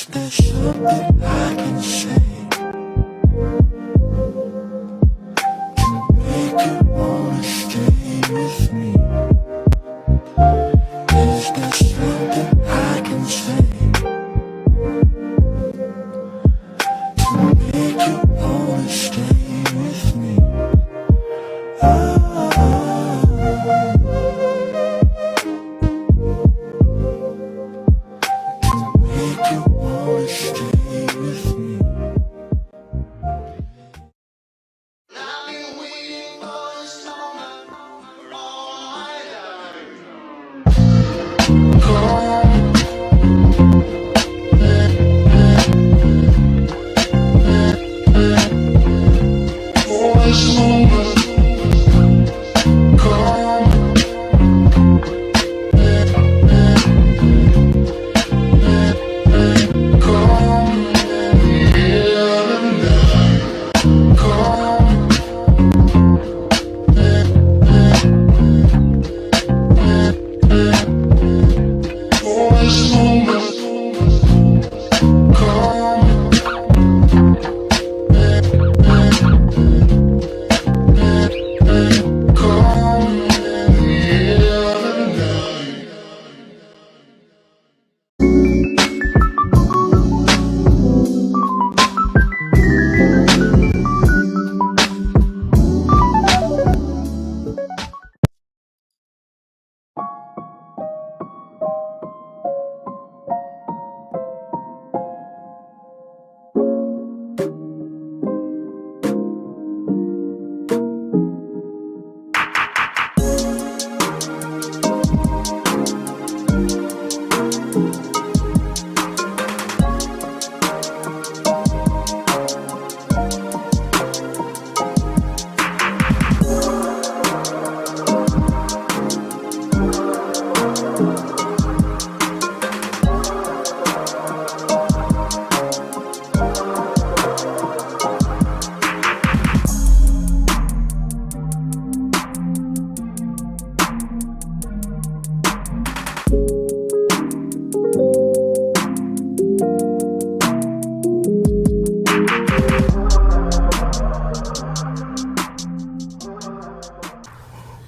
Is there something I can say to make you wanna stay with me? Is there something I can say to make you wanna stay with me? Make you wanna stay with me. I've been waiting for this moment for all my life. For this moment,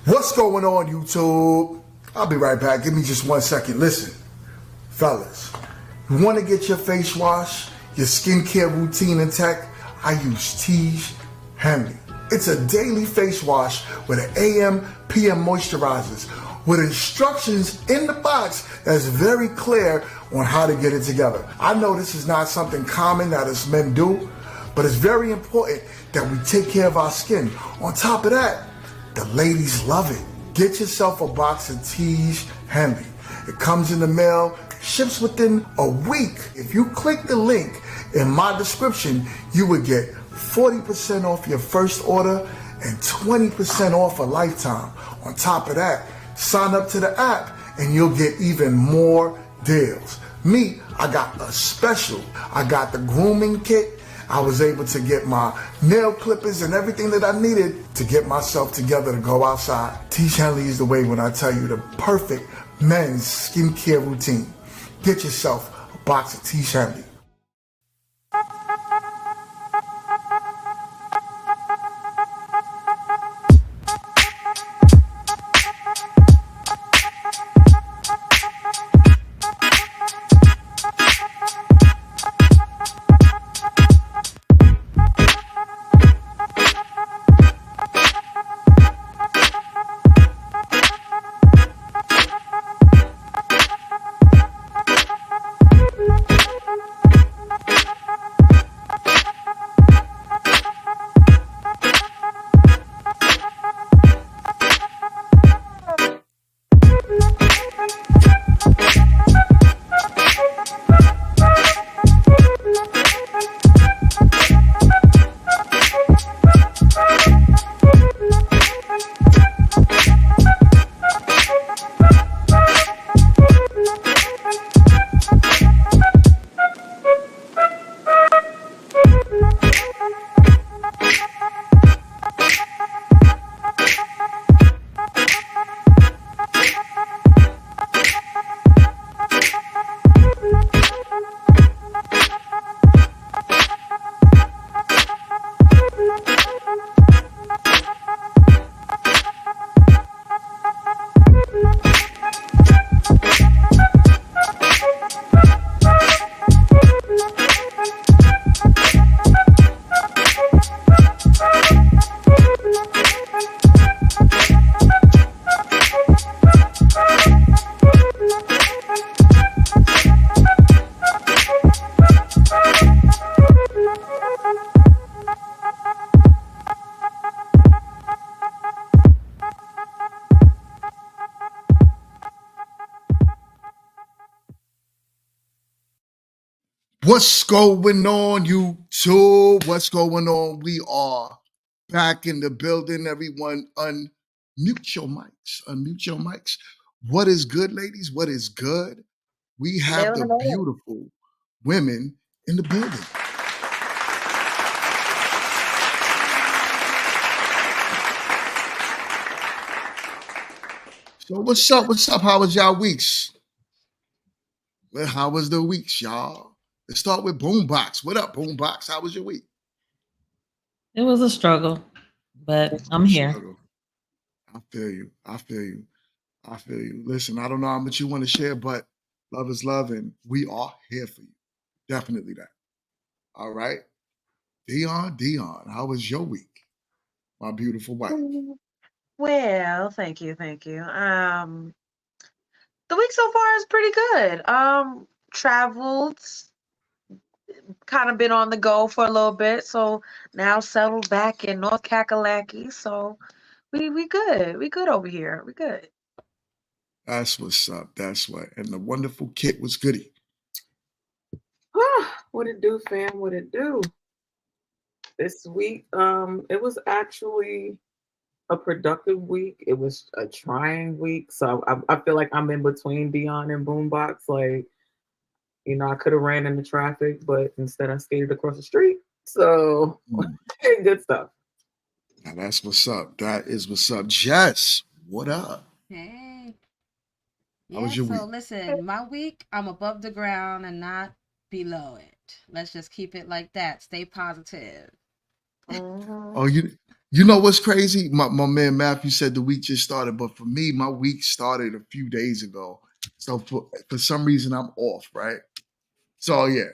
What's going on, YouTube? I'll be right back. Give me just 1 second. Listen, fellas, you want to get your face wash, your skincare routine intact? I use Tiege Henley. It's a daily face wash with an AM, PM moisturizers with instructions in the box that's very clear on how to get it together. I know this is not something common that us men do, but it's very important that we take care of our skin. On top of that, the ladies love it. Get yourself a box of Tiege Henley. It comes in the mail, ships within a week. If you click the link in my description, you would get 40% off your first order and 20% off a lifetime. On top of that, sign up to the app and you'll get even more deals. Me, I got a special. I got the grooming kit. I was able to get my nail clippers and everything that I needed to get myself together to go outside. Tiege Henley is the way when I tell you the perfect men's skincare routine. Get yourself a box of Tiege Henley. What's going on, YouTube? What's going on? We are back in the building. Everyone, unmute your mics. Unmute your mics. What is good, ladies? What is good? We have Hello, the hello. beautiful women in the building. So what's up? What's up? How was y'all weeks? Well, how was the weeks, y'all? Let's start with Boombox. What up, Boombox? How was your week? It was a struggle, but I'm here. Struggle. I feel you. I feel you. I feel you. Listen, I don't know how much you want to share, but love is love, and we are here for you. Definitely that. All right. Dion, how was your week? My beautiful wife. Well, thank you, thank you. The week so far is pretty good. Traveled, kind of been on the go for a little bit, so now settled back in North Kakalaki. So we good. We good over here. We good. That's what's up. That's what. And the wonderful kit was goody. What it do, fam? What it do? This week, it was actually a productive week. It was a trying week, so I feel like I'm in between Dion and Boombox. Like, I could have ran into traffic, but instead I skated across the street. So, good stuff. Now that's what's up. That is what's up. Jess, what up? Hey. How Yeah, was your so week? listen, my week, I'm above the ground and not below it. Let's just keep it like that. Stay positive. Mhm. Oh, you know what's crazy? My man Matthew said the week just started, but for me, my week started a few days ago. So for some reason I'm off, right? So yeah.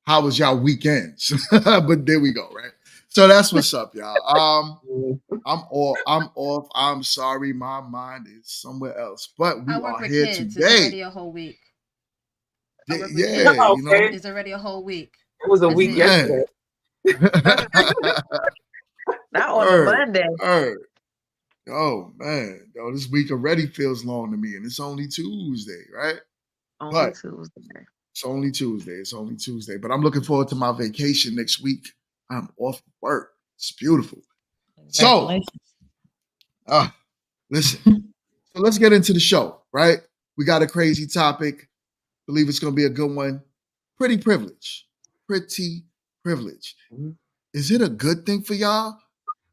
How was y'all weekends? But there we go, right? So that's what's up, y'all. I'm off. I'm off. I'm sorry. My mind is somewhere else. But I we work are with here kids. It's today. already a whole week. I work with Yeah, kids. you know, Okay, It's already a whole week. it was a That's week it. man. yesterday. Not on a Word, Monday. word. Oh man, yo, this week already feels long to me, and it's only Tuesday, right? Only But Tuesday. it's only Tuesday. It's only Tuesday. But I'm looking forward to my vacation next week. I'm off work. It's beautiful. So, Congratulations. listen. So let's get into the show, right? We got a crazy topic. Believe it's going to be a good one. Pretty privilege. Pretty privilege. Mhm. Is it a good thing for y'all?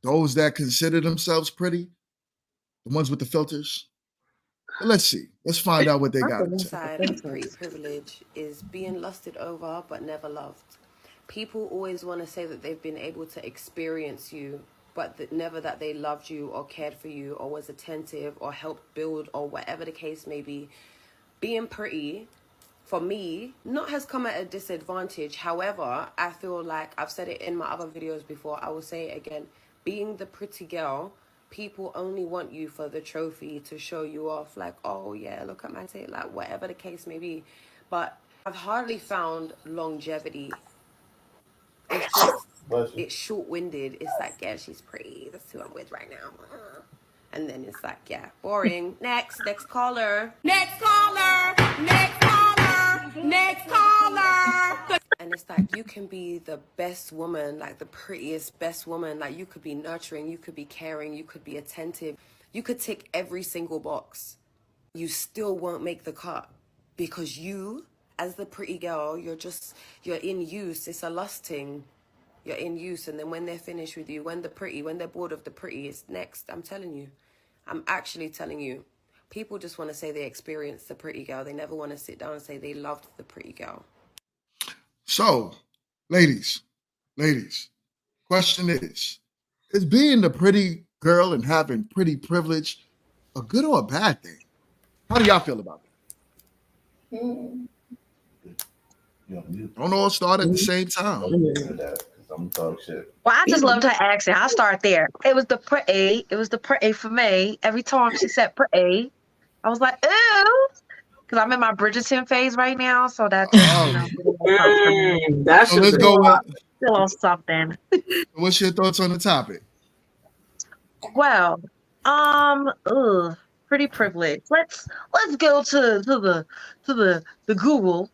Those that consider themselves pretty? The ones with the filters? But let's see. Let's find out what they Not got the to ones say. with the Side of pretty filters. privilege is being lusted over but never loved. People always want to say that they've been able to experience you, but that never that they loved you or cared for you or was attentive or helped build or whatever the case may be. Being pretty, for me, not has come at a disadvantage. However, I feel like I've said it in my other videos before, I will say it again. Being the pretty girl, people only want you for the trophy to show you off, like, oh yeah, look at my tape, like whatever the case may be. But I've hardly found longevity. It's just, it's short-winded. It's like, yeah, she's pretty, that's who I'm with right now. And then it's like, yeah, boring. Next caller. Next caller. Next caller. Next caller. And it's like, you can be the best woman, like the prettiest best woman. Like, you could be nurturing, you could be caring, you could be attentive. You could tick every single box. You still won't make the cut because you, as the pretty girl, you're in use. It's a lusting. You're in use, and then when they're finished with you, when they're bored of the pretty, it's next. I'm telling you. I'm actually telling you. People just want to say they experienced the pretty girl. They never want to sit down and say they loved the pretty girl. So, ladies, question is being the pretty girl and having pretty privilege a good or a bad thing? How do y'all feel about that? Don't all start at the same time. Well, I just loved her accent. I'll start there. It was the pretty. It was the pretty for me. Every time she said pretty, I was like, ooh. Because I'm in my Bridgerton phase right now. So that just, Oh, did a little something for me. That so should have let's been go with Did a little something. what's your thoughts on the topic? Well, pretty privileged. Let's go to the Google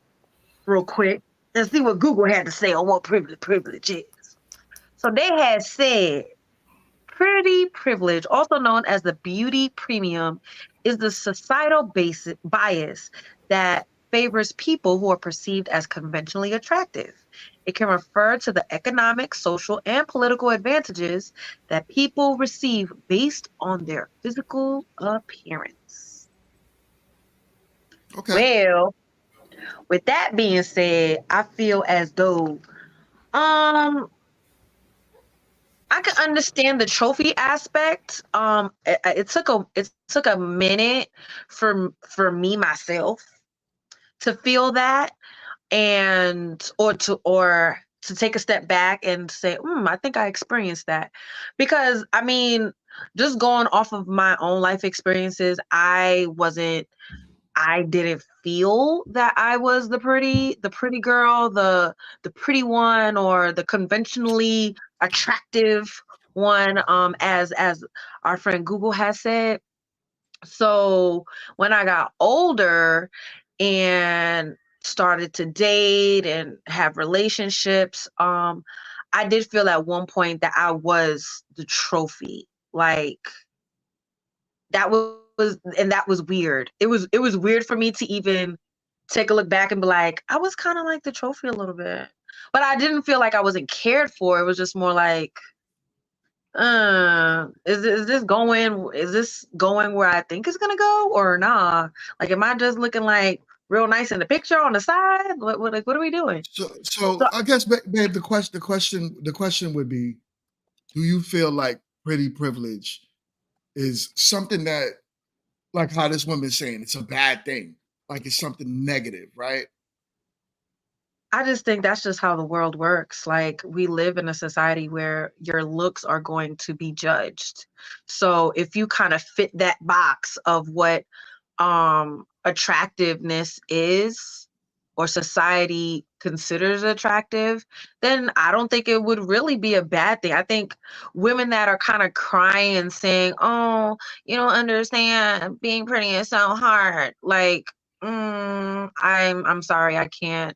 real quick and see what Google had to say on what privilege is. So they had said pretty privilege, also known as the beauty premium, is the societal bias that favors people who are perceived as conventionally attractive. It can refer to the economic, social, and political advantages that people receive based on their physical appearance. Okay. Well, with that being said, I feel as though um I can understand the trophy aspect. It took a minute for me myself to feel that, and or to take a step back and say, I think I experienced that, because I mean, just going off of my own life experiences, I didn't feel that I was the pretty girl, the pretty one, or the conventionally attractive one, as our friend Google has said. So when I got older and started to date and have relationships, I did feel at one point that I was the trophy. Like, that was weird. It was weird for me to even take a look back and be like, I was kind of like the trophy a little bit. But I didn't feel like I wasn't cared for. It was just more like, is this going where I think it's gonna go, or nah? Like, am I just looking like real nice in the picture on the side? What are we doing? So So I guess, babe, the question would be: do you feel like pretty privilege is something that, like how this woman's saying, it's a bad thing, like it's something negative, right? I just think that's just how the world works. Like, we live in a society where your looks are going to be judged. So if you kind of fit that box of what attractiveness is, or society considers attractive, then I don't think it would really be a bad thing. I think women that are kind of crying and saying, "Oh, you don't understand, being pretty is so hard." Like, I'm sorry, I can't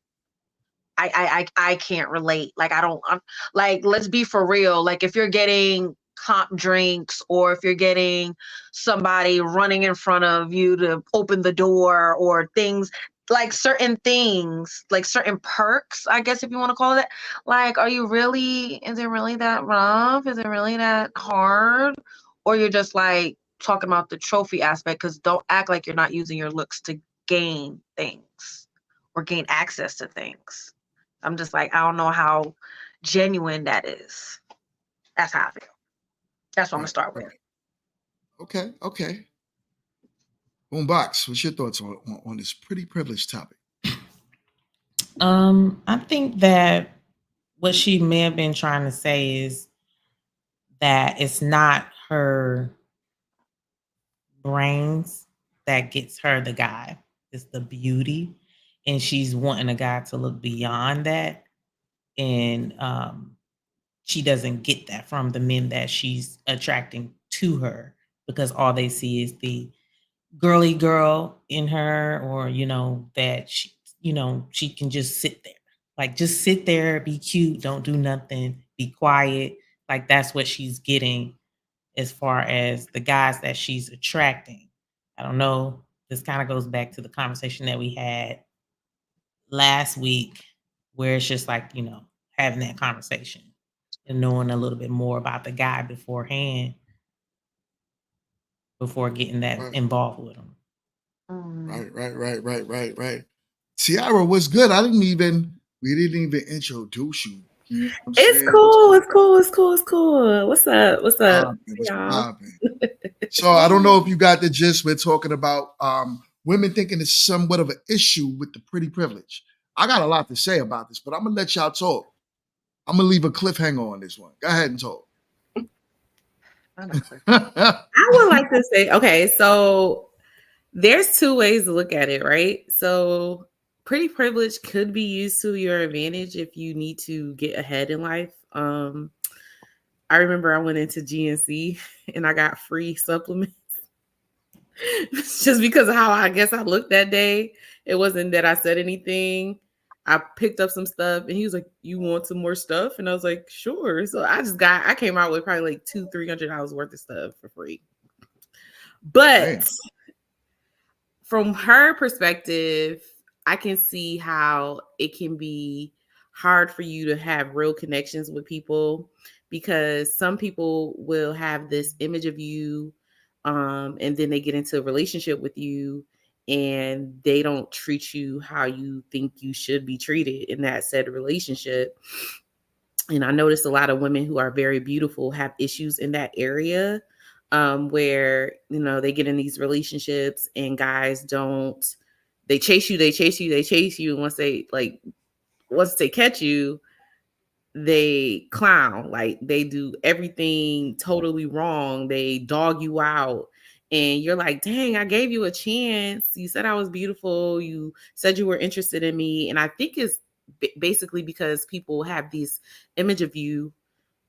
relate. Like, I'm like, let's be for real. Like, if you're getting comp drinks, or if you're getting somebody running in front of you to open the door, or things, like certain perks, I guess, if you want to call it that, like, is it really that rough? Is it really that hard? Or you're just like talking about the trophy aspect, because don't act like you're not using your looks to gain things or gain access to things. I'm just like, I don't know how genuine that is. That's how I feel. That's what I'm gonna Right, start with. right. Okay, okay. Boombox, what's your thoughts on this pretty privileged topic? I think that what she may have been trying to say is that it's not her brains that gets her the guy. It's the beauty. And she's wanting a guy to look beyond that. And she doesn't get that from the men that she's attracting to her, because all they see is the girly girl in her, or that she can just sit there, like, just sit there, be cute, don't do nothing, be quiet. Like, that's what she's getting as far as the guys that she's attracting. I don't know, this kind of goes back to the conversation that we had last week, where it's just like, having that conversation and knowing a little bit more about the guy beforehand, before getting that Right, involved with him. Mm. right. Ciara, what's good? We didn't even introduce you. You know what I'm It's saying? cool. It's cool. It's cool. It's cool. What's up? What's up, What's y'all? popping? So I don't know if you got the gist. We're talking about women thinking it's somewhat of an issue with the pretty privilege. I got a lot to say about this, but I'm gonna let y'all talk. I'm gonna leave a cliffhanger on this one. Go ahead and talk. I know, Cliff. I would like to say, okay, so there's two ways to look at it, right? So pretty privilege could be used to your advantage if you need to get ahead in life. I remember I went into GNC and I got free supplements just because of how I guess I looked that day. It wasn't that I said anything. I picked up some stuff and he was like, "You want some more stuff?" And I was like, "Sure." So I came out with probably like $200-300 worth of stuff for free. But Damn. from her perspective, I can see how it can be hard for you to have real connections with people, because some people will have this image of you, and then they get into a relationship with you and they don't treat you how you think you should be treated in that said relationship. And I noticed a lot of women who are very beautiful have issues in that area, where they get in these relationships and guys don't, they chase you, they chase you, they chase you, and once they catch you, they clown, like they do everything totally wrong, they dog you out, and you're like, dang, I gave you a chance, you said I was beautiful, you said you were interested in me. And I think it's basically because people have this image of you,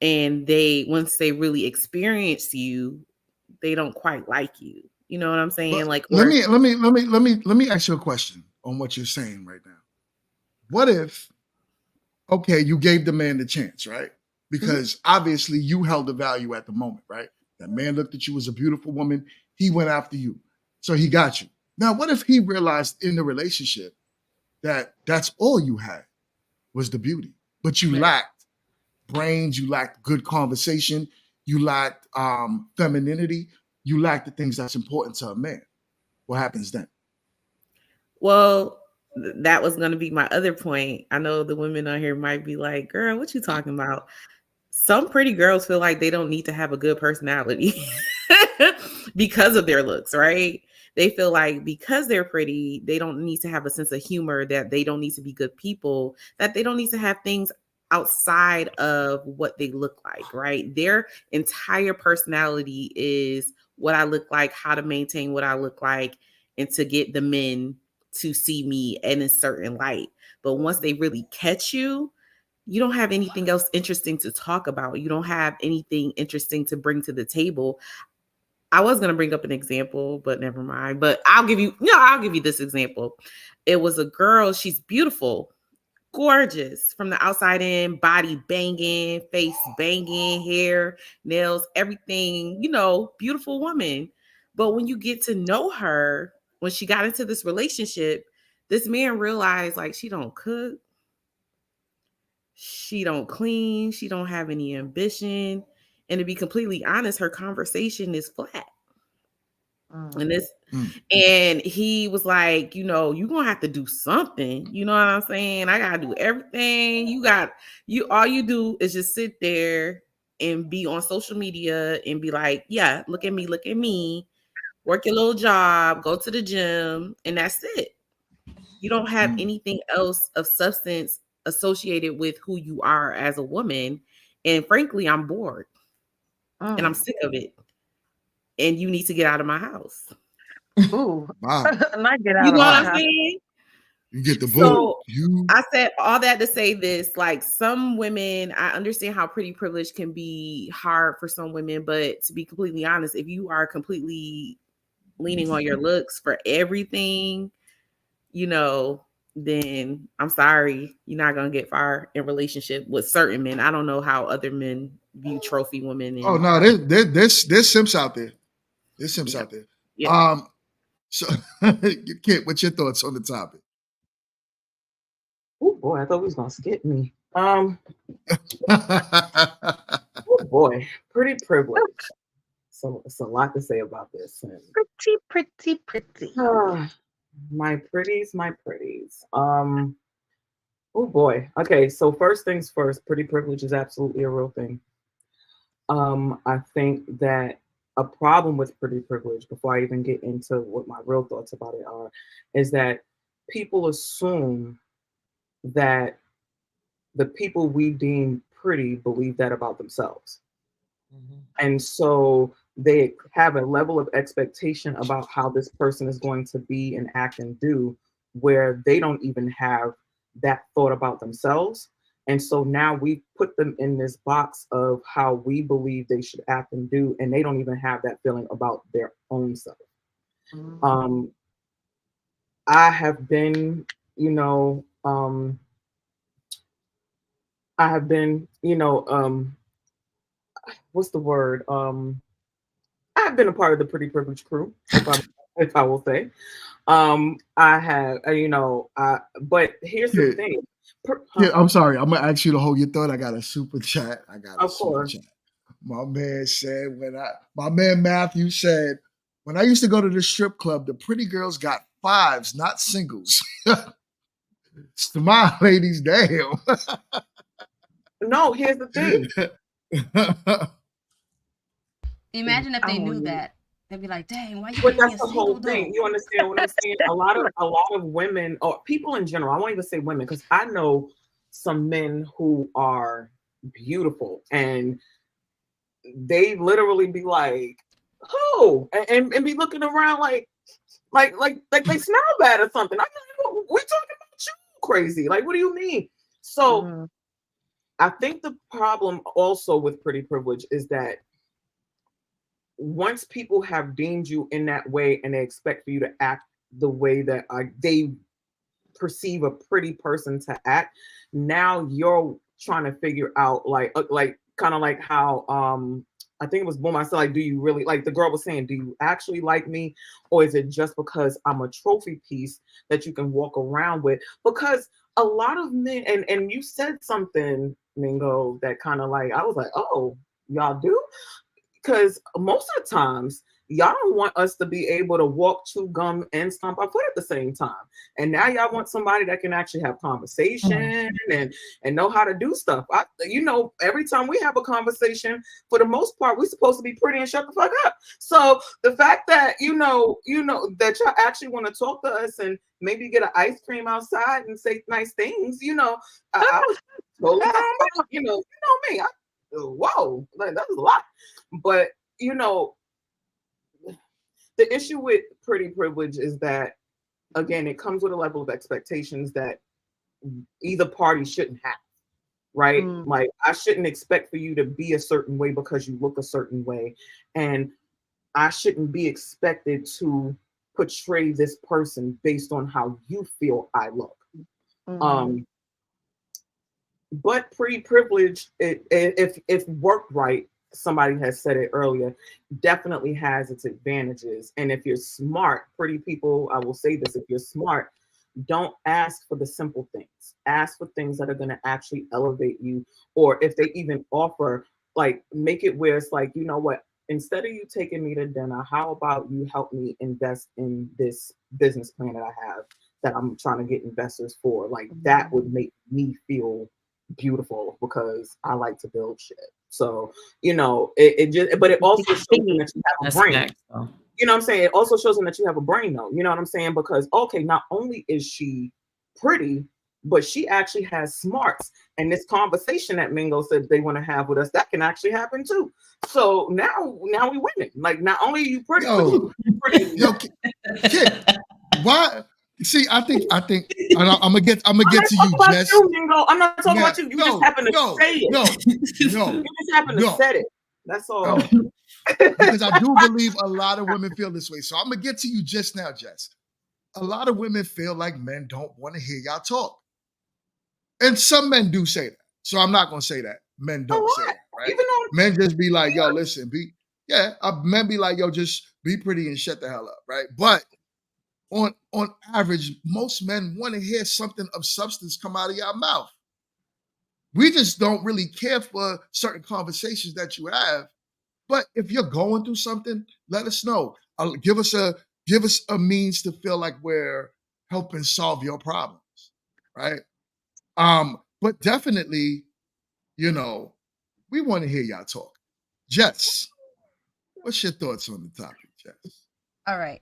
and they, once they really experience you, they don't quite like you, you know what I'm saying? But Like, let or me let me let me let me let me ask you a question on what you're saying right now. What if, okay, you gave the man the chance, right? Because obviously you held the value at the moment, right? That man looked at you as a beautiful woman. He went after you. So he got you. Now, what if he realized in the relationship that that's all you had was the beauty, but you lacked brains, you lacked good conversation, you lacked femininity, you lacked the things that's important to a man? What happens then? Well, that was going to be my other point. I know the women on here might be like, girl, what you talking about? Some pretty girls feel like they don't need to have a good personality because of their looks, right? They feel like because they're pretty, they don't need to have a sense of humor, that they don't need to be good people, that they don't need to have things outside of what they look like, right? Their entire personality is what I look like, how to maintain what I look like, and to get the men to see me in a certain light. But once they really catch you, you don't have anything else interesting to talk about. You don't have anything interesting to bring to the table. I was going to bring up an example, but never mind. But I'll give you this example. It was a girl. She's beautiful, gorgeous from the outside in, body banging, face banging, hair, nails, everything, beautiful woman. But when you get to know her, when she got into this relationship, this man realized, like, she don't cook, she don't clean, she don't have any ambition, and to be completely honest, her conversation is flat. And this Mm. and he was like, you gonna have to do something. You know what I'm saying? I gotta do everything. All you do is just sit there and be on social media and be like, yeah, look at me, work your little job, go to the gym, and that's it. You don't have Mm. anything else of substance associated with who you are as a woman. And frankly, I'm bored and I'm sick of it. And you need to get out of my house. Ooh, Wow. not get You out know of what my I'm Wow. house. saying? You get the boot. So You I said all that to say this, like, some women, I understand how pretty privilege can be hard for some women, but to be completely honest, if you are completely leaning on your looks for everything, then I'm sorry, you're not gonna get far in relationship with certain men. I don't know how other men view trophy women, oh and no, there's simps out there. There's simps yeah, out there. yeah. Um, so Kit, what's your thoughts on the topic? Oh boy, I thought he was gonna skip me. Oh boy, pretty privilege. So it's a lot to say about this. And Pretty, pretty, pretty. my pretties, my pretties. Oh boy. Okay, so first things first, pretty privilege is absolutely a real thing. I think that a problem with pretty privilege, before I even get into what my real thoughts about it are, is that people assume that the people we deem pretty believe that about themselves. And so they have a level of expectation about how this person is going to be and act and do, where they don't even have that thought about themselves. And so now we put them in this box of how we believe they should act and do, and they don't even have that feeling about their own self. Um, I have been, I have been, what's the word? I've been a part of the pretty privileged crew, if I will say. I have, but here's the Yeah, thing. yeah. I'm sorry. I'm gonna ask you to hold your thought. I got a super chat. Of course. My man said my man Matthew said, when I used to go to the strip club, the pretty girls got fives, not singles. Smile, ladies, damn. No, here's the thing. Imagine if they Oh, knew yeah. that. They'd be like, dang, why you But gave me that's a the single whole thing. though? You understand what I'm saying? A lot of women or people in general, I won't even say women, because I know some men who are beautiful and they literally be like, "Who?" And be looking around like they smell bad or something. I'm like, we talking about you crazy. Like, what do you mean? So Mhm. I think the problem also with pretty privilege is that once people have deemed you in that way and they expect for you to act the way that they perceive a pretty person to act, now you're trying to figure out like kind of like how I think it was Boom. I said, like, do you really, like the girl was saying, do you actually like me? Or is it just because I'm a trophy piece that you can walk around with? Because a lot of men, and you said something, Mingo, that kind of like, I was like, oh, y'all do? Because most of the times y'all don't want us to be able to walk, chew gum, and stomp our foot at the same time. And now y'all want somebody that can actually have conversation and know how to do stuff. Every time we have a conversation, for the most part, we're supposed to be pretty and shut the fuck up. So the fact that that y'all actually want to talk to us and maybe get an ice cream outside and say nice things, I was totally down with it. Me. Whoa, like that was a lot. But you know, the issue with pretty privilege is that, again, it comes with a level of expectations that either party shouldn't have, right? Mm. Like, I shouldn't expect for you to be a certain way because you look a certain way, and I shouldn't be expected to portray this person based on how you feel I look. Mhm. Um, but pre-privilege, if worked right, somebody has said it earlier, definitely has its advantages. And if you're smart, pretty people, I will say this: if you're smart, don't ask for the simple things. Ask for things that are going to actually elevate you, or if they even offer, like, make it where it's like, you know what? Instead of you taking me to dinner, how about you help me invest in this business plan that I have that I'm trying to get investors for? Like, that would make me feel beautiful because I like to build shit. So, it just, but it also shows them that you have a That's brain. facts, though. You know what I'm saying? It also shows them that you have a brain, though. You know what I'm saying? Because, okay, not only is she pretty, but she actually has smarts. And this conversation that Mingo said they want to have with us, that can actually happen too. So now we winning. Like, not only are you pretty, but Yo, you're pretty. yo, kid, why? See, I'm gonna I'm get not to you, talking about Jess. you, Mingo. I'm not talking Yeah, about you. You just no, happen to no, say it. no, no, You just happen to no, say it. That's all. no. Because I do believe a lot of women feel this way. So I'm gonna get to you just now, Jess. A lot of women feel like men don't want to hear y'all talk. And some men do say that. So I'm not gonna say that. Men A don't say lot. that, right? Even on Men just be like, yo, listen, men be like, yo, just be pretty and shut the hell up, right? But on average, most men want to hear something of substance come out of your mouth. We just don't really care for certain conversations that you have. But if you're going through something, let us know. Give us a means to feel like we're helping solve your problems, right? But definitely, we want to hear y'all talk. Jess, what's your thoughts on the topic, Jess? All right,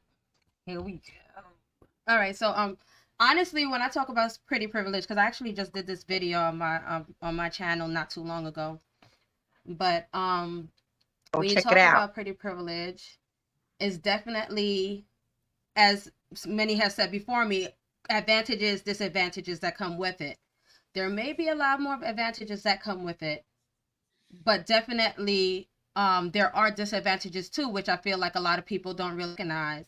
here we go. All right, so honestly, when I talk about pretty privilege, because I actually just did this video on my channel not too long ago, but Go when you check it talk out. about pretty privilege, is definitely, as many have said before me, advantages, disadvantages that come with it. There may be a lot more advantages that come with it, but definitely there are disadvantages too, which I feel like a lot of people don't recognize.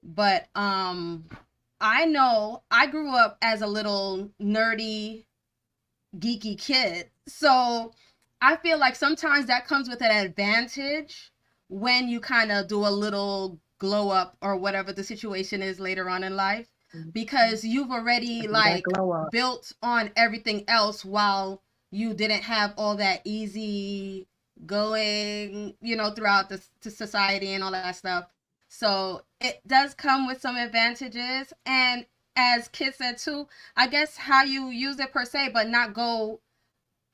But I know I grew up as a little nerdy geeky kid. So I feel like sometimes that comes with an advantage when you kind of do a little glow up or whatever the situation is later on in life, because you've already like glow up. built on everything else while you didn't have all that easy going, throughout the society and all that stuff. So it does come with some advantages. And as Kid said too, I guess how you use it per se, but not go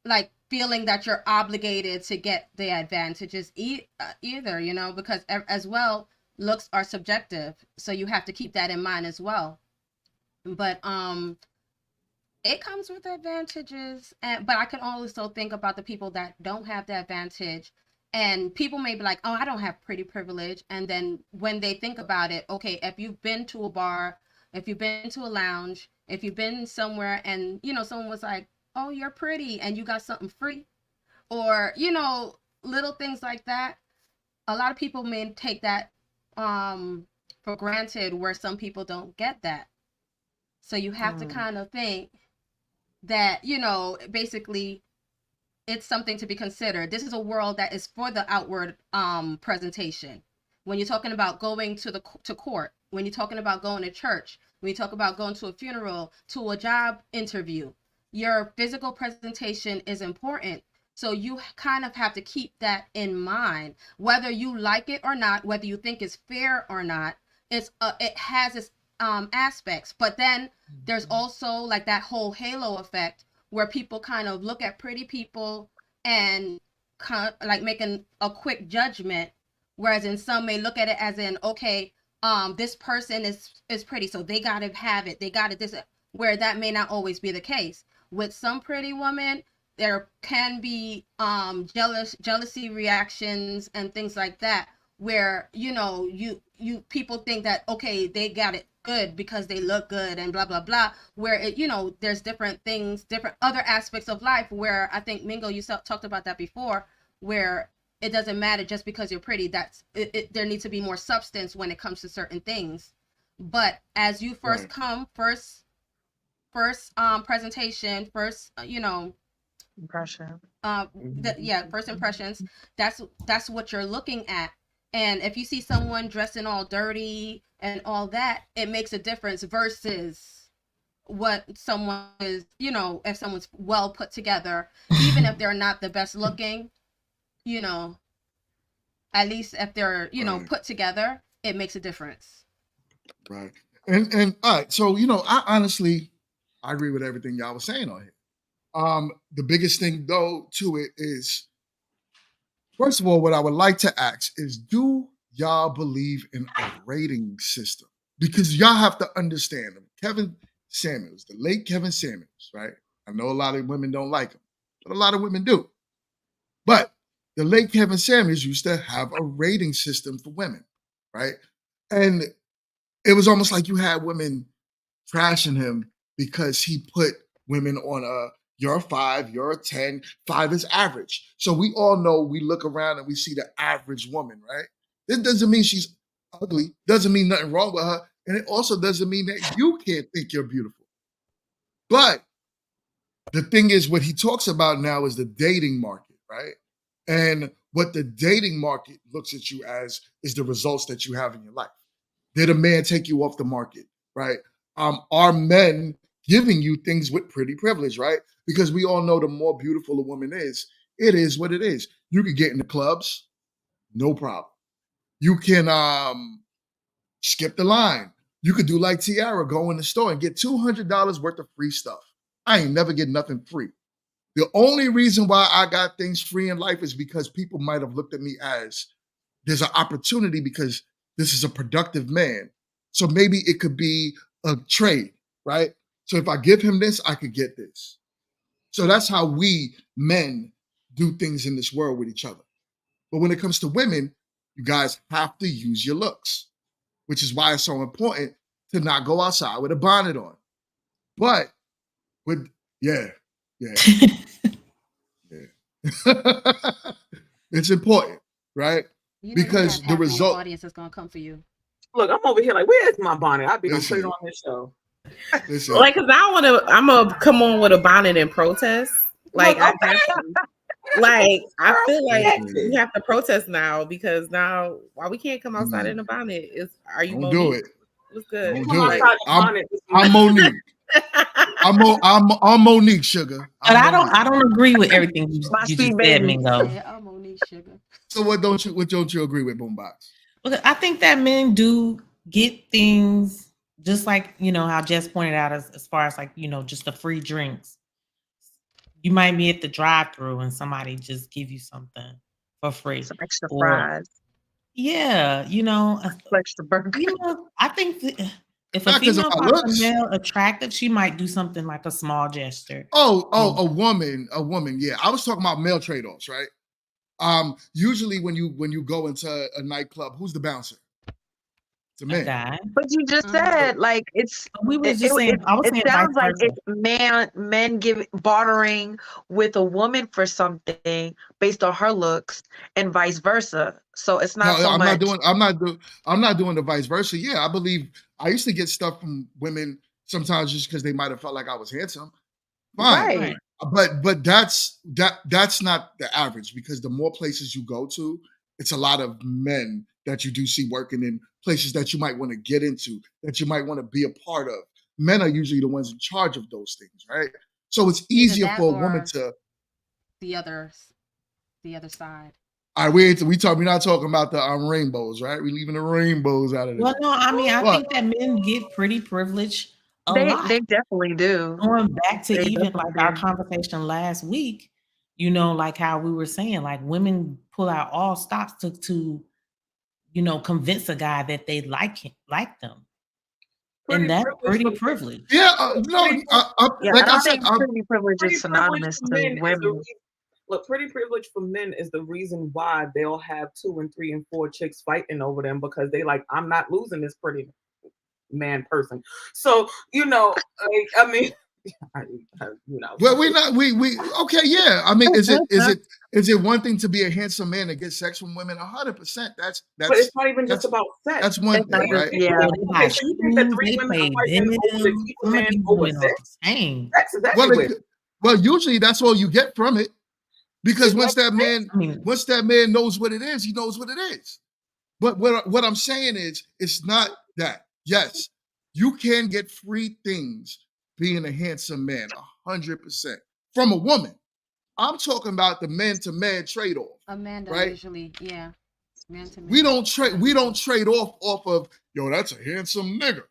like feeling that you're obligated to get the advantages either, because as well, looks are subjective. So you have to keep that in mind as well. But it comes with advantages, but I can also think about the people that don't have the advantage. And people may be like, oh, I don't have pretty privilege. And then when they think about it, okay, if you've been to a bar, if you've been to a lounge, if you've been somewhere and, someone was like, oh, you're pretty and you got something free, or, little things like that. A lot of people may take that for granted, where some people don't get that. So you have to kind of think that, basically it's something to be considered. This is a world that is for the outward presentation. When you're talking about going to court, when you're talking about going to church, when you talk about going to a funeral, to a job interview, your physical presentation is important. So you kind of have to keep that in mind, whether you like it or not, whether you think it's fair or not. It has its aspects, but then there's also like that whole halo effect where people kind of look at pretty people and kind of like making a quick judgment, whereas in some may look at it as in, okay, this person is pretty, so they gotta have it, they got it, this, where that may not always be the case. With some pretty women, there can be jealousy reactions and things like that, where you people think that, okay, they got it good because they look good and blah blah blah, where it, there's different things, different other aspects of life, where I think, Mingo, you talked about that before, where it doesn't matter just because you're pretty. That's there needs to be more substance when it comes to certain things. But as you first come, first presentation, first Impression. first impressions, that's what you're looking at. And if you see someone dressing all dirty and all that, it makes a difference versus what someone is, if someone's well put together, even if they're not the best looking, at least if they're, put together, it makes a difference. Right. And all right, so I honestly agree with everything y'all was saying on here. The biggest thing though to it is, first of all, what I would like to ask is, do y'all believe in a rating system? Because y'all have to understand them. Kevin Samuels, the late Kevin Samuels, right? I know a lot of women don't like him, but a lot of women do. But the late Kevin Samuels used to have a rating system for women, right? And it was almost like you had women trashing him because he put women on you're a 5, you're a 10, 5 is average. So we all know, we look around and we see the average woman, right? This doesn't mean she's ugly, doesn't mean nothing wrong with her, and it also doesn't mean that you can't think you're beautiful. But the thing is, what he talks about now is the dating market, right? And what the dating market looks at you as is the results that you have in your life. Did a man take you off the market, right? Are men giving you things with pretty privilege, right? Because we all know the more beautiful a woman is, it is what it is. You could get in the clubs, no problem. You can skip the line. You could do like Tiara, go in the store and get $200 worth of free stuff. I ain't never get nothing free. The only reason why I got things free in life is because people might have looked at me as, there's an opportunity because this is a productive man. So maybe it could be a trade, right? So if I give him this, I could get this. So that's how we men do things in this world with each other. But when it comes to women, you guys have to use your looks, which is why it's so important to not go outside with a bonnet on. But with, yeah. It's important, right? Because the result, audience is gonna come for you. Look, I'm over here like, where's my bonnet? I'll be gonna put it Listen. on this show. Listen, Like, cause I'm gonna come on with a bonnet and protest. Like, I have to. Like, I feel like listen, we have to protest now because now why we can't come outside in a bonnet is are you don't do Monique? it. What's good? Don't Come do it. outside and on it. I'm Monique. I'm Monique, sugar. But I'm Monique. I don't agree with everything you My just sweet said, baby. Mingo. Yeah, I'm Monique Sugar. So what don't you agree with, Boombox? Because I think that men do get things just like, how Jess pointed out as far as like, just the free drinks. You might be at the drive-through and somebody just give you something for free. Some extra Or fries, yeah, extra burger. I think if a Not because of female my finds a looks. male attractive, she might do something like a small gesture. A woman. Yeah, I was talking about male trade-offs, right? Usually when you go into a nightclub, who's the bouncer? It's a A man. guy. But you just said like it's. We was It, just saying. I was it saying vice sounds like versa. it's men bartering with a woman for something based on her looks and vice versa. So it's not No, so I'm much. not doing the vice versa. Yeah, I believe I used to get stuff from women sometimes just because they might have felt like I was handsome. Fine. Right. But that's not the average because the more places you go to, it's a lot of men that you do see working in places that you might want to get into, that you might want to be a part of. Men are usually the ones in charge of those things, right? So it's Either easier that for a or woman to. the other side. All right, we're not talking about the rainbows, right? We're leaving the rainbows out of this. Well, no, I mean, I But think that men get pretty privileged a lot. They definitely do. Going back to They even definitely like our do. conversation last week, like how we were saying, like women pull out all stops to convince a guy that they like them. And that's pretty privileged. yeah, Yeah, like I I don't said, think pretty privilege is synonymous to women. Look, pretty privilege for men is the reason why they'll have 2 and 3 and 4 chicks fighting over them because they like, I'm not losing this pretty man person. So, I mean, well, we okay, yeah. I mean, is it one thing to be a handsome man and get sex from women? 100%. That's but it's not even just about sex. That's one It's not thing, just, right? yeah. Okay, so you think that 3 They women play are fighting over the bills. cheaper Some of man these over women are sex? the same. Sex is everywhere. Well, usually that's all you get from it, because Is once that that man knows what it is, he knows what it is. But what I'm saying is, it's not that. Yes, you can get free things being a handsome man, 100% from a woman. I'm talking about the man-to-man trade-off. Amanda right? usually, yeah. Man to man. We don't trade off of, yo, that's a handsome nigga.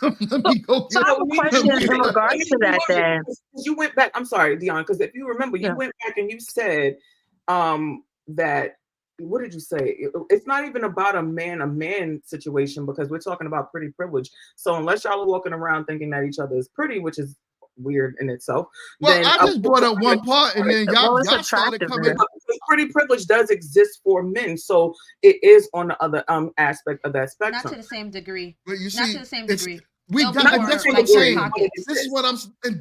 Let me go So I have a question in regards to that then. You went back, I'm sorry, Dion, because if you remember, you Yeah. went back and you said that, what did you say? It's not even about a man situation because we're talking about pretty privilege. So unless y'all are walking around thinking that each other is pretty, which is weird in itself. Well, then I just brought up one part, and then y'all started coming. Pretty privilege does exist for men, so it is on the other aspect of that spectrum. Not to the same degree. But you Not see, to the same degree. We They'll got, be and more that's what like I'm saying. pockets. This is what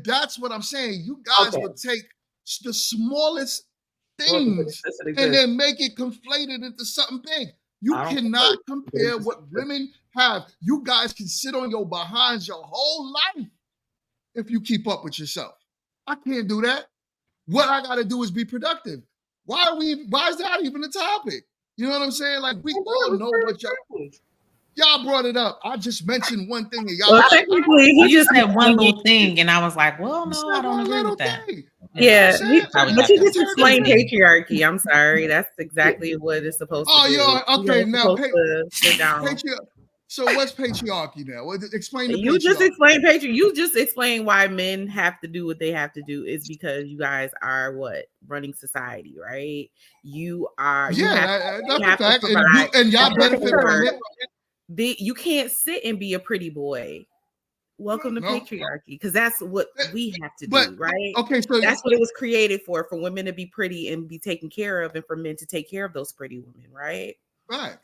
that's what I'm saying. You guys would take the smallest things and then make it conflated into something big. You cannot compare what women have. You guys can sit on your behinds your whole life if you keep up with yourself. I can't do that. What I got to do is be productive. Why is that even a topic? You know what I'm saying? Like, we all know what y'all brought it up. I just mentioned one thing, and y'all. Well, technically, he just said one little thing, and I was like, "Well, no, I don't agree with that." Yeah, but you just explained thing. patriarchy. I'm sorry, that's exactly what it's supposed to do. Oh, yeah, okay. Now, sit down. So what's patriarchy now? Explain the You patriarchy. just explained patriarchy. You just explained why men have to do what they have to do is because you guys are running society, right? You are. That's a fact, and y'all benefit from it. You can't sit and be a pretty boy. Welcome to patriarchy, because that's what we have to do, right? Okay, so that's what it was created for women to be pretty and be taken care of, and for men to take care of those pretty women, right? Right.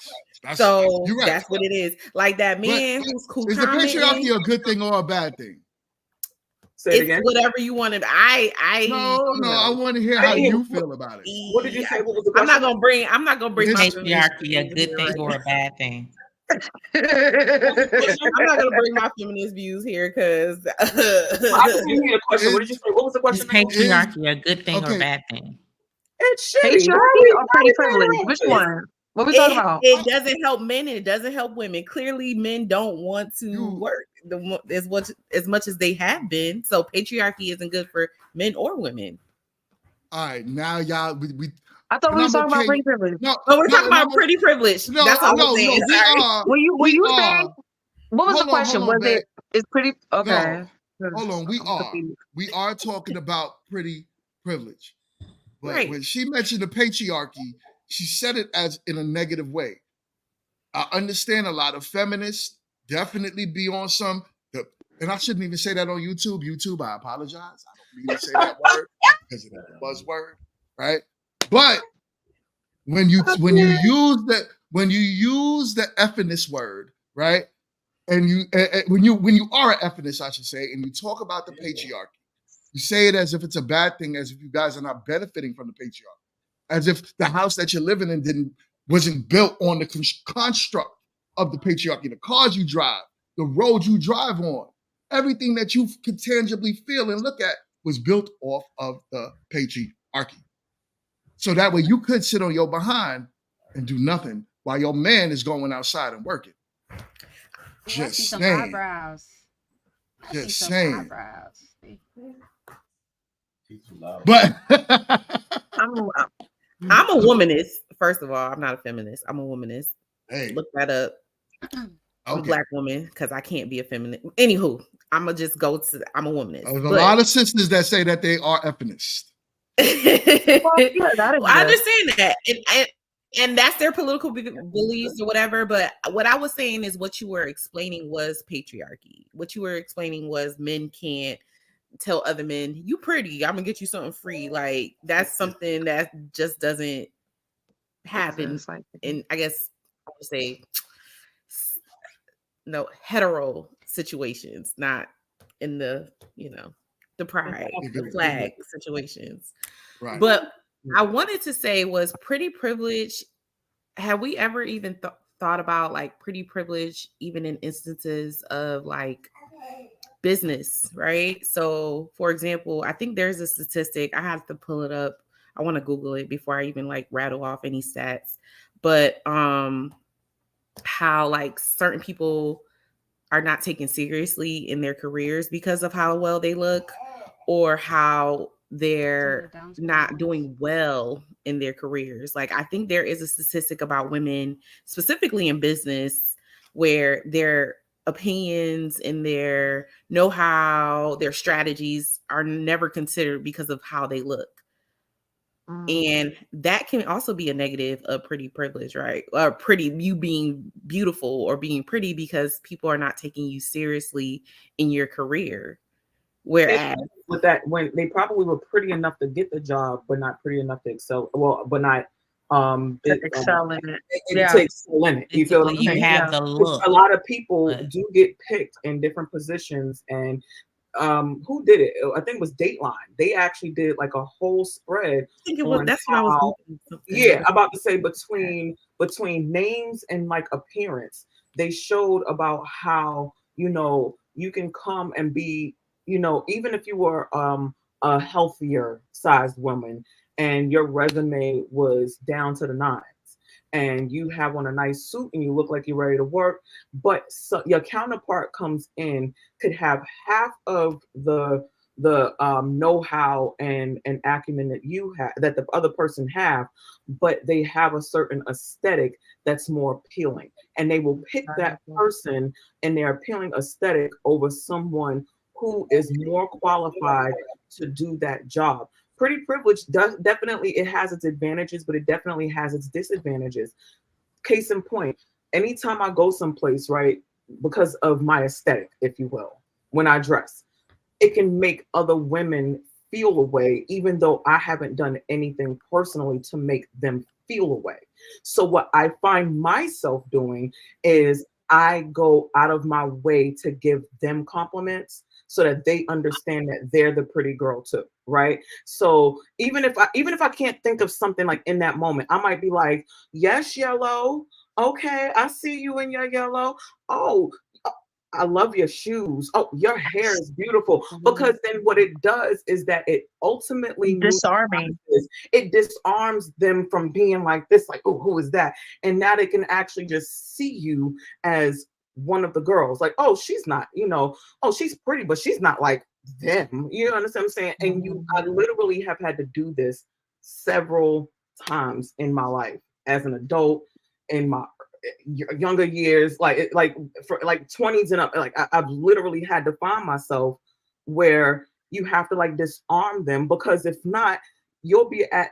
So that's what it is. Like that man who's cool. Is the patriarchy a good thing or a bad thing? Say it again. Whatever you want to. I want to hear how you feel about it. What did you say? What was the question? I'm not gonna bring patriarchy a good thing or a bad thing. I'm not gonna bring my feminist views here because I didn't hear the question. What did you say? What was the Is question? Nicole? patriarchy a good thing or Okay. bad thing? It's shitty. Patriarchy or pretty Why privilege? we Which saying that? one? What we talking about? it doesn't help men and it doesn't help women. Clearly, men don't want to You- work as much as they have been. So patriarchy isn't good for men or women. All right, now y'all, we I thought we and was I'm talking about okay. pretty privilege. No, But we're no, talking and about I'm pretty privilege. no, That's all no, I'm saying. we Sorry. are. Were you we saying what was the question? Hold on, Was babe. it is pretty okay? No, hold on. I'm confused. We are talking about pretty privilege. But Right. when she mentioned the patriarchy, she said it as in a negative way. I understand a lot of feminists definitely be on some, and I shouldn't even say that on YouTube. YouTube, I apologize. I don't mean to say that word because it is a buzzword, right? But when you use the effiness word, right? And when you are an effiness, I should say, and you talk about the patriarchy, you say it as if it's a bad thing, as if you guys are not benefiting from the patriarchy, as if the house that you're living in wasn't built on the construct of the patriarchy, the cars you drive, the roads you drive on, everything that you can tangibly feel and look at was built off of the patriarchy. So that way you could sit on your behind and do nothing while your man is going outside and working. Ooh, I see Just some saying. eyebrows. I see Just some saying. eyebrows. But I'm a womanist. First of all, I'm not a feminist. I'm a womanist. hey, Look that up. I'm a okay. black woman because I can't be a feminist. Anywho, I'm gonna just go to. I'm a womanist. There's a lot of sisters that say that they are feminists. Well, yeah, that is I good. understand that, and that's their political beliefs or whatever. But what I was saying is what you were explaining was patriarchy. What you were explaining was men can't tell other men, "You pretty, I'm gonna get you something free." Like that's something that just doesn't happen. It's like- And I guess I would say no hetero situations, not in the the pride, the flag situations. Right. But I wanted to say was pretty privilege. Have we ever even thought about like pretty privilege, even in instances of like business, right? So, for example, I think there's a statistic. I have to pull it up. I want to Google it before I even like rattle off any stats. But how like certain people are not taken seriously in their careers because of how well they look or how they're not doing well in their careers. Like I think there is a statistic about women specifically in business where their opinions and their know-how, their strategies are never considered because of how they look. And that can also be a negative of pretty privilege, right? Or you being beautiful or being pretty because people are not taking you seriously in your career. Whereas with that, when they probably were pretty enough to get the job, but not pretty enough to excel. Well, but not excel in it. Yeah. To excel in it. You feel what I'm You saying? have the look. A lot of people do get picked in different positions, and who did it? I think it was Dateline. They actually did like a whole spread. I think it was. That's what I was thinking. Yeah, I'm about to say between names and like appearance, they showed about how you can come and be even if you were a healthier sized woman and your resume was down to the nines and you have on a nice suit and you look like you're ready to work, but your counterpart comes in, could have half of the know-how and acumen that you have, that the other person have, but they have a certain aesthetic that's more appealing, and they will pick that person and their appealing aesthetic over someone who is more qualified to do that job. Pretty privilege definitely, it has its advantages, but it definitely has its disadvantages. Case in point, anytime I go someplace, right, because of my aesthetic, if you will, when I dress, it can make other women feel a way, even though I haven't done anything personally to make them feel a way. So what I find myself doing is I go out of my way to give them compliments so that they understand that they're the pretty girl too, right? So even if I can't think of something like in that moment, I might be like, yes, Yellow, Okay, I see you in your yellow. Oh, I love your shoes. Oh, your hair is beautiful. Because then what it does is that it ultimately Disarming. neutralizes, it disarms them from being like this, like, oh, who is that? And now they can actually just see you as one of the girls. Like, oh, she's not, oh, she's pretty, but she's not like them. You understand what I'm saying? And I literally have had to do this several times in my life as an adult, in my younger years, like for like 20s and up. Like I've literally had to find myself where you have to like disarm them, because if not, you'll be at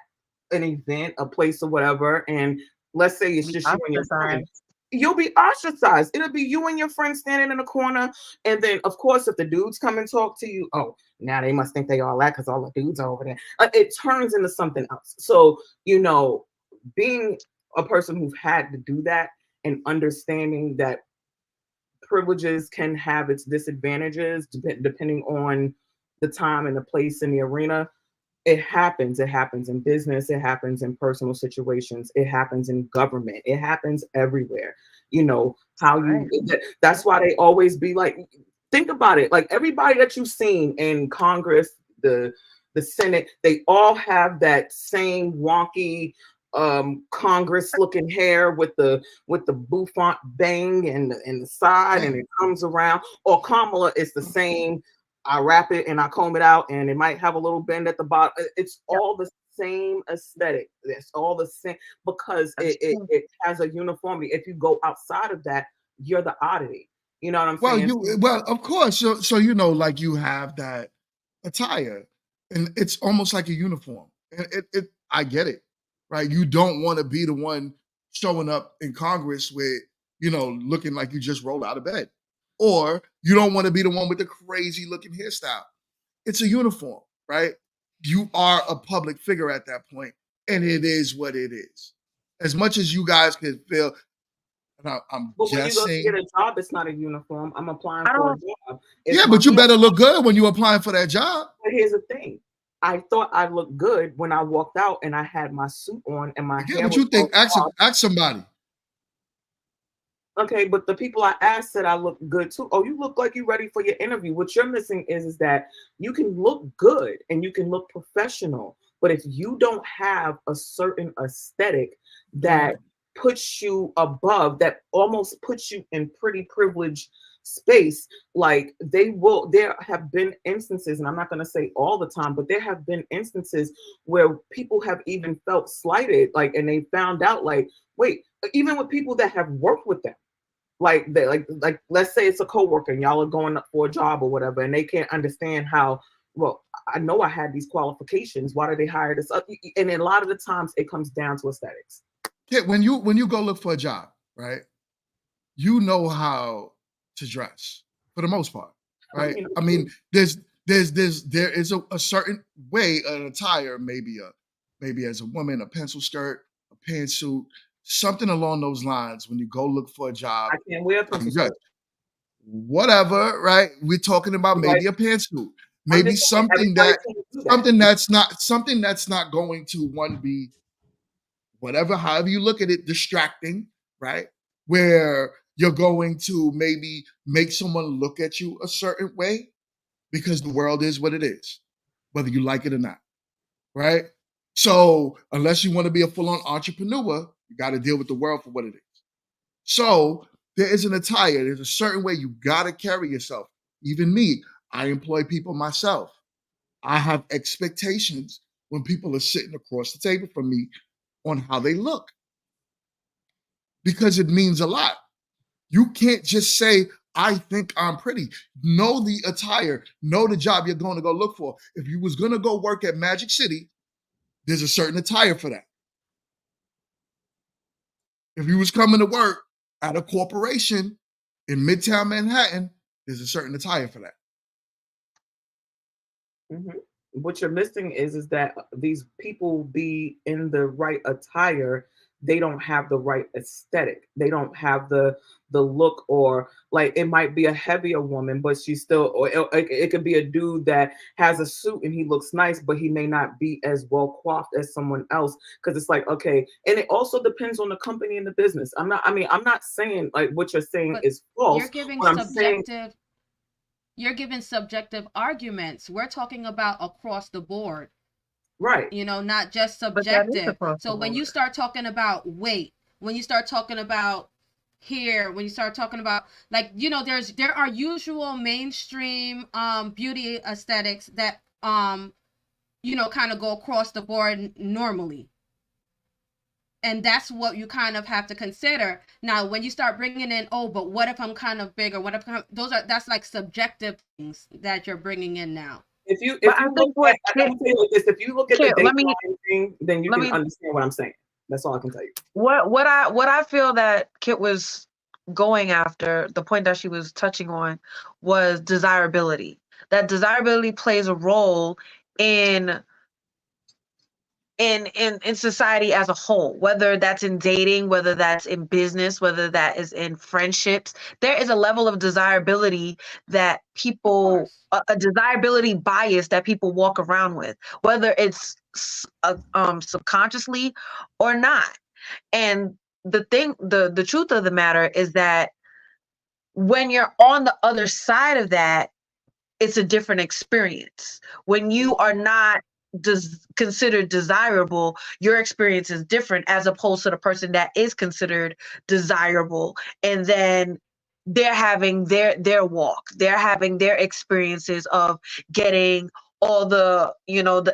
an event, a place or whatever, and let's say it's just you and your friend. You'll be ostracized. It'll be you and your friend standing in a corner. And then, of course, if the dudes come and talk to you, oh, now they must think they all that because all the dudes are over there. It turns into something else. So, being a person who's had to do that and understanding that privileges can have its disadvantages depending on the time and the place in the arena. It happens. It happens in business. It happens in personal situations. It happens in government. It happens everywhere. That's why they always be like, think about it. Like everybody that you've seen in Congress, the Senate, they all have that same wonky Congress looking hair with the bouffant bang and the side, and it comes around. Or Kamala is the same. I wrap it and I comb it out, and it might have a little bend at the bottom. It's all the same aesthetic. It's all the same because it has a uniformity. If you go outside of that, you're the oddity. You know what I'm saying? Well, of course. So like you have that attire, and it's almost like a uniform. And I get it, right? You don't want to be the one showing up in Congress with, looking like you just rolled out of bed, or you don't want to be the one with the crazy looking hairstyle. It's a uniform, right? You are a public figure at that point, and it is what it is. As much as you guys can feel, and I'm But when you go to guessing. get a job, it's not a uniform. I'm applying for a job. Yeah, but you better look good when you're applying for that job. But here's the thing. I thought I looked good when I walked out and I had my suit on and my hair. Yeah, but you think, ask somebody. Okay, but the people I asked said I look good too. Oh, you look like you're ready for your interview. What you're missing is that you can look good and you can look professional, but if you don't have a certain aesthetic that puts you above, that almost puts you in pretty privileged space, like there have been instances, and I'm not going to say all the time, but there have been instances where people have even felt slighted, like, and they found out, like, wait, even with people that have worked with them, like they like let's say it's a coworker and y'all are going up for a job or whatever, and they can't understand how, well, I know I had these qualifications, why did they hire this up? And a lot of the times it comes down to aesthetics. Yeah, when you go look for a job, right, you know how to dress for the most part, right? I mean, there is a certain way an attire, maybe as a woman, a pencil skirt, a pantsuit, something along those lines. When you go look for a job, I can't wear a pencil skirt. Whatever, right? We're talking about maybe a pantsuit, maybe something that's not going to be whatever, however you look at it, distracting, right? Where you're going to maybe make someone look at you a certain way, because the world is what it is, whether you like it or not, right? So unless you want to be a full-on entrepreneur, you got to deal with the world for what it is. So there is an attire, there's a certain way you got to carry yourself. Even me, I employ people myself. I have expectations when people are sitting across the table from me on how they look, because it means a lot. You can't just say, I think I'm pretty. Know the attire, know the job you're going to go look for. If you was going to go work at Magic City, there's a certain attire for that. If you was coming to work at a corporation in Midtown Manhattan, there's a certain attire for that. Mm-hmm. What you're missing is that these people be in the right attire they don't have the right aesthetic. They don't have the look, or like it might be a heavier woman, but she's still, or it could be a dude that has a suit and he looks nice, but he may not be as well coiffed as someone else. Because it's like, okay, and it also depends on the company and the business. I'm not saying like what you're saying But is false. you're giving But I'm saying, subjective arguments. We're talking about across the board, right. not just But that is subjective. across the So when you board. start talking about weight, when you start talking about hair, when you start talking about, like, there are usual mainstream beauty aesthetics that kind of go across the board normally. And that's what you kind of have to consider. Now, when you start bringing in, oh, but what if I'm kind of bigger? What if that's like subjective things that you're bringing in now. If you But I look think what at, I can tell you like this, if you look at the Kit, let me Dateline thing, then you let can me understand what I'm saying. That's all I can tell you. what I feel that Kit was going after, the point that she was touching on, was desirability. That desirability plays a role in in society as a whole, whether that's in dating, whether that's in business, whether that is in friendships. There is a level of desirability that people, a desirability bias that people walk around with, whether it's subconsciously or not. And the truth of the matter is that when you're on the other side of that, it's a different experience. When you are not considered desirable, your experience is different as opposed to the person that is considered desirable. And then they're having their walk. They're having their experiences of getting all the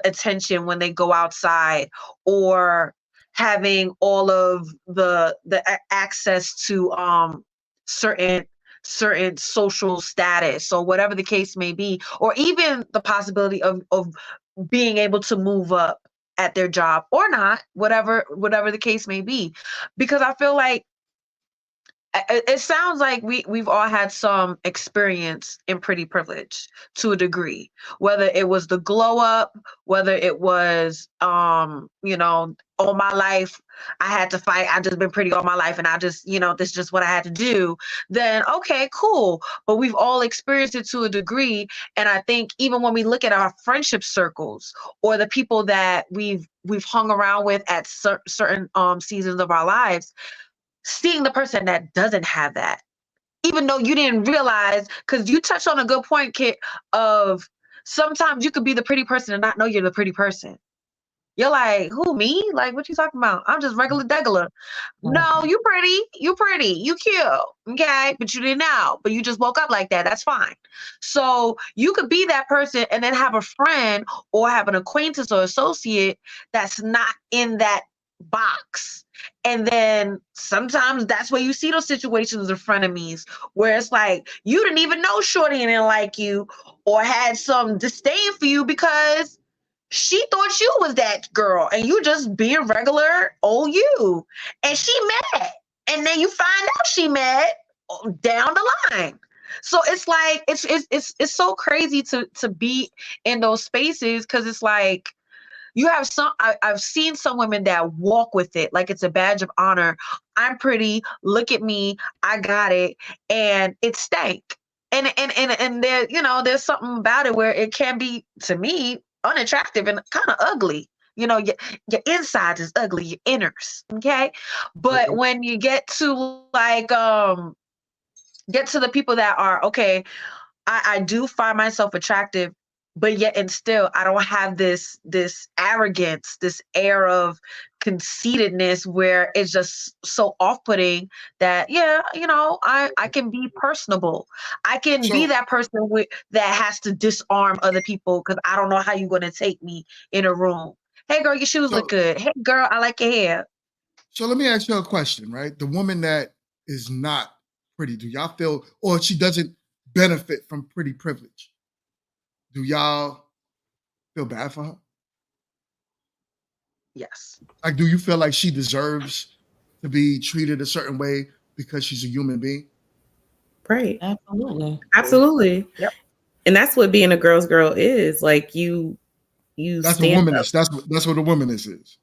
attention when they go outside, or having all of the access to certain social status, or whatever the case may be, or even the possibility of being able to move up at their job or not, whatever the case may be. Because I feel like it sounds like we've all had some experience in pretty privilege to a degree, whether it was the glow up, whether it was all my life I had to fight, I just been pretty all my life, and I just, this is just what I had to do. Then okay, cool. But we've all experienced it to a degree. And I think even when we look at our friendship circles, or the people that we've hung around with at certain seasons of our lives, seeing the person that doesn't have that, even though you didn't realize, because you touched on a good point, Kit, of sometimes you could be the pretty person and not know you're the pretty person. You're like, who, me? Like, what you talking about? I'm just regular degular. No, you pretty, you cute, okay? But you didn't know, but you just woke up like that. That's fine. So you could be that person and then have a friend or have an acquaintance or associate that's not in that box. And then sometimes that's where you see those situations of frenemies, where it's like you didn't even know Shorty didn't like you, or had some disdain for you because she thought you was that girl and you just being regular old you. And she mad. And then you find out she mad down the line. So it's like it's so crazy to be in those spaces, because it's like you have I've seen some women that walk with it like it's a badge of honor. I'm pretty, look at me, I got it, and it stank. And there, there's something about it where it can be, to me, unattractive and kind of ugly. Your insides is ugly, your inners, okay? But when you get to get to the people that are okay, I do find myself attractive, but yet and still I don't have this arrogance, this air of conceitedness where it's just so off-putting that I can be personable. I can be that person that has to disarm other people because I don't know how you're going to take me in a room. Hey girl, your shoes look good. Hey girl, I like your hair. So let me ask you a question, right? The woman that is not pretty, do y'all feel, or she doesn't benefit from pretty privilege, do y'all feel bad for her? Yes. Like, do you feel like she deserves to be treated a certain way because she's a human being? Right. Absolutely. Yep. And that's what being a girl's girl is. Like you That's stand what up. womanist. That's what a womanist is.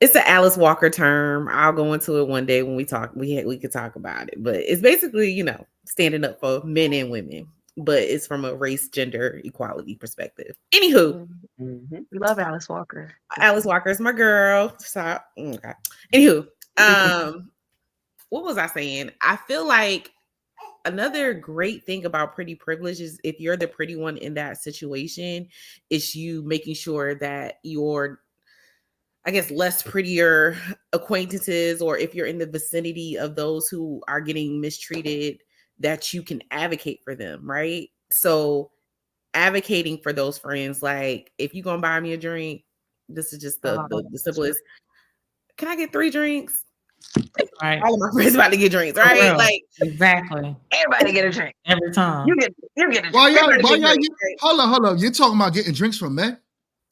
It's an Alice Walker term. I'll go into it one day when we talk. We could talk about it, but it's basically, standing up for men and women, but it's from a race, gender equality perspective. Anywho, We love Alice Walker. Alice Walker is my girl. Stop. Okay. Anywho, what was I saying? I feel like another great thing about pretty privilege is if you're the pretty one in that situation, it's you making sure that your, I guess, less prettier acquaintances, or if you're in the vicinity of those who are getting mistreated, that you can advocate for them, right? So advocating for those friends, like if you're gonna buy me a drink, this is just the simplest. Can I get 3 drinks? Right. All of my friends about to get drinks, right? Like exactly. Everybody get a drink every time. You get a drink. Why y'all? Hold on. You're talking about getting drinks from men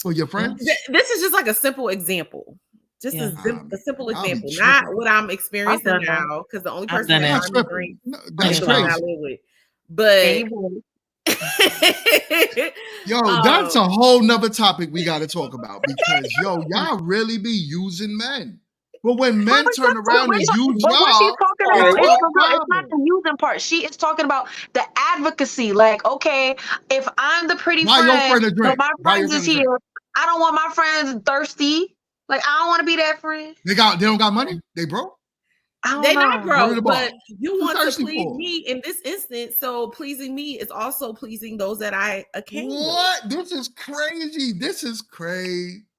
for your friends? This is just like a simple example. Just a simple example, not what I'm experiencing now, because the only person that I'm drinks that's is the one I live with. But that's a whole nother topic we got to talk about, because y'all really be using men. But when men turn around and use y'all, it's not the using part. She is talking about the advocacy. Like, okay, if I'm the pretty friend, so my friends is here. I don't want my friends thirsty. Like, I don't want to be that friend. They don't got money. They broke. They not broke, but you want to please me in this instance. So pleasing me is also pleasing those that I came with. What? This is crazy.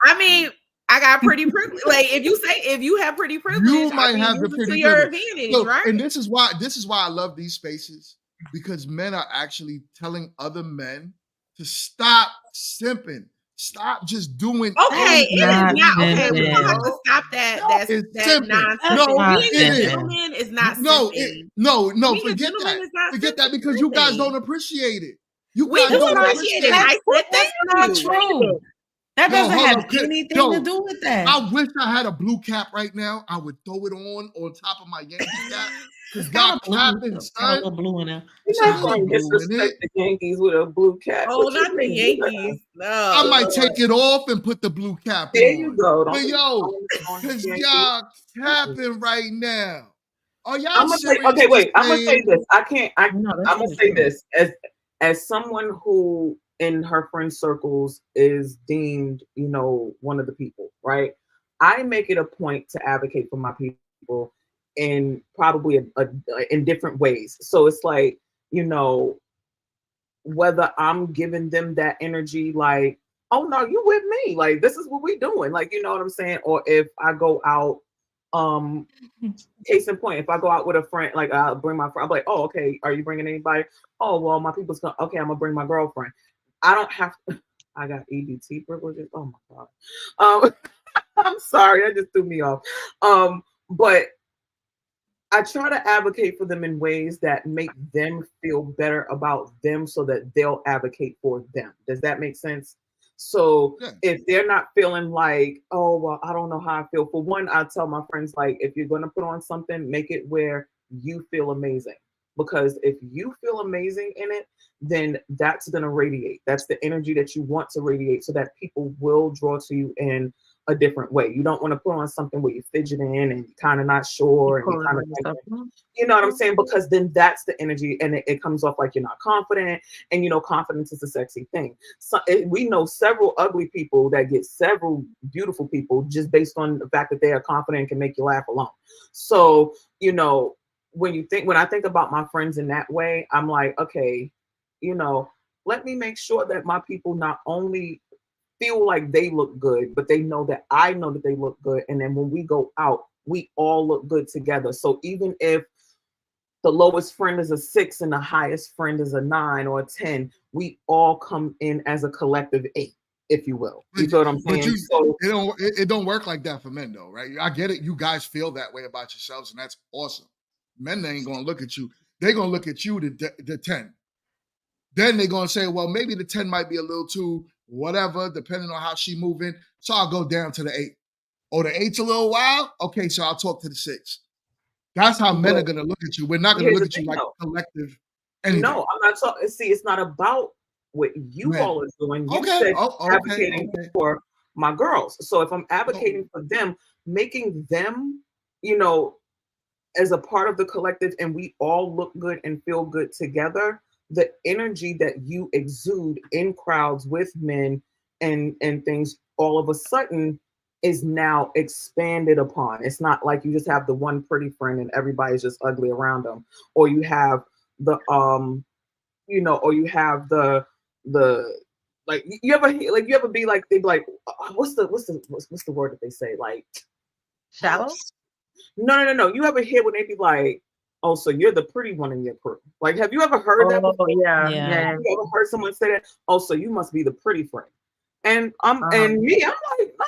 I mean, I got pretty privilege. Like if you have pretty privilege, you might have the pretty to your advantage, right? And this is why I love these spaces, because men are actually telling other men to stop simping. Stop just doing. Okay, it is not okay. We don't have to stop that. That's nonsense. No, it is. Gentleman is not no, no. Forget that because you guys don't appreciate it. We do appreciate it. I said that's not true. That doesn't have anything to do with that. I wish I had a blue cap right now. I would throw it on top of my Yankee cap. Because God clapping, son. Got a little blue in there. You're not going to disrespect the Yankees with a blue cap. Oh, not the Yankees. No. I might take it off and put the blue cap on. There you go. But because y'all capping right now. Are y'all I'm gonna say this. I'm gonna say this as someone who in her friend circles is deemed, one of the people, right? I make it a point to advocate for my people in probably in different ways. So it's like, whether I'm giving them that energy, like, oh no, you with me, like this is what we doing, like, you know what I'm saying? Or if I go out, case in point, if I go out with a friend, like I'll bring my friend, I'm like, oh, okay, are you bringing anybody? Oh, well, my people's gonna, okay, I'm gonna bring my girlfriend. I don't have to, I got EBT privileges. Oh my God. I'm sorry, that just threw me off. But I try to advocate for them in ways that make them feel better about them so that they'll advocate for them. Does that make sense? So if they're not feeling like, oh, well, I don't know how I feel. For one, I tell my friends, like, if you're going to put on something, make it where you feel amazing. Because if you feel amazing in it, then that's going to radiate. That's the energy that you want to radiate so that people will draw to you in a different way. You don't want to put on something where you're fidgeting and you're kind of not sure and you're kind of, you know what I'm saying? Because then that's the energy and it comes off like you're not confident. And confidence is a sexy thing. So we know several ugly people that get several beautiful people just based on the fact that they are confident and can make you laugh alone. So, when I think about my friends in that way, I'm like, okay, let me make sure that my people not only feel like they look good, but they know that I know that they look good. And then when we go out, we all look good together. So even if the lowest friend is a 6 and the highest friend is a 9 or a 10, we all come in as a collective 8, if you will. You know what I'm saying? It don't work like that for men, though, right? I get it. You guys feel that way about yourselves, and that's awesome. Men ain't gonna look at you. They're gonna look at you, the 10. Then they're gonna say, well, maybe the 10 might be a little too whatever, depending on how she moving. So I'll go down to the 8. Oh, the 8's a little wild? Okay, so I'll talk to the 6. That's how men are gonna look at you. We're not gonna look at you like a collective anything. No, I'm not talking. See, it's not about what you all are doing. You said advocating for my girls. So if I'm advocating for them, making them, you know, as a part of the collective, and we all look good and feel good together, the energy that you exude in crowds with men and things all of a sudden is now expanded upon. It's not like you just have the one pretty friend and everybody's just ugly around them, or you have the you know, or you have the like you ever be like, they be like, what's the word that they say, like Shallow? no. You ever hear when they be like, oh, so you're the pretty one in your crew? Like, have you ever heard that Oh before? yeah, Yeah. yeah. Have you ever heard someone say that? Oh, so you must be the pretty friend. And and me, I'm like, no,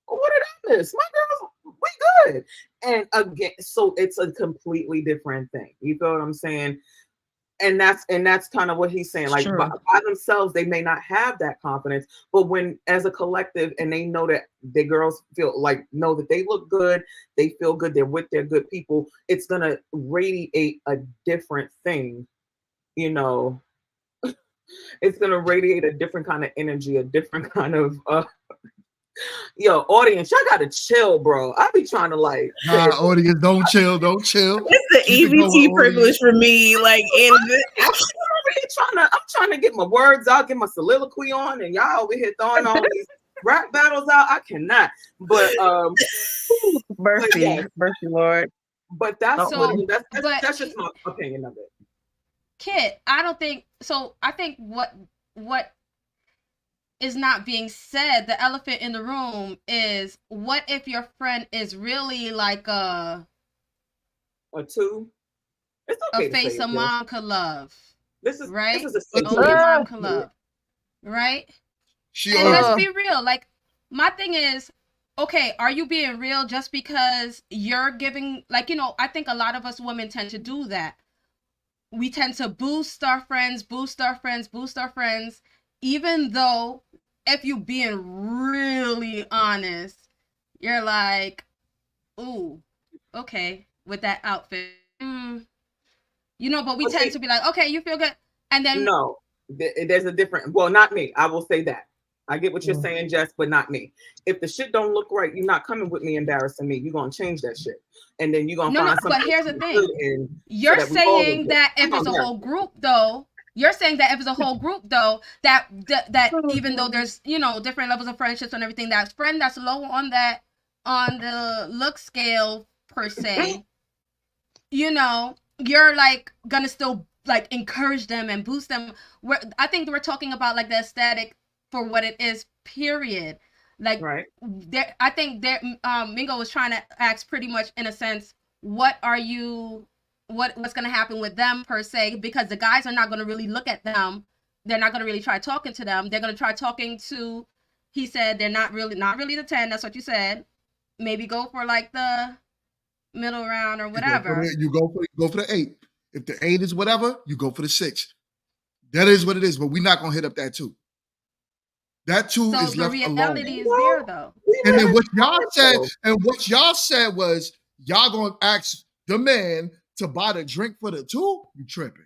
what did I miss? My girls, we good. And again, so it's a completely different thing. You feel what I'm saying? And that's kind of what he's saying. Like True. by themselves, they may not have that confidence, but when as a collective, and they know that the girls feel like know that they look good, they feel good, they're with their good people, it's gonna radiate a different thing, you know. It's gonna radiate a different kind of energy, a different kind of yo, audience, y'all gotta chill, bro. I be trying to like Nah, audience, don't chill. It's the Keep it going, EBT privilege audience. for me. Like, I'm trying to get my words out, get my soliloquy on, and y'all over here throwing all these rap battles out. I cannot. But Mercy, yes. mercy, Lord. But that's So, that's just my opinion of it. Kit, I don't think so. I think what is not being said, the elephant in the room, is what if your friend is really like a two? It's okay a face a mom could love. This is right. This is a Only a mom can love, right? And let's be real. Like, my thing is, okay, are you being real just because you're giving, like, you know, I think a lot of us women tend to do that. We tend to boost our friends, even though if you being really honest, you're like, ooh, okay, with that outfit. You know, but we tend to be like, okay, you feel good. And then no, there's a different, well, not me. I will say that. I get what you're saying, Jess, but not me. If the shit don't look right, you're not coming with me embarrassing me. You're gonna change that shit. And then you're gonna find something. But here's the thing. You're saying that if it's a whole group though, that even though there's, you know, different levels of friendships and everything, that friend that's low on the look scale per se, you know, you're like gonna still like encourage them and boost them. I think we're talking about like the aesthetic for what it is, period. Like, right. I think Mingo was trying to ask pretty much in a sense, what's gonna happen with them per se, because the guys are not gonna really look at them. They're not gonna really try talking to them. They're gonna try talking to, he said, they're not really the 10. That's what you said. Maybe go for like the middle round or whatever. You go for the 8. If the 8 is whatever, you go for the 6. That is what it is, but we're not gonna hit up that 2. That 2 is left alone. So the reality is there though. And then what y'all said was y'all gonna ask the man to buy the drink for the 2. You tripping?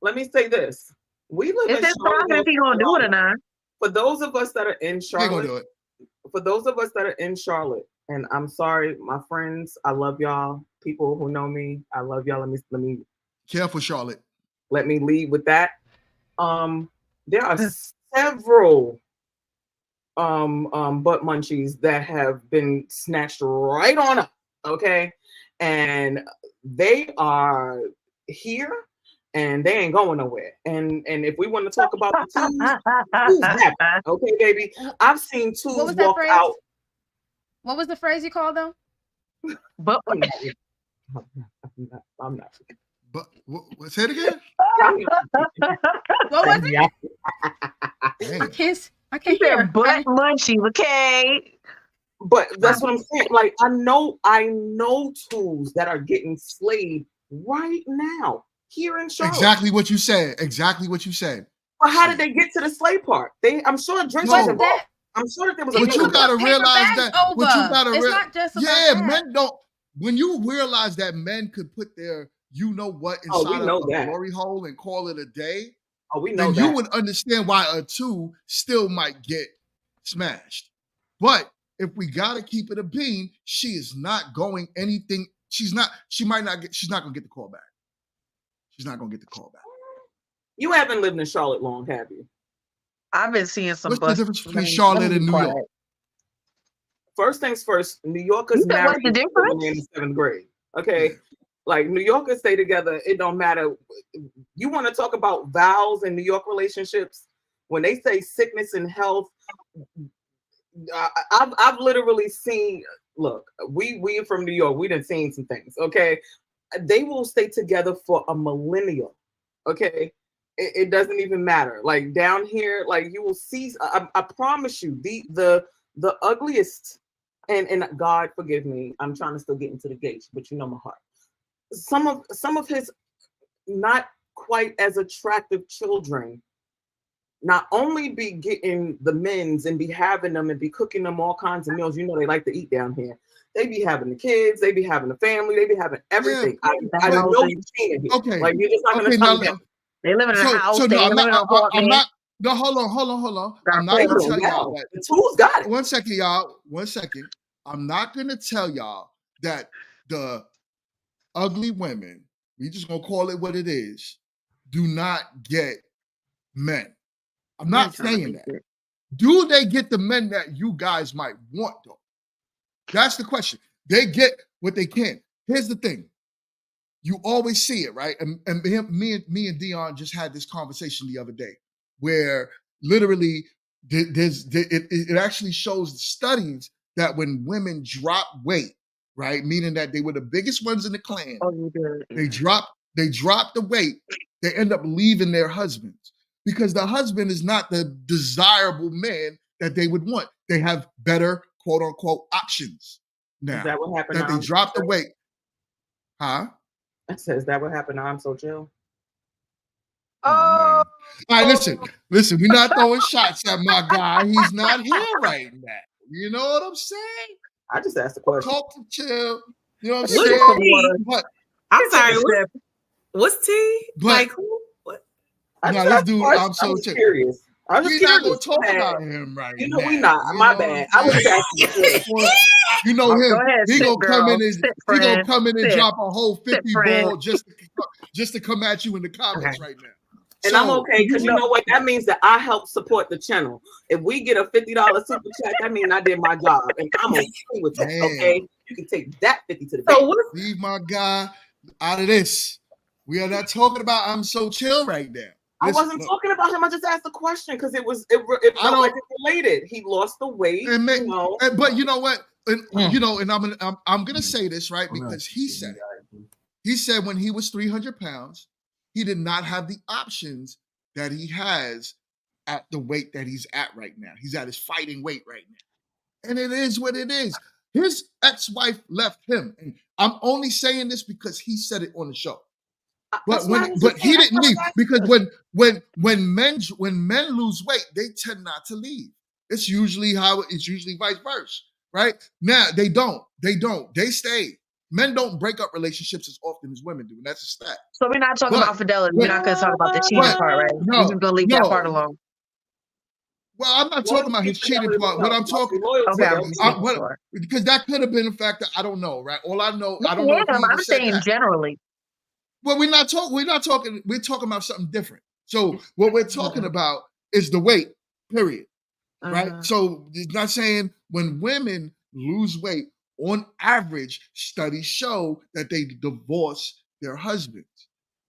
Let me say this: we live in Charlotte. If he gonna do it or not? For those of us that are in Charlotte, do it. For those of us that are in Charlotte, and I'm sorry, my friends, I love y'all. People who know me, I love y'all. Let me careful, Charlotte. Let me lead with that. There are several butt munchies that have been snatched right on up, okay? And they are here and they ain't going nowhere. And if we want to talk about the twos happen, okay, baby. I've seen twos walk out. What was the phrase you called them? But I'm not. But say it again. What was it? I can't hear. Butt munchies, okay? But that's what I'm saying. Like, I know tools that are getting slayed right now here in Charlotte. Exactly what you said. But how did they get to the slay part? I'm sure drinks was involved. I'm sure that there was. But you gotta realize that. What you gotta realize? Not just about that. Men don't. When you realize that men could put their, you know what, inside of a glory hole and call it a day. Oh, we know that. You would understand why a 2 still might get smashed. But if we gotta keep it a bean, she is not going anything. She's not gonna get the call back. She's not gonna get the call back. You haven't lived in Charlotte long, have you? I've been seeing some. What's the difference between Let me Charlotte be and New quiet. York? First things first, New Yorkers You said marry what's the each other when they're in difference? the 7th grade. Okay. Yeah. Like New Yorkers stay together, it don't matter. You want to talk about vows in New York relationships? When they say sickness and health, I've literally seen. Look, we from New York. We done seen some things. Okay, they will stay together for a millennium. Okay, it doesn't even matter. Like down here, like you will see. I promise you, the ugliest. And God forgive me, I'm trying to still get into the gates, but you know my heart. Some of his not quite as attractive children not only be getting the men's and be having them and be cooking them all kinds of meals. You know they like to eat down here. They be having the kids, they be having the family, they be having everything. Yeah, I know you've seen it here. okay. Like you're just not Okay, gonna tell me now, that. They live in a house. so They no, live in an I'm apartment. not. No, hold on. Got I'm not They gonna doing tell y'all well. that. The tools got it. 1 second, y'all. 1 second. I'm not gonna tell y'all that the ugly women, we just gonna call it what it is, do not get men. I'm not saying that. Do they get the men that you guys might want, though? That's the question. They get what they can. Here's the thing. You always see it, right? And me and Dion just had this conversation the other day where literally it actually shows studies that when women drop weight, right, meaning that they were the biggest ones in the clan, Oh, you did. they drop the weight, they end up leaving their husbands because the husband is not the desirable man that they would want. They have better quote unquote options now Is that what happened? that they drop the weight. Huh? I said, is that what happened? I'm so chill. Oh man. All right, listen, we're not throwing shots at my guy. He's not here right now. You know what I'm saying? I just asked a question. Talk to chill. You know what I'm What is saying? tea? But I'm sorry. What's tea? But- Like who? What? I no, just this asked a dude, question. I'm so just chill. curious. I'm just We're not curious. gonna talk Man, about him right now. You know we not. You My know bad. what I was I'm just asking. a question. You know him. Go ahead, He sit, gonna come girl. in and Sit, he gonna friend. come in and Sit. drop a whole 50 friend. ball just to come at you in the comments Okay. right now. And So, I'm okay because you know what? That means that I help support the channel. If we get a $50 super chat, that means I did my job, and I'm okay with that. Man. Okay, you can take that 50 to the So bank. what's leave my guy out of this. We are not talking about I'm so chill right now. I Listen, wasn't look, talking about him. I just asked a question because it I felt don't- like it related. He lost the weight, and you know. but you know what? And, Mm. you know, and I'm gonna say this right because he said it. He said when he was 300 pounds, he did not have the options that he has at the weight that he's at right now. He's at his fighting weight right now. And it is what it is. His ex-wife left him. And I'm only saying this because he said it on the show. But he didn't leave because when men lose weight, they tend not to leave. It's usually vice versa, right? Now they don't. They stay. Men don't break up relationships as often as women do, and that's a stat. So we're not talking But- about fidelity. We're not going to talk about the cheating but- part, right? no, We're just going to leave that no. part alone. Well, I'm not talking about his cheating part. What I'm talking Okay, I'm what- sure. because that could have been a factor. I don't know, right? All I know, I don't Yeah, know if he even I'm said saying that. generally. Well, we're not talking. We're talking about something different. So what we're talking about is the weight. Period. Right. Uh-huh. So it's not saying when women lose weight, on average, studies show that they divorce their husbands.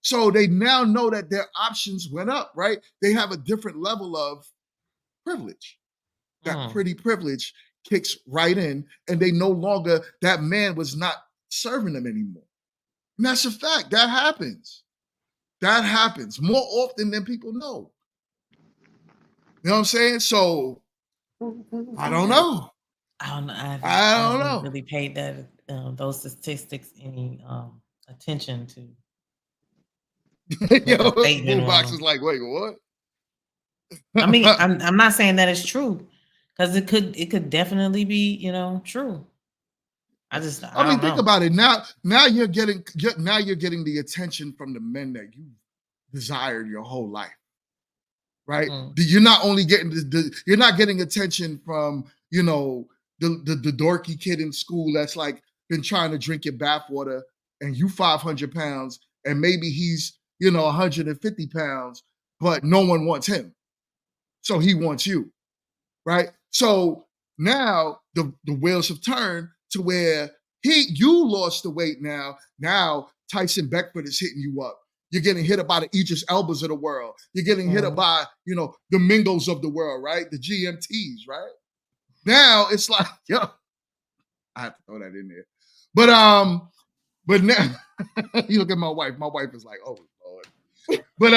So they now know that their options went up. Right. They have a different level of privilege. That pretty privilege kicks right in, and they no longer, that man was not serving them anymore. And that's a fact. That happens. That happens more often than people know. You know what I'm saying? So I don't know. I don't know. I don't haven't know. really paid that those statistics any attention to. Yo, statement Boombox on is like, wait, what? I mean, I'm not saying that it's true because it could definitely be, true. I mean, don't think know. about it. Now you're getting the attention from the men that you desired your whole life, right? You're not only getting you're not getting attention from the dorky kid in school that's like been trying to drink your bathwater, and you 500 pounds, and maybe he's 150 pounds, but no one wants him, so he wants you, right? So now the wheels have turned to where you lost the weight now. Now Tyson Beckford is hitting you up. You're getting hit up by the Idris Elbas of the world. You're getting hit up by, the Mingos of the world, right? The GMTs, right? Now it's like, yo, I have to throw that in there. But now you look at my wife. My wife is like, oh Lord. But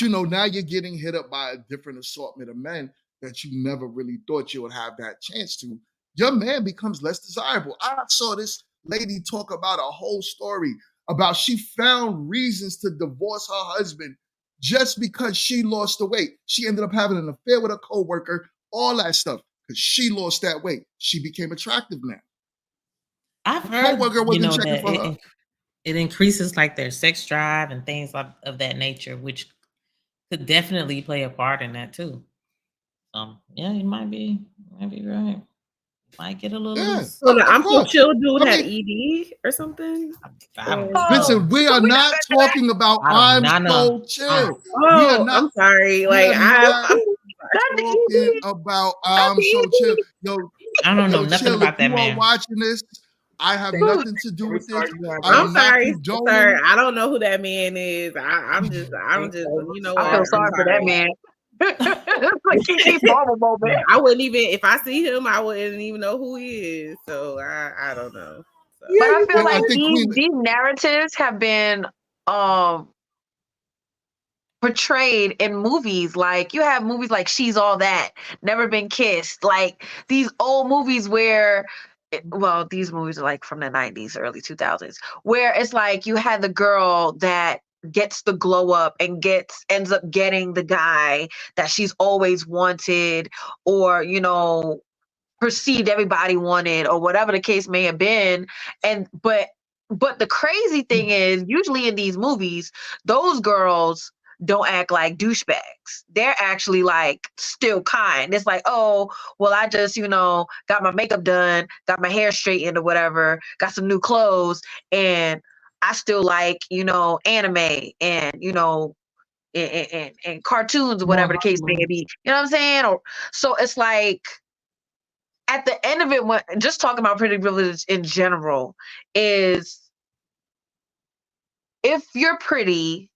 now you're getting hit up by a different assortment of men that you never really thought you would have that chance to. Your man becomes less desirable. I saw this lady talk about a whole story about she found reasons to divorce her husband just because she lost the weight. She ended up having an affair with a coworker, all that stuff, because she lost that weight. She became attractive now. I've heard, that it increases like their sex drive and things of that nature, which could definitely play a part in that too. Yeah, you might be right. Might get a little loose. So the I'm so chill dude had ED or something. I don't know. Listen, we are not talking about I'm so chill. Oh, I'm sorry. Like I'm talking about I'm so chill. Yo, I don't know nothing about that man. You are watching this. I have nothing to do with this. I'm sorry, sir. I don't know who that man is. I'm just, you know what? I feel sorry for that man. Like he keep moment. I wouldn't even, if I see him, I wouldn't even know who he is. So I don't know. So. But I feel like these narratives have been portrayed in movies. Like you have movies like She's All That, Never Been Kissed, like these old movies where these movies are like from the 90s, early 2000s, where it's like you had the girl that gets the glow up and ends up getting the guy that she's always wanted, or perceived everybody wanted, or whatever the case may have been. But the crazy thing is, usually in these movies, those girls don't act like douchebags. They're actually like still kind. It's like, oh, well, I just, got my makeup done, got my hair straightened or whatever, got some new clothes, and I still like, anime and, and cartoons or whatever the case may be. You know what I'm saying? So it's like, at the end of it, just talking about pretty privilege in general, is if you're pretty,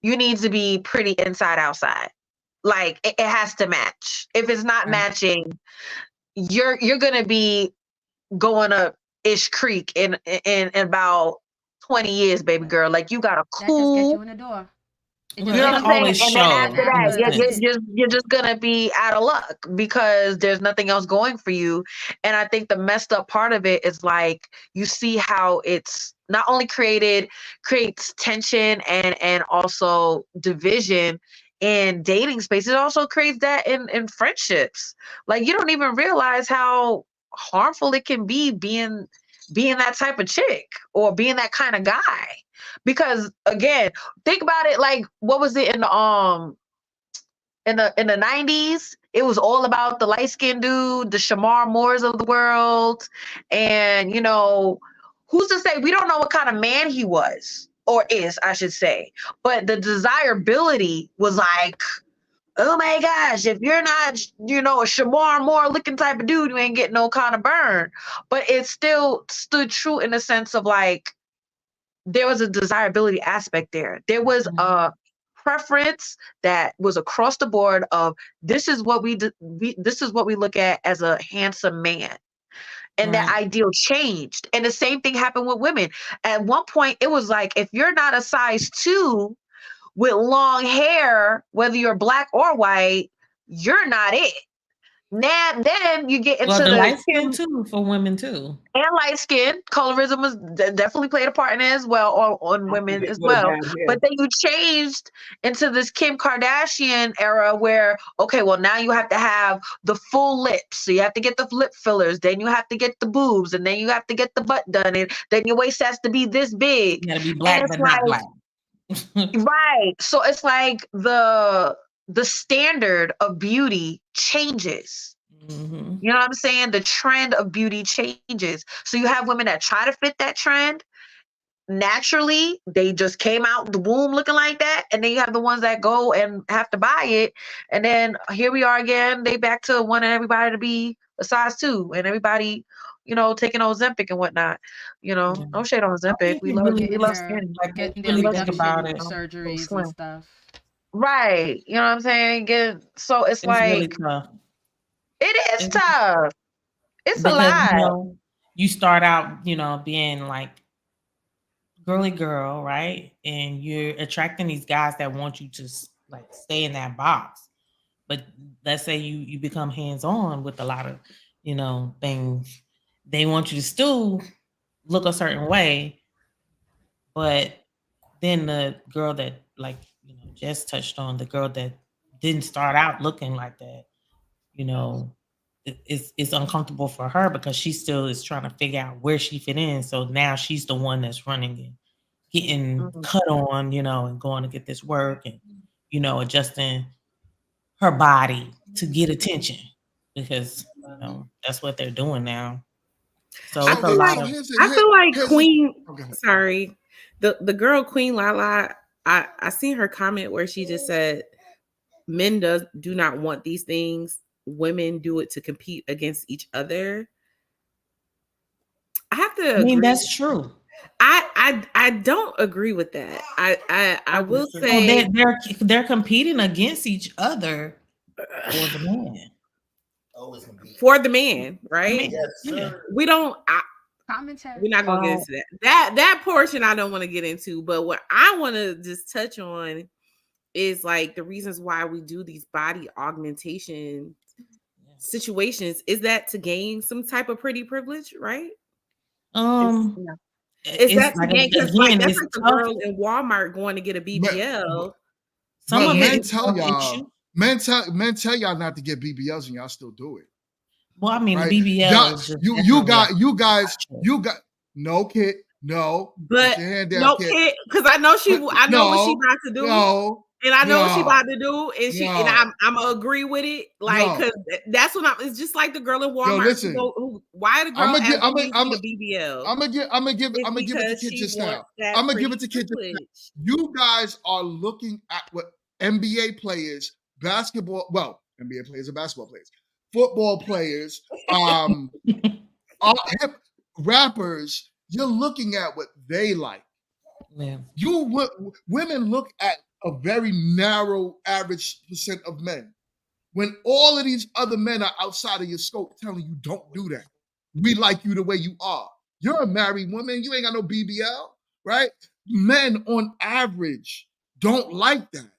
you need to be pretty inside outside. Like it has to match. If it's not matching, you're gonna be going up Ish Creek in about 20 years, baby girl. Like you got a cool. That just gets you in the door. You know what I'm saying? And then after that, you're just gonna be out of luck because there's nothing else going for you. And I think the messed up part of it is like you see how it's not only creates tension and also division in dating space. It also creates that in friendships. Like you don't even realize how harmful it can be being that type of chick or being that kind of guy. Because again, think about it, like what was it in the 90s? It was all about the light-skinned dude, the Shamar Moores of the world. And who's to say? We don't know what kind of man he was, or is, I should say. But the desirability was like, oh my gosh, if you're not, a Shamar Moore looking type of dude, you ain't getting no kind of burn. But it still stood true in the sense of like, there was a desirability aspect there. There was a preference that was across the board of this is what we look at as a handsome man. And that ideal changed. And the same thing happened with women. At one point, it was like, if you're not a size 2 with long hair, whether you're black or white, you're not it. Now, then you get into the light skin too for women too, and light skin. Colorism was definitely played a part in it as well, on women as well. But then you changed into this Kim Kardashian era where, okay, well now you have to have the full lips, so you have to get the lip fillers, then you have to get the boobs, and then you have to get the butt done, and then your waist has to be this big. You gotta be black but not black. Right. So it's like the the standard of beauty changes. Mm-hmm. You know what I'm saying? The trend of beauty changes. So you have women that try to fit that trend. Naturally, they just came out the womb looking like that. And then you have the ones that go and have to buy it. And then here we are again. They back to wanting everybody to be a size 2 and everybody, taking Ozempic and whatnot. Yeah. No shade on I Ozempic. think We it love really we Getting love is, their skinny. like, getting when their you We really love think skinny reduction about it, so surgeries slim. and stuff. Right. You know what I'm saying? So it's it's really like tough. it is It's tough. It's a because lot. you start out, being like girly girl, right? And you're attracting these guys that want you to like stay in that box. But let's say you become hands on with a lot of, things. They want you to still look a certain way, but then the girl that, like, Jess touched on, the girl that didn't start out looking like that, you know, it's uncomfortable for her because she still is trying to figure out where she fit in. So now she's the one that's running and getting Mhm. cut on, and going to get this work and, adjusting her body to get attention because, that's what they're doing now. So I it's a feel So lot like so of, here's the Queen. okay. Sorry, the girl Queen Lala. I seen her comment where she just said men do not want these things. Women do it to compete against each other. I have to I mean, agree. that's true. I don't agree with that. I will So say they're competing against each other for the man. Always compete. for the man, I right? mean, Yes, yeah. sir. We don't. Commentary. We're not gonna get into that. That portion I don't want to get into. But what I want to just touch on is like the reasons why we do these body augmentation situations. Is that to gain some type of pretty privilege, right? Um, Yeah. Is it's that to like, gain? Because like again, that's it's like the tough. girl in Walmart going to get a But, BBL. Some but of it men is tell self-issue. y'all, men tell y'all not to get BBLs and y'all still do it. Well, I mean, Right? the BBL Y'all, is just you definitely got you guys, option. you got no kid, no. But Put your hand down, no kid. kid, because I know I know what she No, about to do. no, And I know what she no, about to do, and no, I'm gonna agree with it, like no. because that's what I'm. It's just like the girl in Yo, Walmart. listen. Why the girl I'm gonna asking give. I'm gonna. me I'm for the BBL? I'm gonna give. I'm gonna give. It's I'm gonna give it to because kid she just wants now. that I'm gonna give pretty it to kid just now. privilege. You guys are looking at what NBA players, basketball. Well, NBA players are basketball players, football players, hip rappers. You're looking at what they like. Yeah. Women look at a very narrow average percent of men. When all of these other men are outside of your scope telling you don't do that. We like you the way you are. You're a married woman, you ain't got no BBL, right? Men on average don't like that.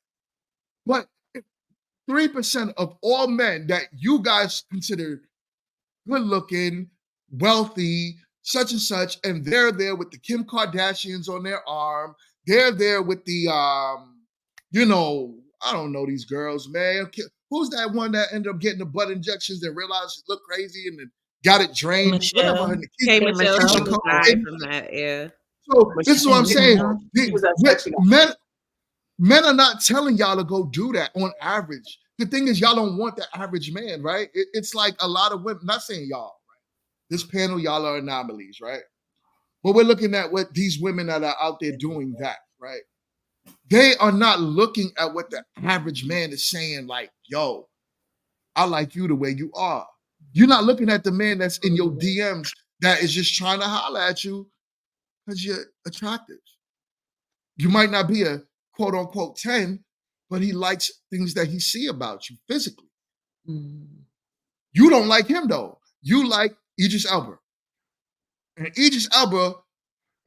But 3% of all men that you guys consider good looking, wealthy, such and such, and they're there with the Kim Kardashians on their arm. They're there with the I don't know these girls, man. Who's that one that ended up getting the butt injections and realized she looked crazy and then got it drained? Whatever her name. K Michelle, Michelle. she died from that. Yeah. So But this is what I'm saying. she was that sexy. Men are not telling y'all to go do that on average. The thing is, y'all don't want the average man, right? It's like a lot of women, not saying y'all, right? This panel, y'all are anomalies, right? But we're looking at what these women that are out there doing that, right? They are not looking at what the average man is saying, like, yo, I like you the way you are. You're not looking at the man that's in your DMs that is just trying to holler at you because you're attractive. You might not be a quote unquote 10, but he likes things that he see about you physically. You don't like him though. You like Idris Elba. And Idris Elba,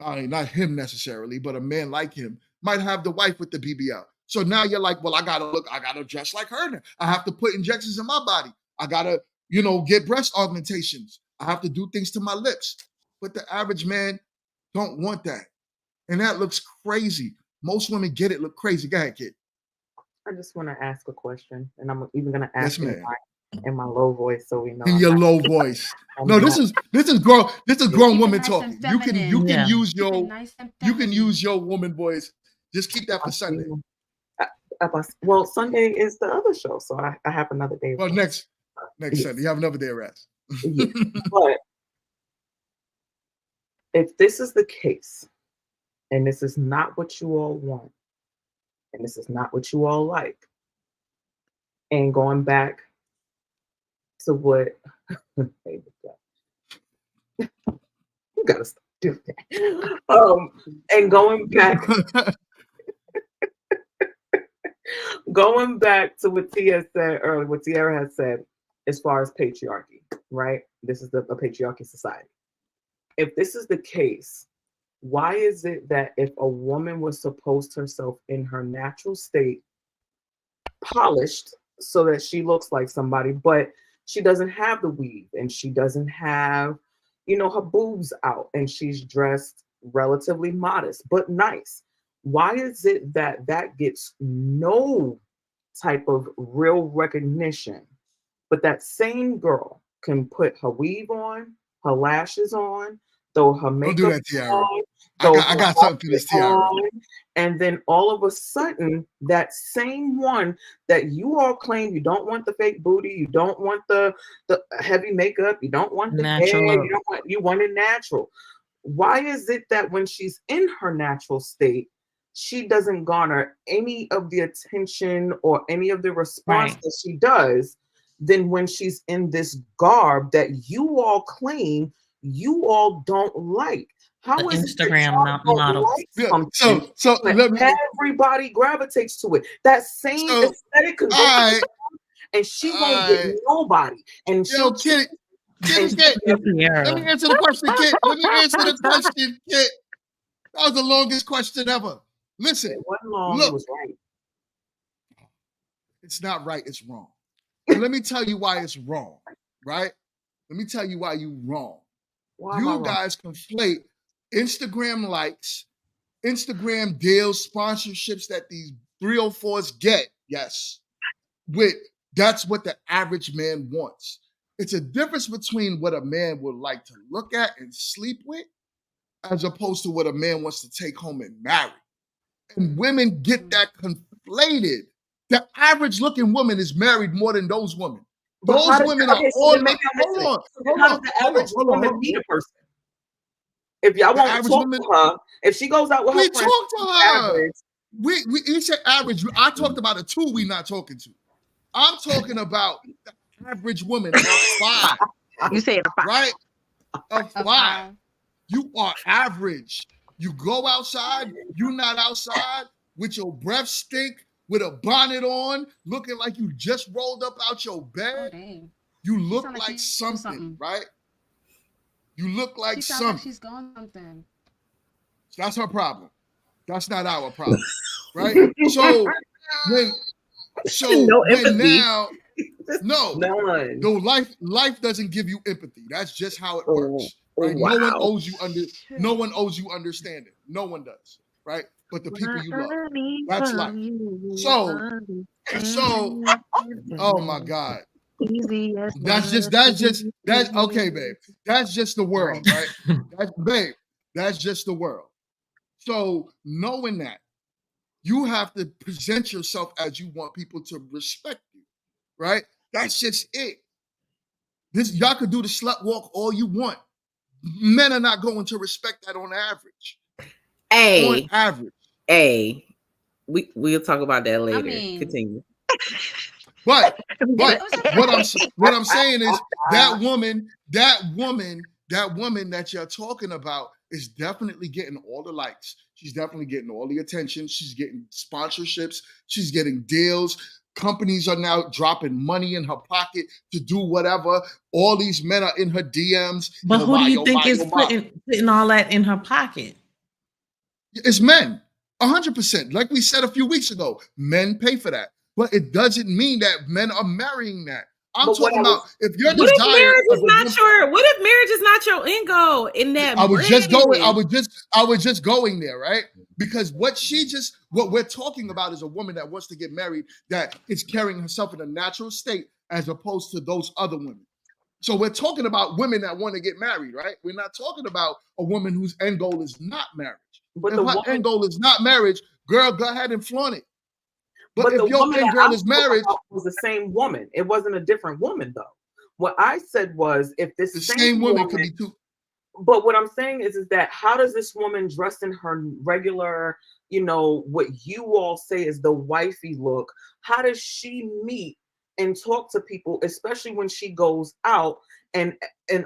not him necessarily, but a man like him might have the wife with the BBL. So now you're like, well, I gotta dress like her now. I have to put injections in my body. I gotta, get breast augmentations. I have to do things to my lips. But the average man don't want that. And that looks crazy. Most women get it, look crazy. Go ahead, kid. I just want to ask a question, and I'm even going to Yes, ask ma'am. in my low voice, so we know. In I'm your not- low voice. I'm No, not- this is grown Keep it woman nice talking. and You can feminine. Yeah. use Keep it your nice and you can feminine. use your woman voice. Just keep that for Sunday. Well, Sunday is the other show, so I have another day. Well, next Yes. Sunday, you have another day of rest. Yeah. But if this is the case, and this is not what you all want, and this is not what you all like, and going back to what you gotta stop doing that. And going back to what Tia said earlier, what Tierra has said as far as patriarchy, right? This is a patriarchy society. If this is the case, why is it that if a woman was to post herself in her natural state, polished so that she looks like somebody, but she doesn't have the weave and she doesn't have, her boobs out and she's dressed relatively modest but nice, why is it that gets no type of real recognition, but that same girl can put her weave on, her lashes on, throw her makeup Don't do that, Tiara. on, I got something for this, Tiara. on, and then all of a sudden, that same one that you all claim you don't want the fake booty, you don't want the heavy makeup, you don't want the Natural hair, look. you want it natural. Why is it that when she's in her natural state, she doesn't garner any of the attention or any of the response Right. that she does, than when she's in this garb that you all claim you all don't like? How The is it that Instagram y'all don't models. like Yeah, something so when let me. everybody gravitates to it? That same So, aesthetic can go all right, and she all won't get right. nobody. And Yo, she'll Kitty, and Kit. Let me Tiara. answer the question, Kit. Let me answer the question, Kit. That was the longest question ever. Listen, it wasn't long, it look, was right. it's not right, it's wrong. And let me tell you why it's wrong, right? Let me tell you why you're wrong. Why am I You wrong? guys conflate Instagram likes, Instagram deals, sponsorships that these 304s get, yes, with that's what the average man wants. It's a difference between what a man would like to look at and sleep with, as opposed to what a man wants to take home and marry. And women get that conflated. The average looking woman is married more than those women. But how Those does women that, are okay, so all. then maybe I'm missing it. So then how does the average woman meet a person? If y'all The won't average talk woman. to her, if she goes out with We her friends, talk to her. average, We each said average. I talked about the two we not talking to. I'm talking about the average woman of 5, You said a five. right? Of A 5. five. You are average. You go outside, you not outside with your breath stink, with a bonnet on, looking like you just rolled up out your Oh bed. dang. You look sound like like she's doing something, something. right? You look like She sounds like something. she's going something. That's her problem. That's not our problem, right? So when no empathy. now, no, None. no, life doesn't give you empathy. That's just how it Oh, works, right? No one wow. owes you no one owes you understanding. No one does, right? But the people you love. That's life. So, oh my God. That's okay, babe. That's just the world, right? That's just the world. So knowing that, you have to present yourself as you want people to respect you, right? That's just it. Y'all could do the slut walk all you want. Men are not going to respect that on average. On average. We'll talk about that later. I mean, Continue. But what I'm saying is that woman that you're talking about is definitely getting all the likes. She's definitely getting all the attention. She's getting sponsorships. She's getting deals. Companies are now dropping money in her pocket to do whatever. All these men are in her DMs. But who do you think is putting all that in her pocket? It's men. 100%. Like we said a few weeks ago, men pay for that. But it doesn't mean that men are marrying that. I'm talking about if you're What if desire marriage of is a not woman- your? What if marriage is not your end goal in that? I was just going there, right? Because what we're talking about is a woman that wants to get married, that is carrying herself in a natural state, as opposed to those other women. So we're talking about women that want to get married, right? We're not talking about a woman whose end goal is not marriage. But if her end goal is not marriage, girl, go ahead and flaunt it. But if the your woman pen that girl I'm is talking married, about was the same woman. It wasn't a different woman though. What I said was, if this the same same woman woman could be two. but what I'm saying is that how does this woman dressed in her regular, what you all say is the wifey look, how does she meet and talk to people, especially when she goes out and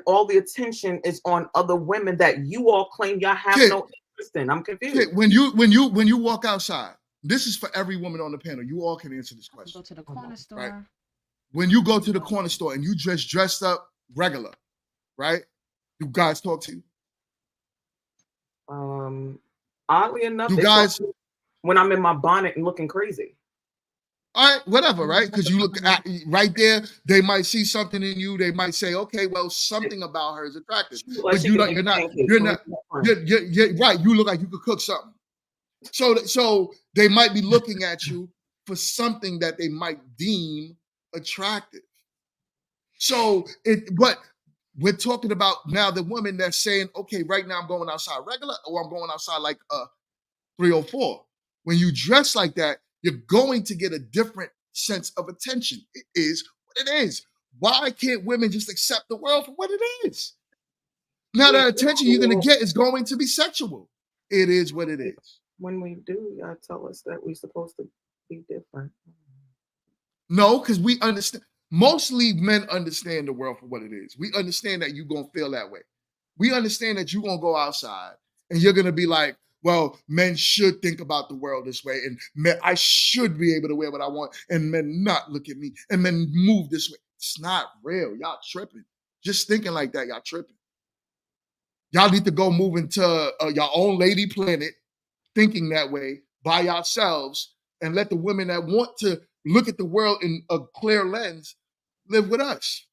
all the attention is on other women that you all claim y'all have Kid, no interest in? I'm confused. Kid, when you walk outside, this is for every woman on the panel. You all can answer this question. Go to the corner store. Right? When you go to the corner store and you dressed up regular, right? Do guys talk to you? Oddly enough, Do they guys talk when I'm in my bonnet and looking crazy. All right, whatever, right? Because you look at right there, they might see something in you. They might say, "Okay, well, something about her is attractive." Like But she you're can not, make you're not, pancakes. you're not, you're right. You look like you could cook something. So they might be looking at you for something that they might deem attractive. But we're talking about now the woman that's saying, "Okay, right now I'm going outside regular, or I'm going outside like 304." When you dress like that, you're going to get a different sense of attention. It is what it is. Why can't women just accept the world for what it is? Now, the attention you're going to get is going to be sexual. It is what it is. When we do, y'all tell us that we're supposed to be different. No, because we understand. Mostly men understand the world for what it is. We understand that you're going to feel that way. We understand that you're going to go outside and you're going to be like, well, men should think about the world this way, and men, I should be able to wear what I want, and men not look at me, and men move this way. It's not real. Y'all tripping. Just thinking like that, y'all tripping. Y'all need to go move into your own lady planet, thinking that way by yourselves, and let the women that want to look at the world in a clear lens live with us.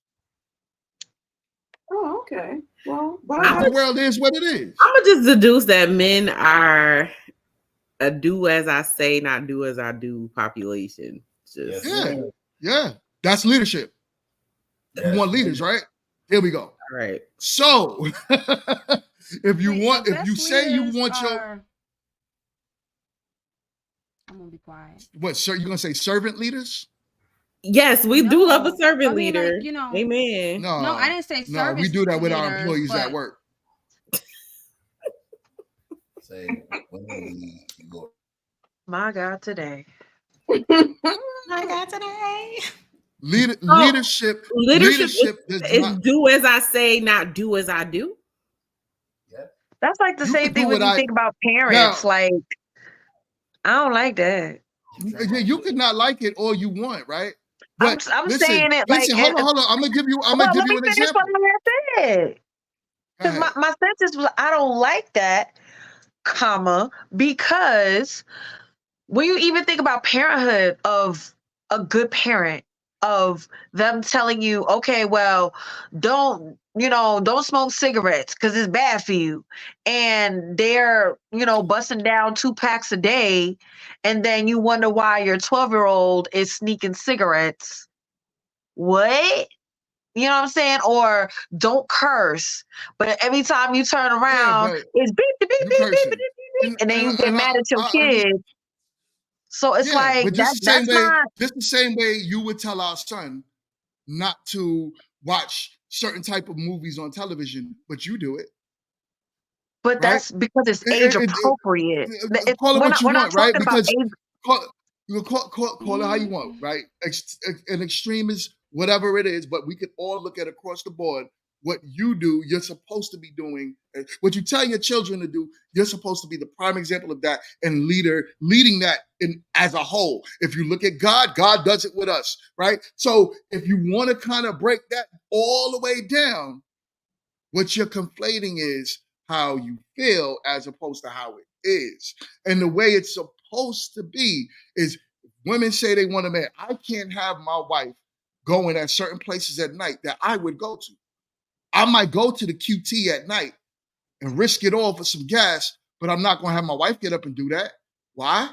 Oh, okay. Well, the world is what it is. I'm gonna just deduce that men are a do as I say, not do as I do population. Just Yeah. That's leadership. You want leaders, right? Here we go. All right. So, if you say you want I'm gonna be quiet. What, sir? You gonna say servant leaders? Yes, we do love a servant leader. Like, Amen. No, I didn't say servant. No, we do that with our employees at work. Say, My God, today. My God, today. Leadership is do as I say, not do as I do. That's like the same thing when you think about parents. Like, I don't like that. You could not like it all you want, right? But I'm saying it like. Hold on. I'm gonna give you an example. Because my sentence was, I don't like that, comma, because when you even think about parenthood of a good parent, of them telling you, okay, well, don't smoke cigarettes because it's bad for you. And they're, busting down 2 packs a day. And then you wonder why your 12-year-old is sneaking cigarettes. What? You know what I'm saying? Or don't curse. But every time you turn around, it's beep, beep, beep, beep, beep, beep, beep, and then you get mad at your kids. So it's like, but just the same way you would tell our son not to watch certain type of movies on television, but you do it. But right? That's because it's age appropriate. Call it what you want, right? Because call it how you want, right? An extreme is whatever it is, but we could all look at across the board. What you do, you're supposed to be doing. What you tell your children to do, you're supposed to be the prime example of that and leading that in as a whole. If you look at God, God does it with us, right? So if you want to kind of break that all the way down, what you're conflating is how you feel as opposed to how it is. And the way it's supposed to be is women say they want a man. I can't have my wife going at certain places at night that I would go to. I might go to the QT at night and risk it all for some gas, but I'm not going to have my wife get up and do that. Why?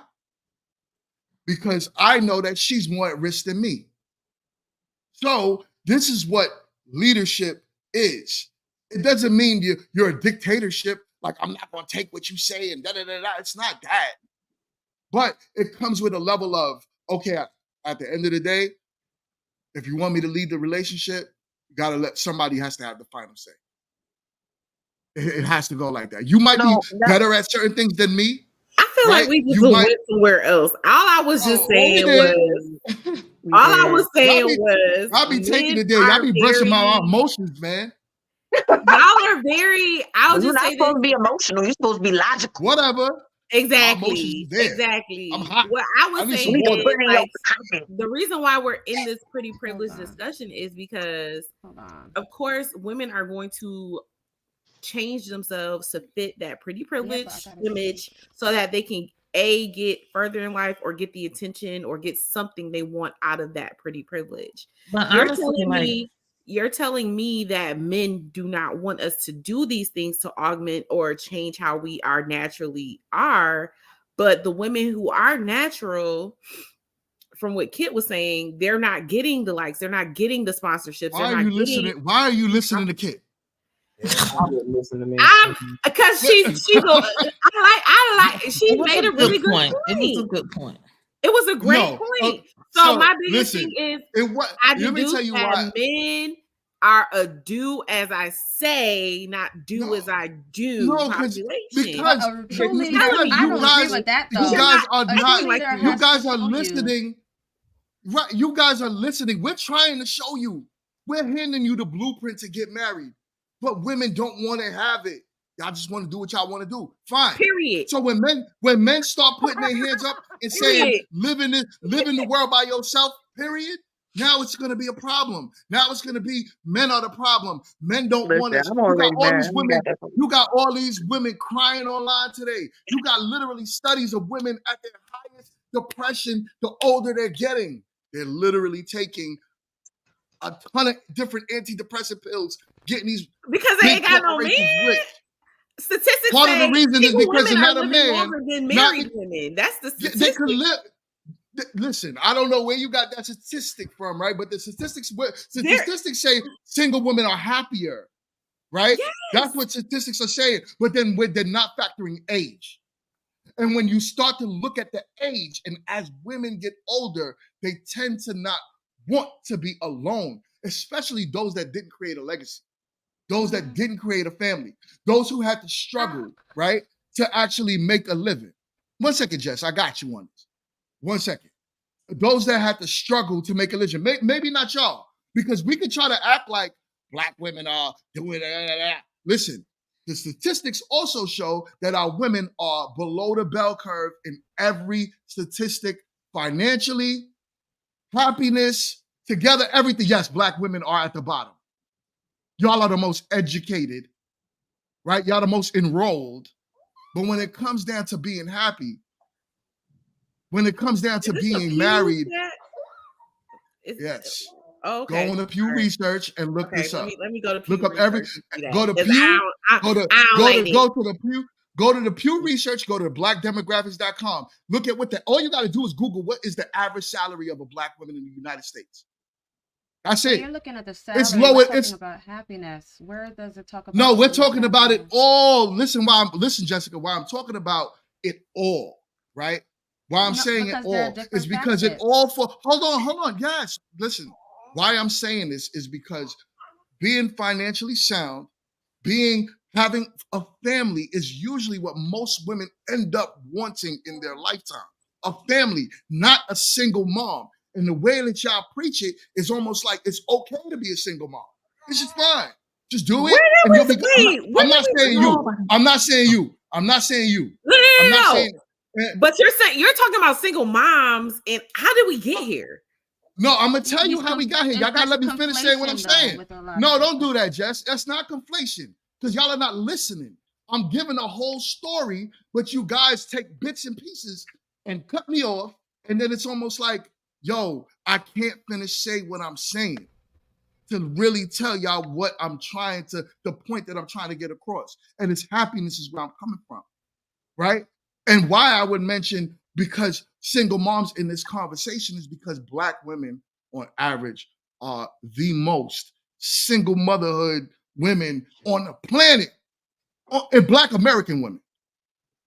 Because I know that she's more at risk than me. So this is what leadership is. It doesn't mean you're a dictatorship, like I'm not going to take what you say and da-da-da-da. It's not that. But it comes with a level of okay, at the end of the day, if you want me to lead the relationship, you gotta let somebody has to have the final say. It has to go like that. You might be better at certain things than me. I feel right? like we just You might. went somewhere else. All I was just saying was, all I was saying was, y'all be taking men it there. Y'all are be brushing my very- emotions, man. Y'all are very. I'll You're just not say supposed this. to be emotional. You're supposed to be logical. Whatever. My Exactly. emotions is there. Exactly. I'm hot. What I was need saying some water. is, like, the reason why we're in this pretty privileged discussion is because, of course, women are going to change themselves to fit that pretty privileged image so that they can get further in life or get the attention or get something they want out of that pretty privilege. But You're honestly, telling me that men do not want us to do these things to augment or change how we are naturally are, but the women who are natural, from what Kit was saying, they're not getting the likes, they're not getting the sponsorships. Why are you listening? Why are you listening to Kit? I wouldn't listen to me. I'm because she made a really good point. It was a good point. It was a great point. So my biggest thing is I deduce that men are a do as I say, not do as I do population. Because truly, I don't agree with that though. You guys are not. Truly, there You has guys to are show listening. Right, you guys are listening. We're trying to show you. We're handing you the blueprint to get married, but women don't want to have it. Y'all just want to do what y'all want to do. Fine. Period. So when men start putting their hands up and saying live in the world by yourself, period. Now it's going to be a problem. Now it's going to be men are the problem. Men don't want us. You got all these women. You got all these women crying online today. You got literally studies of women at their highest depression the older they're getting. They're literally taking a ton of different antidepressant pills, getting these because they ain't got no man. Statistics part of the reason is because another man longer than married women. That's the statistic. They could live. Listen, I don't know where you got that statistic from, right? But the statistics say single women are happier, right? Yes. That's what statistics are saying. But then they're not factoring age. And when you start to look at the age, and as women get older, they tend to not want to be alone, especially those that didn't create a legacy, those that didn't create a family, those who had to struggle, right, to actually make a living. 1 second, Jess, I got you on this. 1 second. Those that had to struggle to make a living, maybe not y'all, because we could try to act like Black women are doing that. Listen, the statistics also show that our women are below the bell curve in every statistic, financially, happiness, together, everything. Yes, Black women are at the bottom. Y'all are the most educated, right? Y'all the most enrolled. But when it comes down to being happy, when it comes down to being married, yes. Okay. Go on to Pew Research and look this up. Let me go to Pew Look up go to the Pew Research, go to blackdemographics.com. Look at all you got to do is Google what is the average salary of a Black woman in the United States. That's it. You're looking at the salary. It's low. We're talking about happiness. Where does it talk about? No, we're talking about it all. Listen, Jessica, why I'm talking about it all, right? Why I'm saying it all is because it all hold on. Yes, listen. Why I'm saying this is because being financially sound, having a family is usually what most women end up wanting in their lifetime. A family, not a single mom. And the way that y'all preach it is almost like it's okay to be a single mom. It's just fine. Just do it. And you'll be, I'm not saying you. I'm not saying you. I'm not saying you. No. But you're talking about single moms, and how did we get here? No, I'm gonna tell you how we got here. Y'all gotta let me finish saying what I'm saying. No, don't do that, Jess. That's not conflation, because y'all are not listening. I'm giving a whole story, but you guys take bits and pieces and cut me off, and then it's almost like, yo, I can't say what I'm saying to really tell y'all what I'm trying to, the point that I'm trying to get across. And it's happiness is where I'm coming from, right? And why I would mention, because single moms in this conversation is because Black women on average are the most single motherhood women on the planet, and Black American women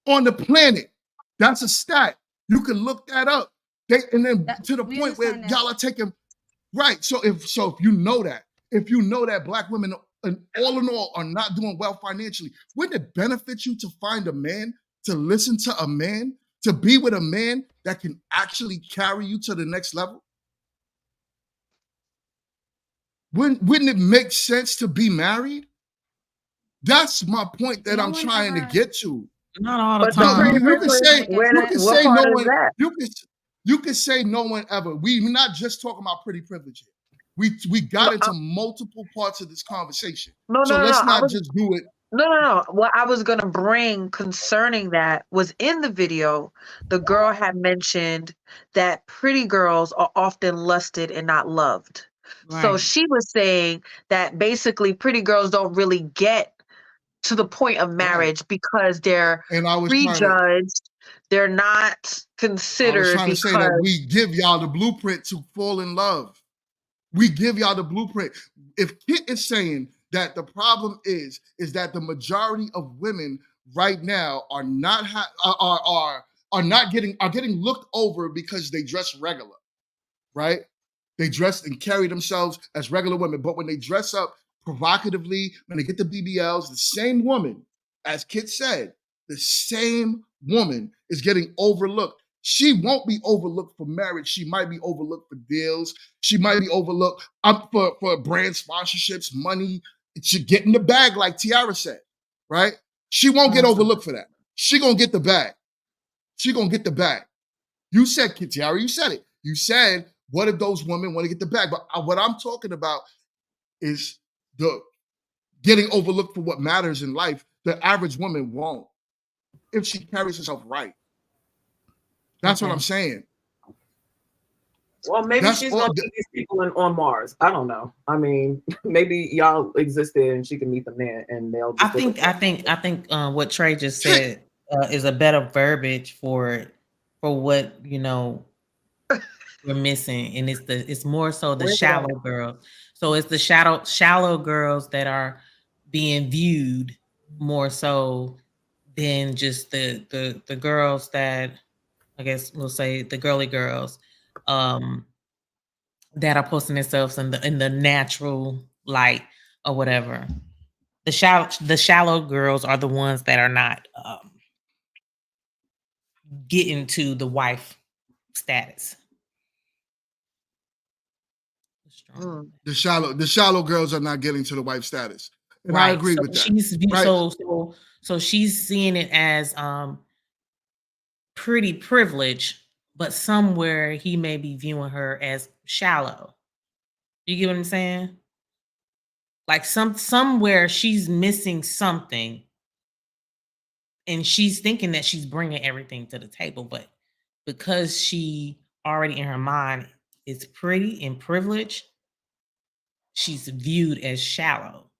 on the planet. That's a stat. You can look that up. And then to the point where y'all are taking right. So if you know that black women all in all are not doing well financially, wouldn't it benefit you to find a man, to listen to a man, to be with a man that can actually carry you to the next level? Wouldn't it make sense to be married? That's my point that I'm trying to get to. Not all the But the pretty time. You can say what part no is one. that? You can say no one ever. We're not just talking about pretty privilege here. We got into multiple parts of this conversation. No, So no, no, let's no. not just do it. No. What I was gonna bring concerning that was in the video, the girl had mentioned that pretty girls are often lusted and not loved. So Right. she was saying that basically pretty girls don't really get to the point of marriage because they're And I was prejudged. They're not considered trying to say that because we give y'all the blueprint to fall in love. We give y'all the blueprint. If Kit is saying that the problem is that the majority of women right now are not getting looked over because they dress regular, right? They dress and carry themselves as regular women, but when they dress up provocatively, when they get the BBLs, the same woman, as Kit said, the same woman is getting overlooked. She won't be overlooked for marriage. She might be overlooked for deals. She might be overlooked for brand sponsorships, money. She get in the bag, like Tiara said, right? She won't get overlooked for that. She gonna get the bag. She gonna get the bag. You said, Tiara, you said it. You said, what if those women want to get the bag? But what I'm talking about is the getting overlooked for what matters in life. The average woman won't if she carries herself right. That's what I'm saying. Well, maybe she's gonna meet these people on Mars. I don't know. I mean, maybe y'all existed and she can meet the man and they'll. I think what Trey just said is a better verbiage for what we're missing, and it's more so the shallow girls. So it's the shallow girls that are being viewed more so than just the girls that, I guess we'll say, the girly girls that are posting themselves in the natural light or whatever. The shallow girls are the ones that are not getting to the wife status. The shallow girls are not getting to the wife status. And right. I agree with that. Right. So she's seeing it as pretty privilege, but somewhere he may be viewing her as shallow. You get what I'm saying? Like somewhere she's missing something, and she's thinking that she's bringing everything to the table, but because she already in her mind is pretty and privileged, she's viewed as shallow.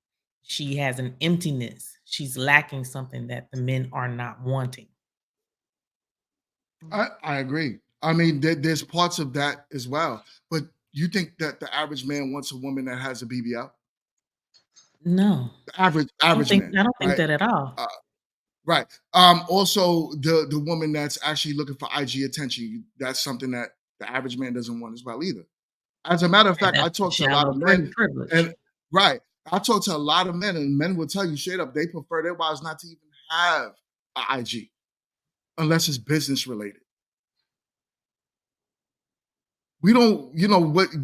She has an emptiness. She's lacking something that the men are not wanting. I agree. I mean, there's parts of that as well. But you think that the average man wants a woman that has a BBL? No. The average man. I don't think that at all. Right. Also, the woman that's actually looking for IG attention, that's something that the average man doesn't want as well either. As a matter of fact, I talk to a lot of men, and I talk to a lot of men, and men will tell you straight up they prefer their wives not to even have an IG unless it's business related. We don't,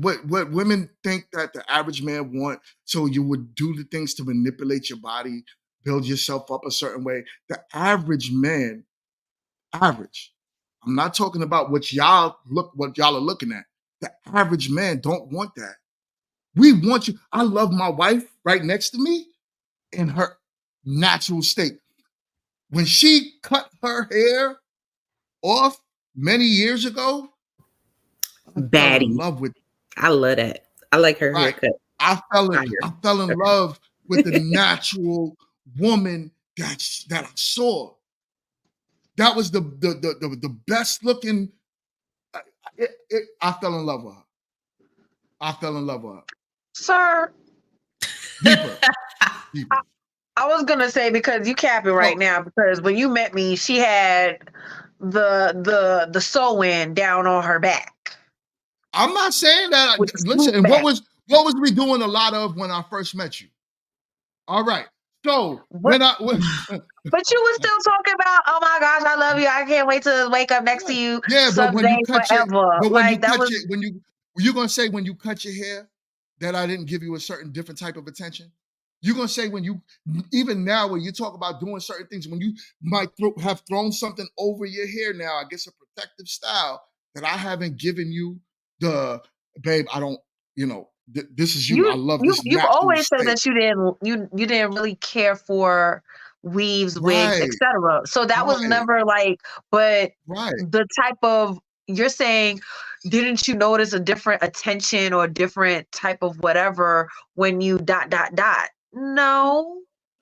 what women think that the average man want, so you would do the things to manipulate your body, build yourself up a certain way. The average man, I'm not talking about what y'all are looking at. The average man don't want that. We want you. I love my wife right next to me in her natural state. When she cut her hair off many years ago, I fell in love with. I love that. I like her haircut. I fell in love with the natural woman that I saw. That was the best looking. I fell in love with her. Sir. Deeper. I was gonna say, because you capping right now, because when you met me, she had the sew-in down on her back. I'm not saying that. With the Listen, swoop and back. what was we doing a lot of when I first met you? All right. So What? when But you were still talking about, oh my gosh, I love you. I can't wait to wake up next to you but when you someday cut your, forever. but when you Like that cut was your, when you gonna say when you cut your hair that I didn't give you a certain different type of attention? You're gonna say when you, even now when you talk about doing certain things, when you might have thrown something over your hair now, I guess a protective style that I haven't given you the, babe, I don't, this is you. I love this you've natural always said state. that you didn't really care for weaves, wigs, Right, etc. So that was right, never like, but right. the type of, you're saying, didn't you notice a different attention or different type of whatever when you ... No,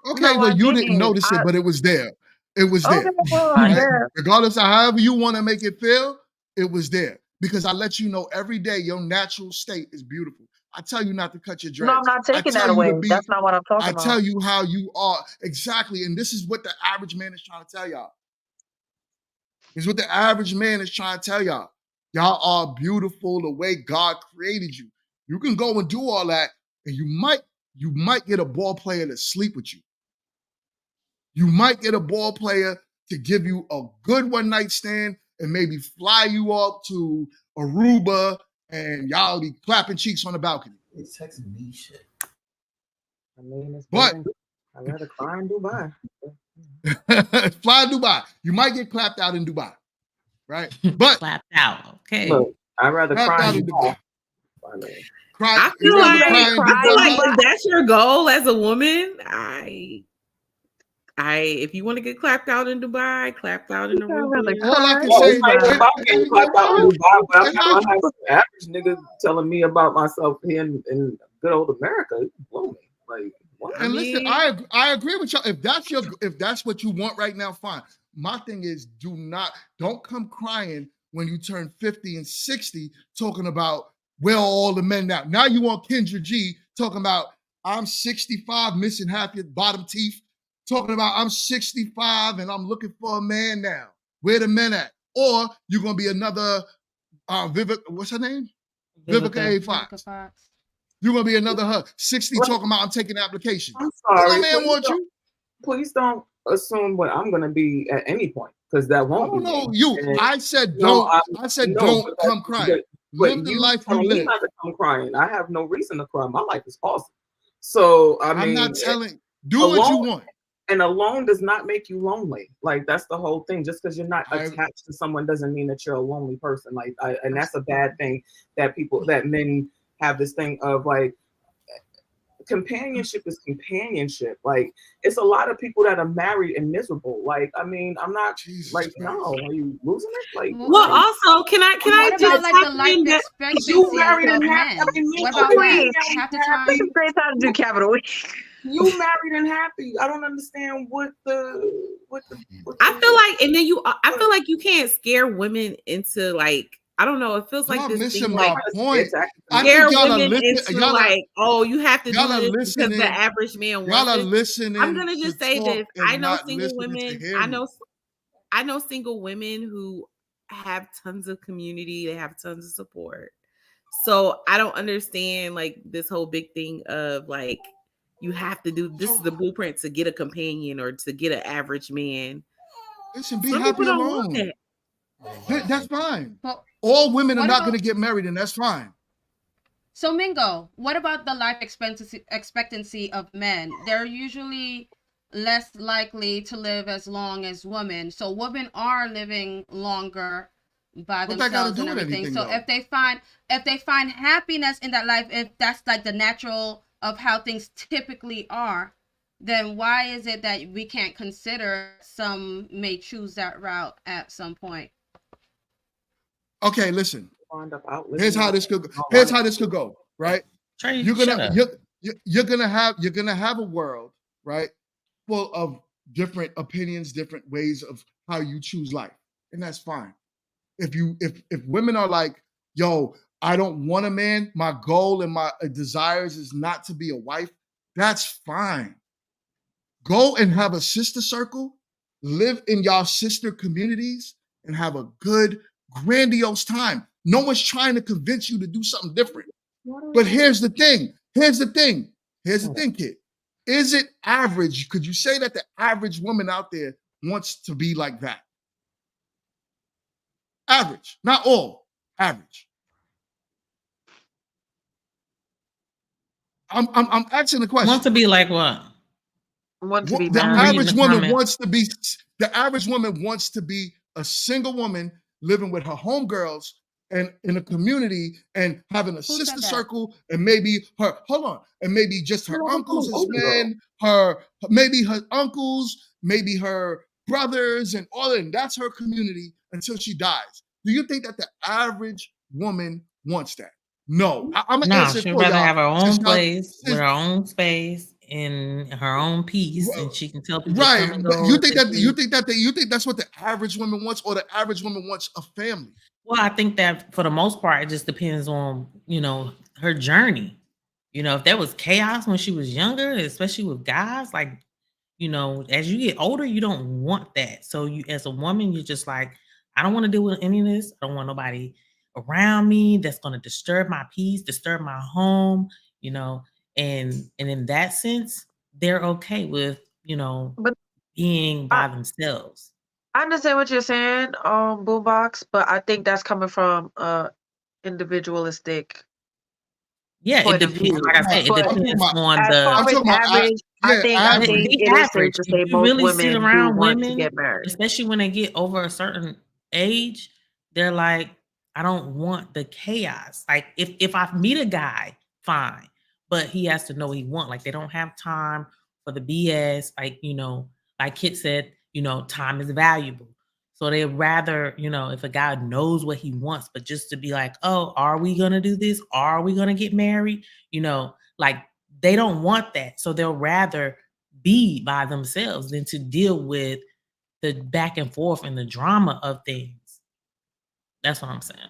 Okay, no, well, I you didn't didn't. notice it, but it was there. It was Okay, there, well, I right? guess. Regardless of however you want to make it feel, it was there. Because I let you know every day your natural state is beautiful. I tell you not to cut your No, I'm dreads. not I taking tell that you away. to be, That's not what I'm talking I tell about. you how you are. Exactly. And this is what the average man is trying to tell y'all. This is what the average man is trying to tell y'all. Y'all are beautiful the way God created you. You can go and do all that, and you might get a ball player to sleep with you. You might get a ball player to give you a good one night stand and maybe fly you up to Aruba and y'all be clapping cheeks on the balcony. It's texting me shit. I mean, it's But I'd rather cry in Dubai. fly Dubai. You might get clapped out in Dubai, right? But clapped out. Okay. Look, I'd rather clapped cry out in in Dubai. Dubai. I mean, I You feel rather like cry in I feel like Dubai? if that's your goal as a woman, if you want to get clapped out in Dubai, clapped out in Aruba. All I can well, say it's is, not even about and getting you know clapped out in what? Dubai, but And I'm have some average nigga telling me about myself here in good old America. It blew me. Like, what? And listen, I agree with y'all. If that's what you want right now, fine. My thing is, don't come crying when you turn 50 and 60 talking about where are all the men now. Now you want Kendra G talking about I'm 65, missing half your bottom teeth, talking about I'm 65 and I'm looking for a man now. Where the men at? Or you're gonna be another what's her name? Vivica A. Fox. You're gonna be another her 60 talking about I'm taking applications. I'm Well, sorry. my man wants you. Please don't assume what I'm gonna be at any point, because that won't Oh be no, me. you. And I said no, don't. I said no, don't come crying. but Live the you life you telling me live. not to come crying. I have no reason to cry. My life is awesome. So I I'm mean, not telling. Do what you want. And alone does not make you lonely. Like, that's the whole thing. Just because you're not attached to someone doesn't mean that you're a lonely person. Like, and that's a bad thing that men have this thing of, like, companionship is companionship. Like, it's a lot of people that are married and miserable. Like, I mean, I'm not like, no, are you losing it? Like, well, also, can I What about just like hop the life in that expectancy married of and men? happy. I mean, What about that? Please. Half the It's time, a great time to do Capital Week. You married and happy. I don't understand what the I feel like, and then I feel like you can't scare women into, like, I don't know. It feels like Y'all this missing thing, my like, point. I scare think y'all are women listening. into, like, oh, you have to do Y'all are this because the listening. average man Y'all wants are it. listening. I'm gonna just to say talk this. and I know not single listening to women. hear me. I know single women who have tons of community. They have tons of support. So I don't understand, like, this whole big thing of, like, you have to do this is the blueprint to get a companion or to get an average man. Listen, be Some happy people don't want alone. that. That's fine. But All women are what not about- going to get married, and that's fine. So Mingo, what about the life expectancy of men? They're usually less likely to live as long as women. So women are living longer by What that got to themselves do and with everything. anything, So though? if they find happiness in that life, if that's like the natural of how things typically are, then why is it that we can't consider some may choose that route at some point? Okay, listen. Here's how this could go. Right? Trey, You're shut gonna up. you're gonna have a world, right, full of different opinions, different ways of how you choose life, and that's fine. If women are like, yo, I don't want a man, my goal and my desires is not to be a wife, that's fine. Go and have a sister circle, live in y'all sister communities, and have a good, grandiose time. No one's trying to convince you to do something different. But here's the thing. Here's the thing, kid. Is it average? Could you say that the average woman out there wants to be like that? Average, not all, average. I'm asking the question. Want to be like what? Want to be The married. average woman wants to be. The average woman wants to be a single woman living with her homegirls and in a community and having a said sister that? circle and maybe her. Hold on, and maybe just her No, uncles as hold on. men. Maybe her uncles, maybe her brothers, and all that. And that's her community until she dies. Do you think that the average woman wants that? No, I'm gonna No, answer it she'd for rather y'all. have her own Since y'all- place with her own space in her own peace, and she can tell people to come Right, and but go. you think that's what the average woman wants, or the average woman wants a family? Well, I think that for the most part, it just depends on, her journey. If there was chaos when she was younger, especially with guys, like, as you get older, you don't want that. So you, as a woman, you're just like, I don't want to deal with any of this. I don't want nobody around me that's going to disturb my peace, disturb my home, and in that sense, they're okay with, But being by themselves. I understand what you're saying, Boombox, but I think that's coming from individualistic Yeah, it point of depends. view. Like I said, it But depends on as far I'm as talking about average, I think average. be it is safe average. to If say you most really sit women do around want to women, get married. especially when they get over a certain age, they're like, I don't want the chaos. Like if I meet a guy, fine, but he has to know what he want. Like they don't have time for the BS. Like Kit said, time is valuable. So they'd rather, if a guy knows what he wants, but just to be like, oh, are we gonna do this? Are we gonna get married? Like they don't want that. So they'll rather be by themselves than to deal with the back and forth and the drama of things. That's what I'm saying.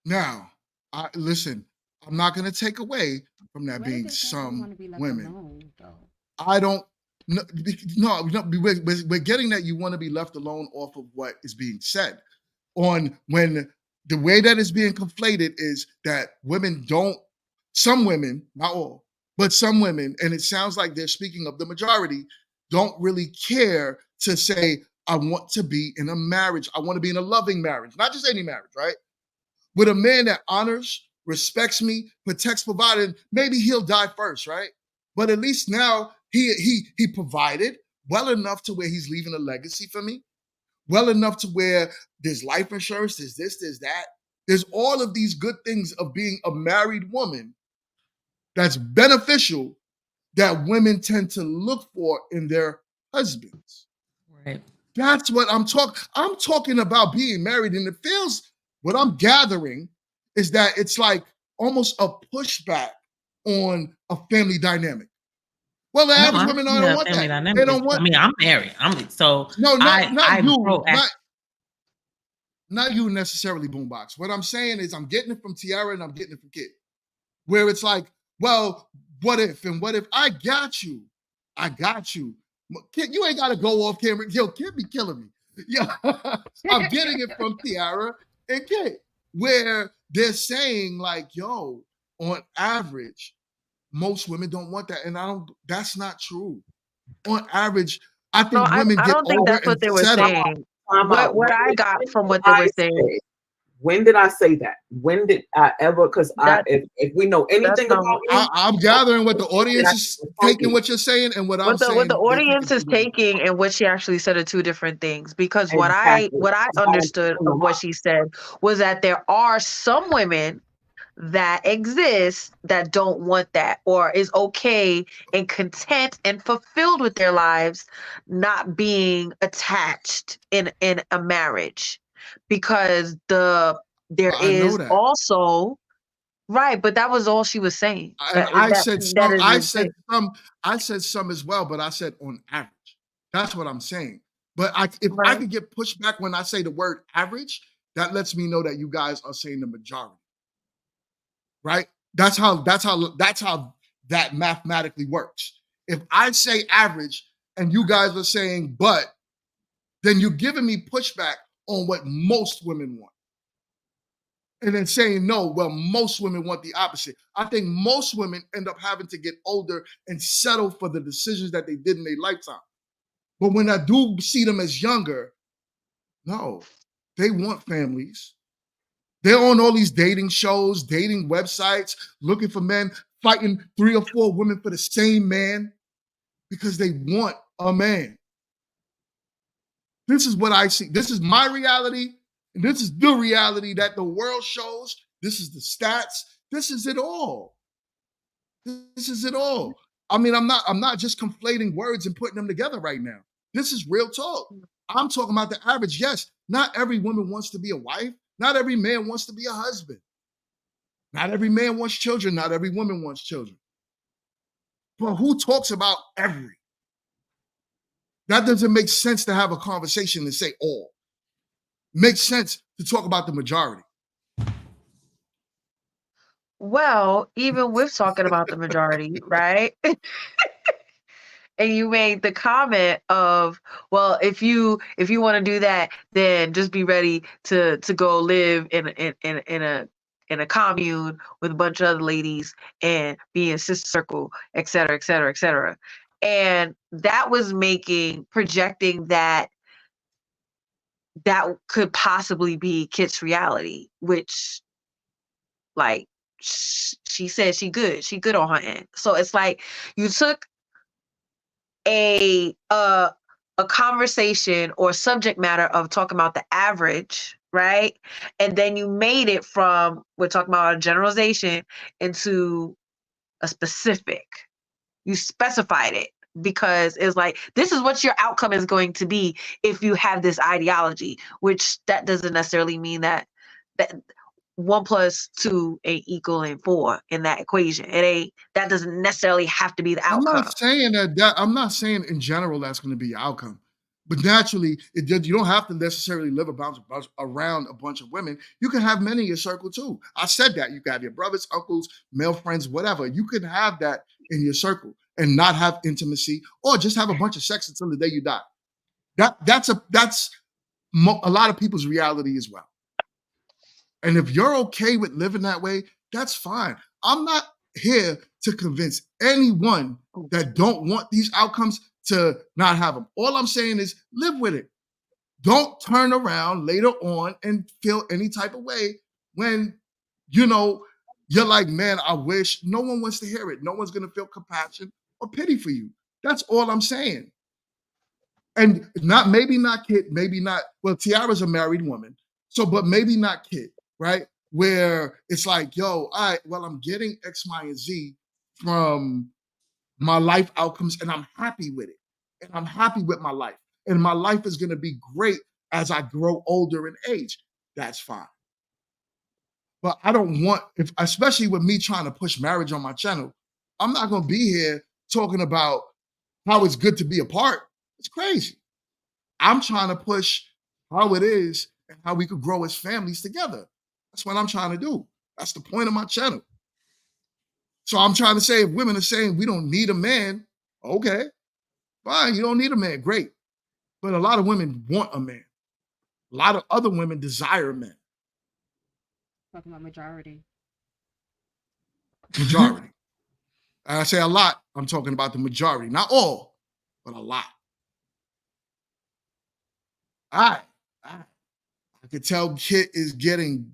Now, listen. I'm not going to take away from that Where did being they say they some want to be left women. alone, though? I don't. No, we're getting that you want to be left alone off of what is being said. When the way that is being conflated is that women don't. Some women, not all, but some women, and it sounds like they're speaking of the majority, don't really care to say, I want to be in a marriage. I want to be in a loving marriage, not just any marriage, right? With a man that honors, respects me, protects, provided, maybe he'll die first, right? But at least now he provided well enough to where he's leaving a legacy for me, well enough to where there's life insurance, there's this, there's that. There's all of these good things of being a married woman that's beneficial that women tend to look for in their husbands. Right. That's what I'm talking. I'm talking about being married, and it feels what I'm gathering is that it's like almost a pushback on a family dynamic. Well, the average women don't want family that. dynamic. They don't want. I mean, I'm married. No, not you. proactive. Not you necessarily, Boombox. What I'm saying is I'm getting it from Tiara and I'm getting it from Kid. Where it's like, well, what if? And what if I got you? I got you. Kid, you ain't got to go off camera. Yo, Kid be killing me. Yeah, I'm getting it from Tiara and Kid, where they're saying like, yo, on average, most women don't want that. And that's not true. On average, I No, think women I get don't think older that's what and they were settle. saying. What I got from what they were saying. When did I say that? When did I ever? Because if we know anything about me, I'm gathering what the audience is taking, what you're saying, and what I'm saying. What the audience is taking and what she actually said are two different things. Because what I understood of what she said was that there are some women that exist that don't want that, or is okay and content and fulfilled with their lives not being attached in a marriage, because there is also right, but that was all she was saying. I said some. Some. I said some as well, but I said on average. That's what I'm saying. But if I could get pushed back when I say the word average, that lets me know that you guys are saying the majority. Right? That's how that mathematically works. If I say average and you guys are saying but, then you're giving me pushback on what most women want. And then saying no, well, most women want the opposite. I think most women end up having to get older and settle for the decisions that they did in their lifetime. But when I do see them as younger, no, they want families. They're on all these dating shows, dating websites, looking for men, fighting 3 or 4 women for the same man because they want a man. This is what I see. This is my reality. And this is the reality that the world shows. This is the stats. This is it all. This is it all. I mean, I'm not just conflating words and putting them together right now. This is real talk. I'm talking about the average. Yes, not every woman wants to be a wife. Not every man wants to be a husband. Not every man wants children. Not every woman wants children. But who talks about every? That doesn't make sense to have a conversation and say all. Makes sense to talk about the majority. Well, even with talking about the majority, right? And you made the comment of, well, if you want to do that, then just be ready to go live in a commune with a bunch of other ladies and be in sister circle, et cetera, et cetera, et cetera. And that was projecting that could possibly be Kit's reality, which, like, she said she good on her end. So it's like you took a conversation or subject matter of talking about the average, right? And then you made it from, we're talking about a generalization, into a specific. You specified it because it's like, this is what your outcome is going to be if you have this ideology, which that doesn't necessarily mean that 1 + 2 ain't equaling 4 in that equation. That doesn't necessarily have to be the I'm outcome. not saying I'm not saying in general that's going to be your outcome. But naturally, you don't have to necessarily live around a bunch of women. You can have men in your circle too. I said that. You can have your brothers, uncles, male friends, whatever. You can have that in your circle and not have intimacy, or just have a bunch of sex until the day you die. That's a lot of people's reality as well. And if you're okay with living that way, that's fine. I'm not here to convince anyone that don't want these outcomes to not have them. All I'm saying is live with it. Don't turn around later on and feel any type of way when, you're like, man, I wish. No one wants to hear it. No one's going to feel compassion or pity for you. That's all I'm saying. And maybe not Kit, maybe not, well, Tiara's a married woman. So, but maybe not Kit, right? Where it's like, yo, all right, well, I'm getting X, Y, and Z from my life outcomes, and I'm happy with it. And I'm happy with my life. And my life is going to be great as I grow older in age. That's fine. But I don't want, especially with me trying to push marriage on my channel, I'm not going to be here talking about how it's good to be apart. It's crazy. I'm trying to push how it is and how we could grow as families together. That's what I'm trying to do. That's the point of my channel. So I'm trying to say, if women are saying we don't need a man, okay, fine, you don't need a man, great. But a lot of women want a man. A lot of other women desire men. Talking about majority. Majority. I say a lot, I'm talking about the majority. Not all, but a lot. All right. I could tell Kit is getting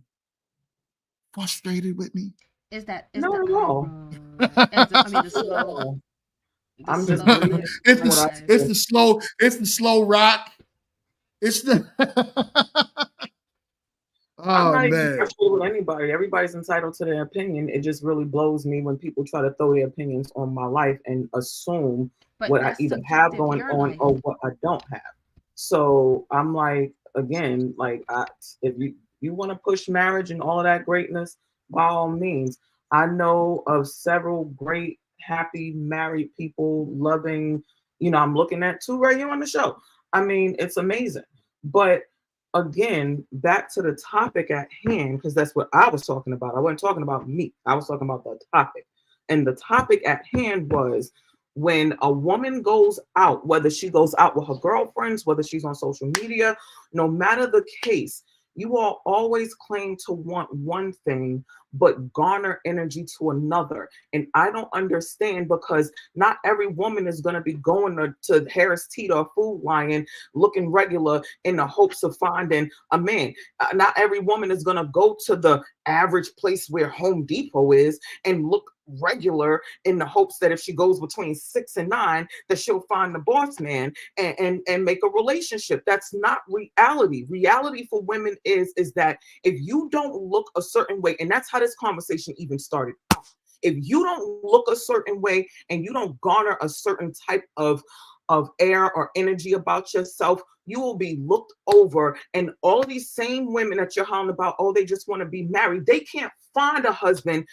frustrated with me. Is that No, no. the slow. I'm just slow- reading It's what I the slow rock. It's the I'm oh not even man. frustrated with anybody. Everybody's entitled to their opinion. It just really blows me when people try to throw their opinions on my life and assume But what I that's either have subjective, going your on life. or what I don't have. So I'm like, again, like if you want to push marriage and all of that greatness, by all means. I know of several great, happy, married people, loving, I'm looking at 2 right here on the show. I mean, it's amazing. But again, back to the topic at hand, because that's what I was talking about. I wasn't talking about me. I was talking about the topic. And the topic at hand was, when a woman goes out, whether she goes out with her girlfriends, whether she's on social media, no matter the case, you all always claim to want one thing, but garner energy to another. And I don't understand, because not every woman is going to be going to Harris Teeter or Food Lion looking regular in the hopes of finding a man. Not every woman is going to go to the average place where Home Depot is and look regular in the hopes that if she goes between 6 and 9 that she'll find the boss man and make a relationship. That's not reality. Reality for women is that if you don't look a certain way, and that's how this conversation even started out, if you don't look a certain way and you don't garner a certain type of air or energy about yourself, you will be looked over. And all these same women that you're hollering about, oh, they just want to be married, they can't find a husband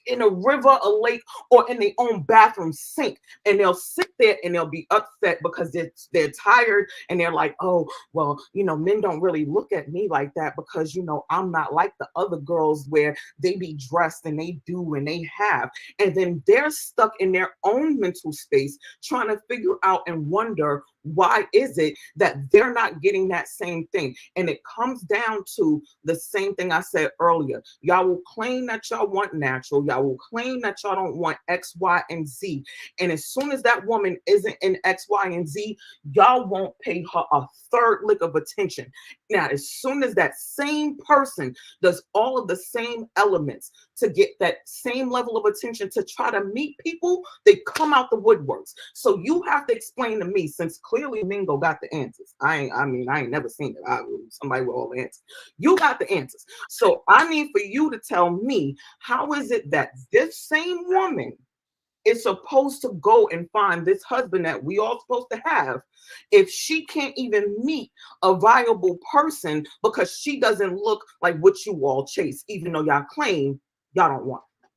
in a river, a lake, or in their own bathroom sink. And they'll sit there and they'll be upset because they're tired, and they're like, oh, well, men don't really look at me like that because, I'm not like the other girls where they be dressed and they do and they have. And then they're stuck in their own mental space trying to figure out and wonder, why is it that they're not getting that same thing? And it comes down to the same thing I said earlier. Y'all will claim that y'all want natural. Y'all will claim that y'all don't want X, Y, and Z. And as soon as that woman isn't in X, Y, and Z, y'all won't pay her a third lick of attention. Now, as soon as that same person does all of the same elements to get that same level of attention to try to meet people, they come out the woodworks. So you have to explain to me, since clearly Mingo got the answers. I ain't never seen it. Somebody with all the answers. You got the answers. So I need for you to tell me, how is it that this same woman is supposed to go and find this husband that we all supposed to have if she can't even meet a viable person because she doesn't look like what you all chase, even though y'all claim y'all don't want it?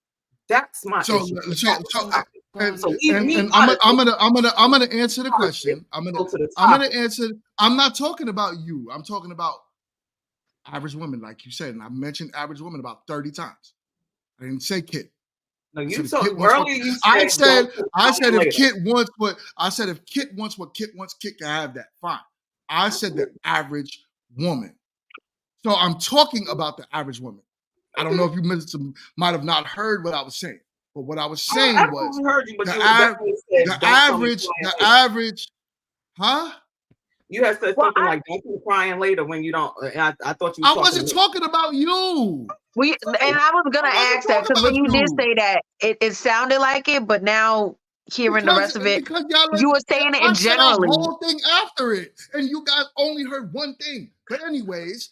That's my issue. I'm gonna answer the question. I'm gonna answer. I'm not talking about you. I'm talking about average women, like you said, and I mentioned average women about 30 times. I didn't say Kit. No, you told earlier. You said I said if Kit wants what Kit wants, Kit can have that. Fine. I said the average woman. So I'm talking about the average woman. I don't know if you might have not heard what I was saying, but what I was saying was the average, huh? You had said something like, "Don't be crying later when you don't." I thought you. I wasn't talking about you. And I was gonna ask that because when you did say that, it sounded like it, but now hearing the rest of it, you were saying it generally. I said a whole thing after it, and you guys only heard one thing. But anyways,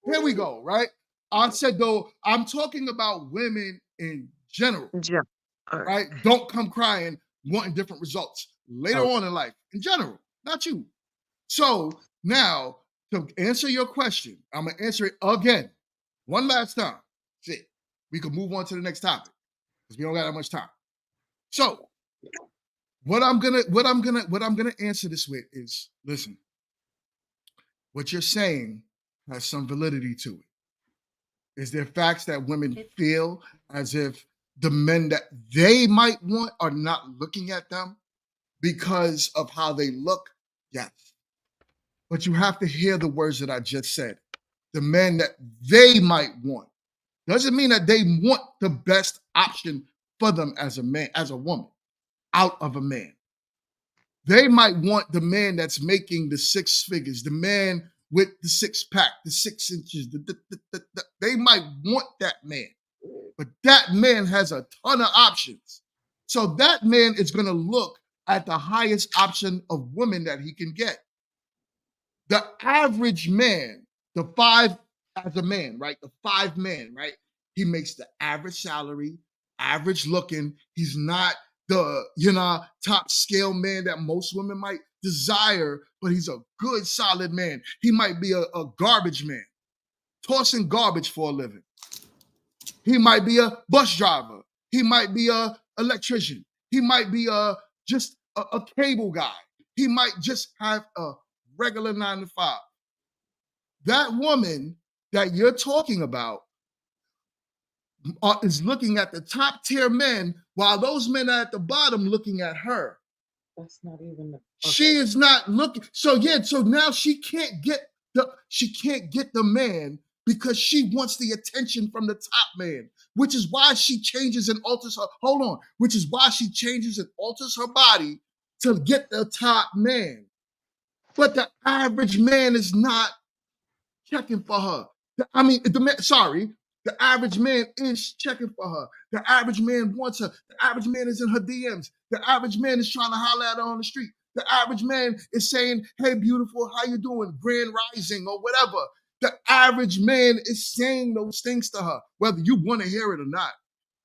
here we go. Right? I said though, I'm talking about women in general. Right? Don't come crying, wanting different results later on in life. In general, not you. So now, to answer your question, I'm gonna answer it again, one last time. That's it. We can move on to the next topic because we don't got that much time. So, what I'm gonna answer this with is, listen. What you're saying has some validity to it. Is there facts that women feel as if the men that they might want are not looking at them because of how they look? Yes. But you have to hear the words that I just said. The men that they might want doesn't mean that they want the best option for them as a man, as a woman, out of a man. They might want the man that's making the 6 figures, the man with the 6-pack, the 6 inches. They might want that man, but that man has a ton of options. So that man is going to look at the highest option of women that he can get. The average man, the 5 as a man, right? The 5 man, right? He makes the average salary, average looking. He's not the, top scale man that most women might desire, but he's a good, solid man. He might be a garbage man, tossing garbage for a living. He might be a bus driver. He might be a electrician. He might be just a cable guy. He might just have a regular 9 to 5. That woman that you're talking about is looking at the top tier men while those men are at the bottom looking at her. That's not even. She is not looking. So now she can't get the man because she wants the attention from the top man, which is why she changes and alters her. Hold on, which is why she changes and alters her body to get the top man. But the average man is not checking for her. The average man is checking for her. The average man wants her. The average man is in her DMs. The average man is trying to holler at her on the street. The average man is saying, "Hey, beautiful, how you doing? Grand rising," or whatever. The average man is saying those things to her, whether you want to hear it or not.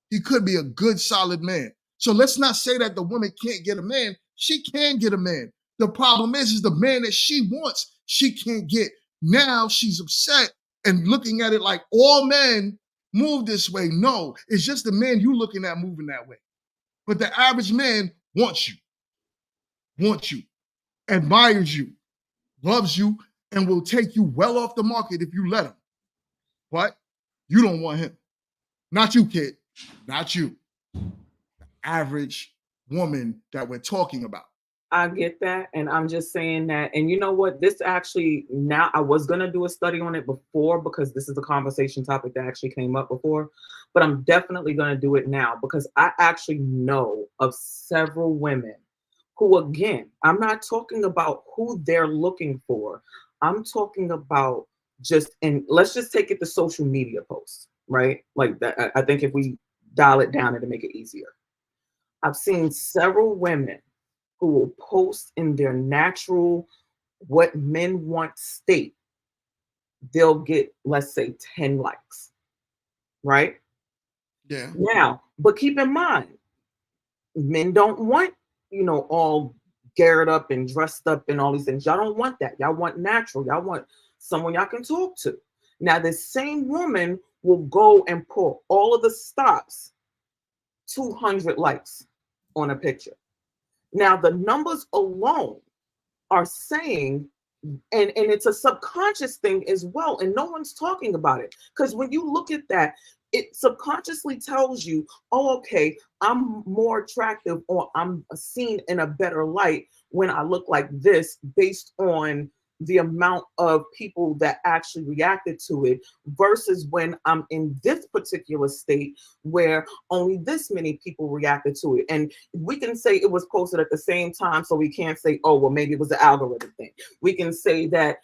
He could be a good, solid man. So let's not say that the woman can't get a man. She can get a man. The problem is the man that she wants, she can't get. Now she's upset and looking at it like all men move this way. No, it's just the man you looking at moving that way. But the average man wants you, admires you, loves you, and will take you well off the market if you let him. But you don't want him. Not you, kid. Not you. The average woman that we're talking about. I get that. And I'm just saying that. And you know what? This actually, now I was going to do a study on it before because this is a conversation topic that actually came up before. But I'm definitely going to do it now because I actually know of several women who, again, I'm not talking about who they're looking for. I'm talking about and let's just take it to social media posts, right? Like that. I think if we dial it down, it'll make it easier. I've seen several women who will post in their natural, what men want state. They'll get, let's say, 10 likes, right? Yeah. Now, but keep in mind, men don't want, all geared up and dressed up and all these things. Y'all don't want that. Y'all want natural. Y'all want someone y'all can talk to. Now, this same woman will go and pull all of the stops, 200 likes on a picture. Now, the numbers alone are saying, and it's a subconscious thing as well, and no one's talking about it. Because when you look at that, it subconsciously tells you, oh, okay, I'm more attractive or I'm seen in a better light when I look like this based on the amount of people that actually reacted to it versus when I'm in this particular state where only this many people reacted to it. And we can say it was posted at the same time, so we can't say, oh, well, maybe it was an algorithm thing. We can say that,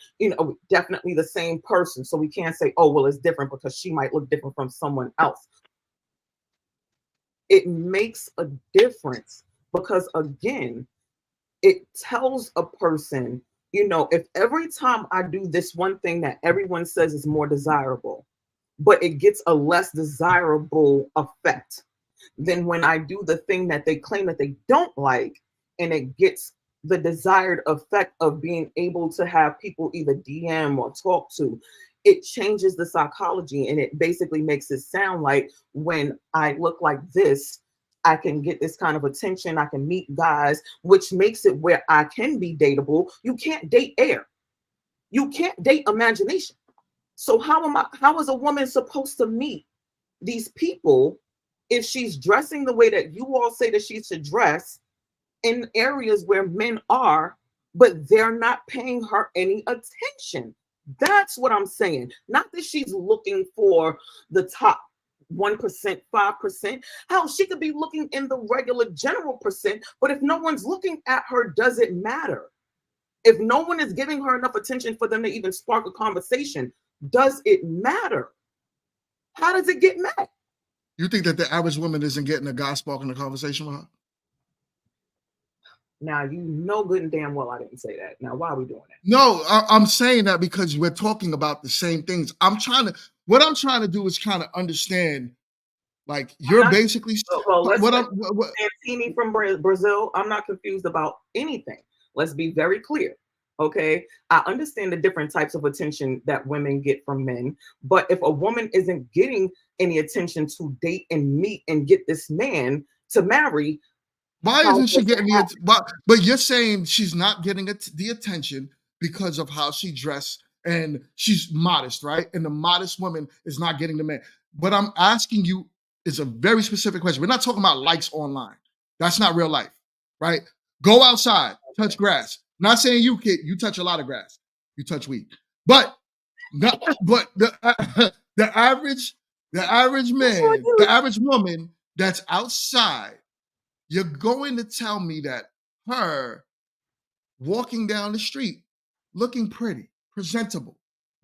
definitely the same person, so we can't say, oh, well, it's different because she might look different from someone else. It makes a difference because, again, it tells a person, if every time I do this one thing that everyone says is more desirable, but it gets a less desirable effect than when I do the thing that they claim that they don't like, and it gets the desired effect of being able to have people either DM or talk to, it changes the psychology. And it basically makes it sound like when I look like this, I can get this kind of attention. I can meet guys, which makes it where I can be dateable. You can't date air. You can't date imagination. So how is a woman supposed to meet these people if she's dressing the way that you all say that she should dress in areas where men are, but they're not paying her any attention? That's what I'm saying. Not that she's looking for the top 1%, 5%. Hell, she could be looking in the regular general percent, but if no one's looking at her, does it matter? If no one is giving her enough attention for them to even spark a conversation, does it matter? How does it get met? You think that the average woman isn't getting a guy sparking a conversation with her? Now, you know good and damn well I didn't say that. Now, why are we doing that? No, I'm saying that because we're talking about the same things. What I'm trying to do is kind of understand, like, you're basically Santini from Brazil. I'm not confused about anything. Let's be very clear. Okay, I understand the different types of attention that women get from men, but if a woman isn't getting any attention to date and meet and get this man to marry, why isn't she getting but you're saying she's not getting the attention because of how she dressed and she's modest, right? And the modest woman is not getting the man. what I'm asking you is a very specific question. We're not talking about likes online. That's not real life, right? Go outside, touch grass. Not saying you, kid, you touch a lot of grass. You touch weed. But the average man, the average woman that's outside, you're going to tell me that her walking down the street looking pretty, presentable,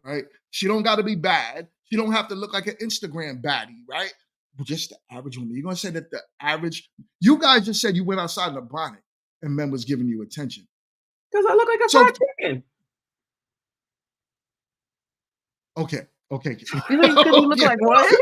right? She don't got to be bad. She don't have to look like an Instagram baddie, right? But just the average woman. You're going to say that the average, you guys just said you went outside in a bonnet and men was giving you attention. Because I look like a fried chicken. Okay. You look like what?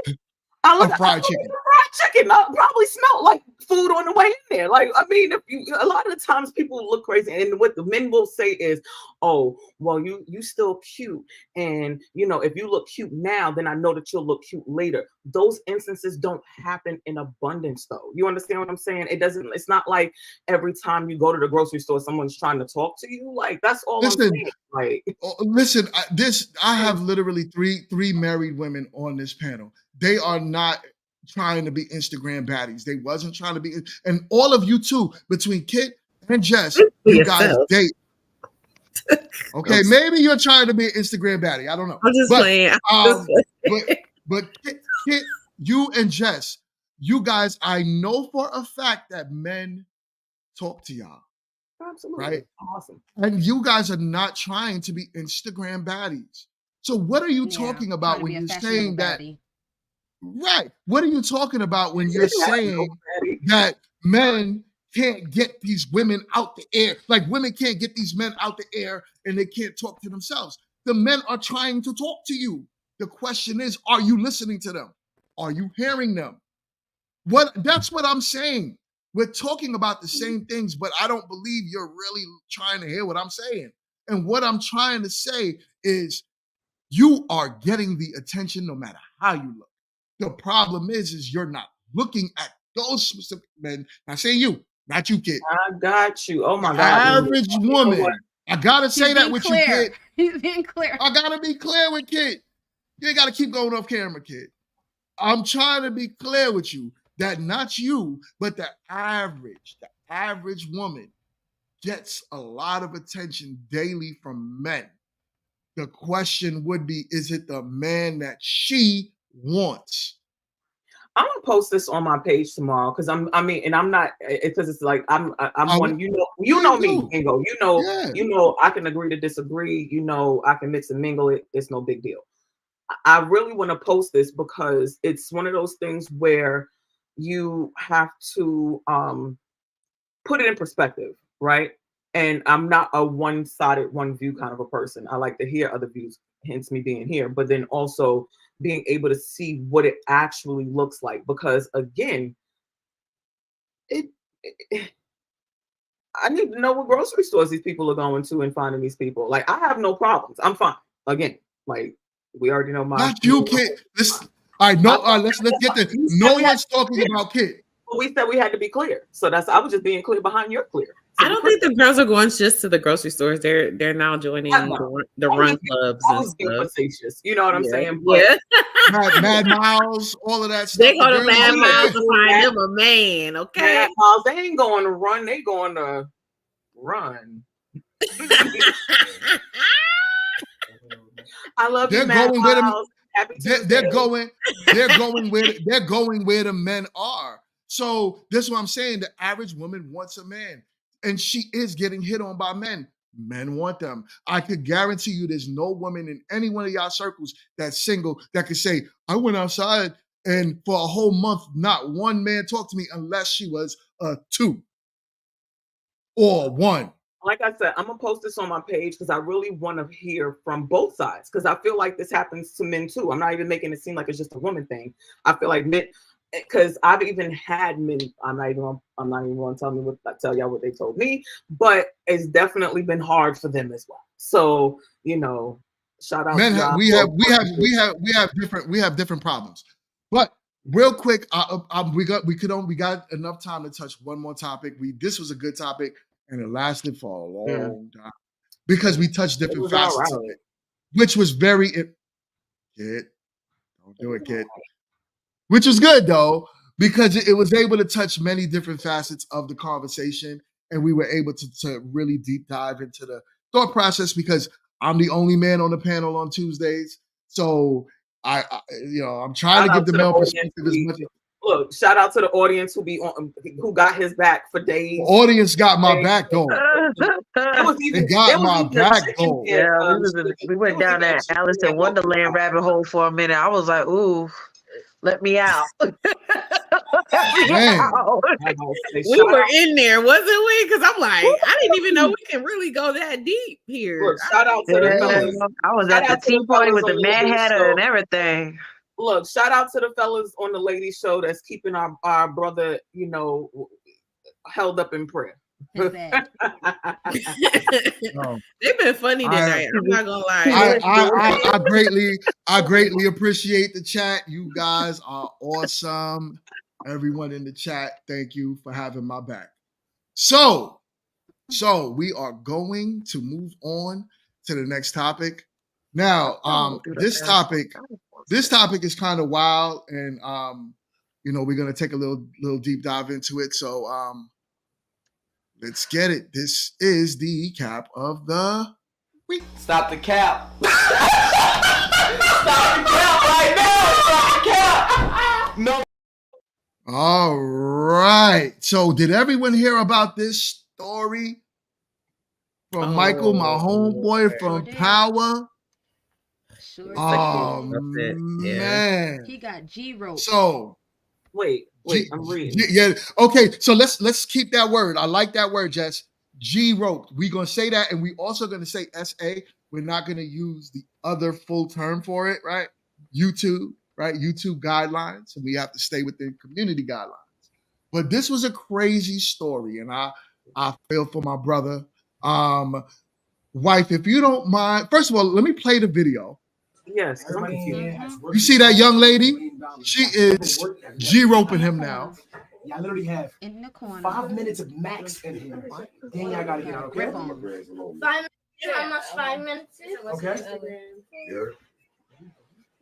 I look a fried like chicken. fried chicken. I probably smell like food on the way in there. Like, I mean, a lot of the times people look crazy, and what the men will say is, "Oh, well, you still cute, and if you look cute now, then I know that you'll look cute later." Those instances don't happen in abundance, though. You understand what I'm saying? It doesn't. It's not like every time you go to the grocery store, someone's trying to talk to you. Like, that's all I'm saying. Like, listen, I have literally three married women on this panel. They are not trying to be Instagram baddies. They wasn't trying to be, and all of you too, between Kit and Jess, you guys date. Okay, maybe you're trying to be an Instagram baddie. I don't know. I'm just playing. But Kit, you and Jess, you guys, I know for a fact that men talk to y'all. Absolutely. Right? Awesome. And you guys are not trying to be Instagram baddies. So what are you talking about when you're saying that? Right. What are you talking about when you're saying that men can't get these women out the air? Like women can't get these men out the air and they can't talk to themselves. The men are trying to talk to you. The question is, are you listening to them? Are you hearing them? That's what I'm saying. We're talking about the same things, but I don't believe you're really trying to hear what I'm saying. And what I'm trying to say is you are getting the attention no matter how you look. The problem is you're not looking at those specific men. Not saying you, not you, Kid. I got you. Oh my God. Average woman. I gotta say that with you, Kid. He's being clear. I gotta be clear with Kid. You ain't gotta keep going off camera, Kid. I'm trying to be clear with you that not you, but the average woman gets a lot of attention daily from men. The question would be, is it the man that she wants? I'm gonna post this on my page tomorrow because I'm not because it's like I'm one, you know me, Bingo. You know I can agree to disagree, I can mix and mingle it, it's no big deal. I really want to post this because it's one of those things where you have to put it in perspective, right? And I'm not a one-sided, one view kind of a person. I like to hear other views, hence me being here, but then also being able to see what it actually looks like. Because again, I need to know what grocery stores these people are going to and finding these people. Like, I have no problems. I'm fine. Again, like, we already know my. Not you, Kid. Let's get this. No one's talking about Kid. Well, we said we had to be clear, so I was just being clear behind your clear. So I don't think the girls are going just to the grocery stores. They're now joining the run clubs and stuff. Facetious, you know what I'm saying? Yeah. Mad Miles, all of that stuff. They go to Mad Miles to find them a man. Okay. Mad Miles, they ain't going to run. They going to run. I love you, Mad Miles. They're going where the men are. So this is what I'm saying. The average woman wants a man, and she is getting hit on by men. Men want them. I could guarantee you there's no woman in any one of y'all circles that's single that could say, I went outside and for a whole month, not one man talked to me unless she was a 2 or 1. Like I said, I'm going to post this on my page because I really want to hear from both sides because I feel like this happens to men too. I'm not even making it seem like it's just a woman thing. I feel like men, because I've even had men, I'm not even going to tell y'all what they told me, but it's definitely been hard for them as well. So, shout out men, to y'all. We have different problems. But real quick, we got enough time to touch one more topic. This was a good topic. And it lasted for a long time because we touched different facets of it, which was very. Kid, don't do it, Kid. which was good though, because it was able to touch many different facets of the conversation, and we were able to really deep dive into the thought process because I'm the only man on the panel on Tuesdays, so I'm trying to give the male perspective as much. Look, shout out to the audience who got his back for days. The audience got my back though. They got my back though. Yeah, we went down that Alice in Wonderland rabbit hole for a minute. I was like, ooh, let me out. Man. We were in there, wasn't we? Because I'm like, I didn't even know we can really go that deep here. Look, shout out to the fellas. I was at the tea party with the Mad Hatter and everything. Look, shout out to the fellas on the ladies show that's keeping our brother, held up in prayer. They've been funny tonight. I'm not gonna lie. I greatly appreciate the chat. You guys are awesome. Everyone in the chat, thank you for having my back. So we are going to move on to the next topic. Now, this topic is kind of wild, and we're gonna take a little deep dive into it. So let's get it. This is the cap of the week. Stop the cap. Stop the cap right now. Stop the cap. No. All right. So did everyone hear about this story from Michael, my homeboy from Power? Sure. Oh man. He got G-rope. So wait, I'm reading. Yeah. Okay. So let's keep that word. I like that word, Jess. G-rope. We're gonna say that, and we also gonna say SA. We're not gonna use the other full term for it, right? YouTube, right? YouTube guidelines, and we have to stay within community guidelines. But this was a crazy story, and I feel for my brother. Wife, if you don't mind, first of all, let me play the video. Yes. You see that young lady? She is G-roping him now. Y'all literally have in the corner 5 minutes of max in here. Then y'all gotta get out, okay? 5 minutes. How much 5 minutes is? Okay.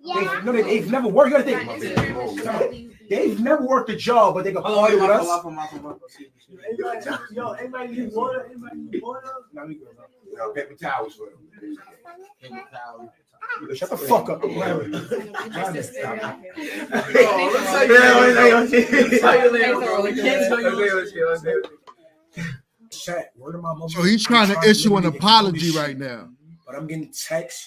Yeah. They've never worked. You gotta think. They've never worked a job, but they go play with us. Yo, anybody need water? Anybody need water? No, we good. Yo, paper towels for them. Paper towels. Shut the fuck up. So he's trying to issue an apology right now. But I'm getting texts.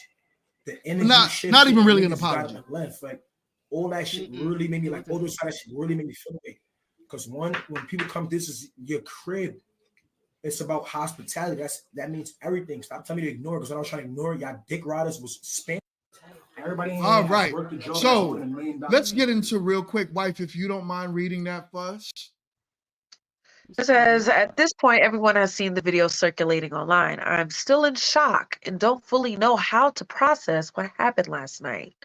The energy not even really an apology. Left. Like all that shit really made me like all those that shit really made me feel away. Because when people come, this is your crib. It's about hospitality. That means everything. Stop telling me to ignore it, because when I was trying to ignore it, y'all dick riders was spam. Everybody. All right. So let's get into real quick, wife, if you don't mind reading that for us. It says, at this point, everyone has seen the video circulating online. I'm still in shock and don't fully know how to process what happened last night.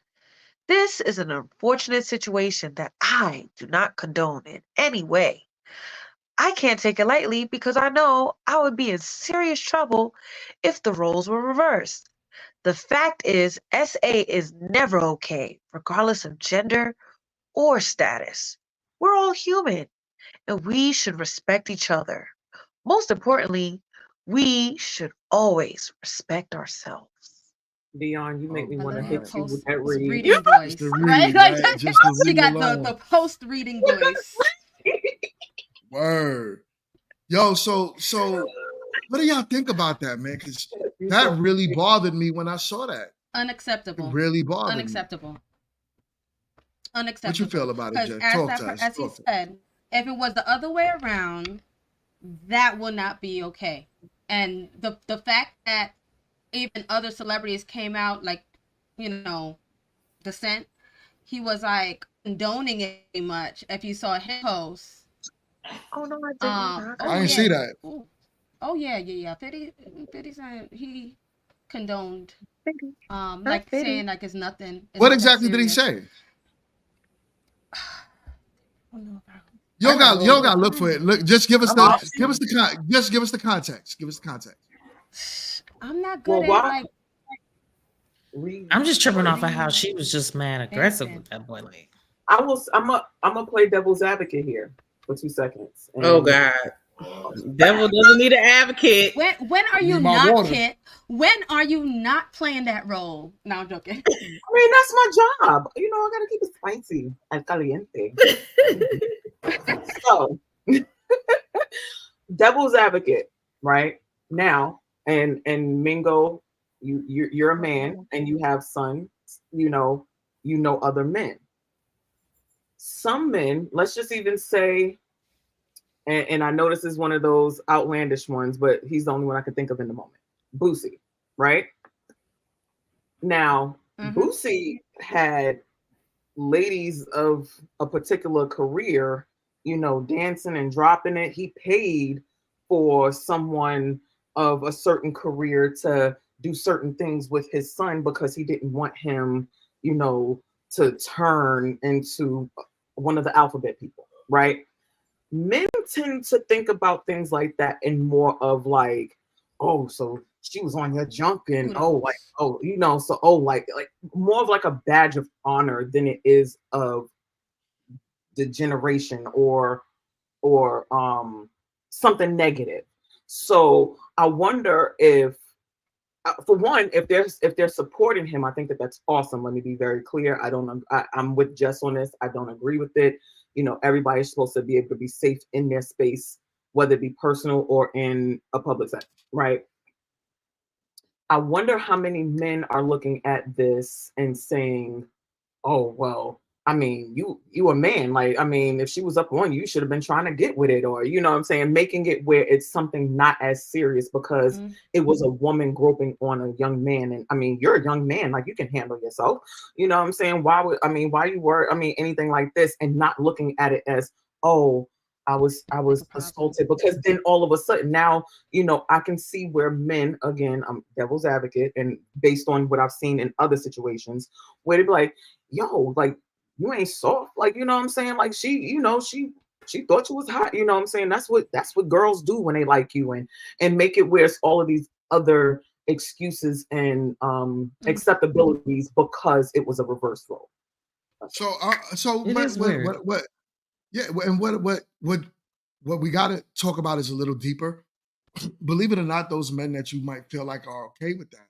This is an unfortunate situation that I do not condone in any way. I can't take it lightly because I know I would be in serious trouble if the roles were reversed. The fact is, SA is never okay, regardless of gender or status. We're all human, and we should respect each other. Most importantly, we should always respect ourselves. Dion, you make me want to hit you with that read. Reading voice. Just the read, right? Just the She read got the post-reading voice. Word. Yo, so what do y'all think about that, man? Because that really bothered me when I saw that. Unacceptable. It really bothered Unacceptable. me. Unacceptable. What you feel about it, Jay? Talk to us. As he said, if it was the other way around, that will not be okay. And the fact that even other celebrities came out, like, Descent, he was like condoning it much. If you saw his post. Oh no, I didn't. I didn't see that. Ooh. Oh yeah. 50 Cent, he condoned, like saying like it's nothing. What exactly did he say? You don't got to look for it. Look, just give us the context. Give us the context. I'm not good at like. I'm just tripping off of how she was just mad aggressive with that boy. Like, I'm gonna play devil's advocate here for 2 seconds. Oh And God. Devil doesn't need an advocate. When are you Need my not, water. Kit? When are you not playing that role? No, I'm joking. I mean, that's my job. You know, I gotta keep it spicy and caliente. So, devil's advocate, right now, and Mingo, you're a man and you have sons. You know other men. Some men, let's just even say, and I know this is one of those outlandish ones, but he's the only one I can think of in the moment. Boosie, right? Now, Boosie had ladies of a particular career, dancing and dropping it. He paid for someone of a certain career to do certain things with his son because he didn't want him, to turn into one of the alphabet people, right? Men tend to think about things like that in more of like, oh, so she was on your junk and like more of like a badge of honor than it is of degeneration or something negative. So I wonder if for one, if they're supporting him, I think that's awesome. Let me be very clear. I'm with Jess on this. I don't agree with it. Everybody's supposed to be able to be safe in their space, whether it be personal or in a public setting, right? I wonder how many men are looking at this and saying, oh, well, I mean, you a man. Like, I mean, if she was up on you, you should have been trying to get with it, or you know what I'm saying, making it where it's something not as serious because it was a woman groping on a young man. And I mean, you're a young man, like you can handle yourself. You know what I'm saying? Why you were, anything like this and not looking at it as, oh, I was assaulted, because then all of a sudden now, I can see where men, again, I'm devil's advocate, and based on what I've seen in other situations, where they be like, yo, like, you ain't soft, like, you know what I'm saying? Like she thought you was hot, you know what I'm saying? That's what girls do when they like you, and make it where it's all of these other excuses and acceptabilities because it was a reverse role. So It is weird. what yeah, and what we got to talk about is a little deeper. Believe it or not, those men that you might feel like are okay with that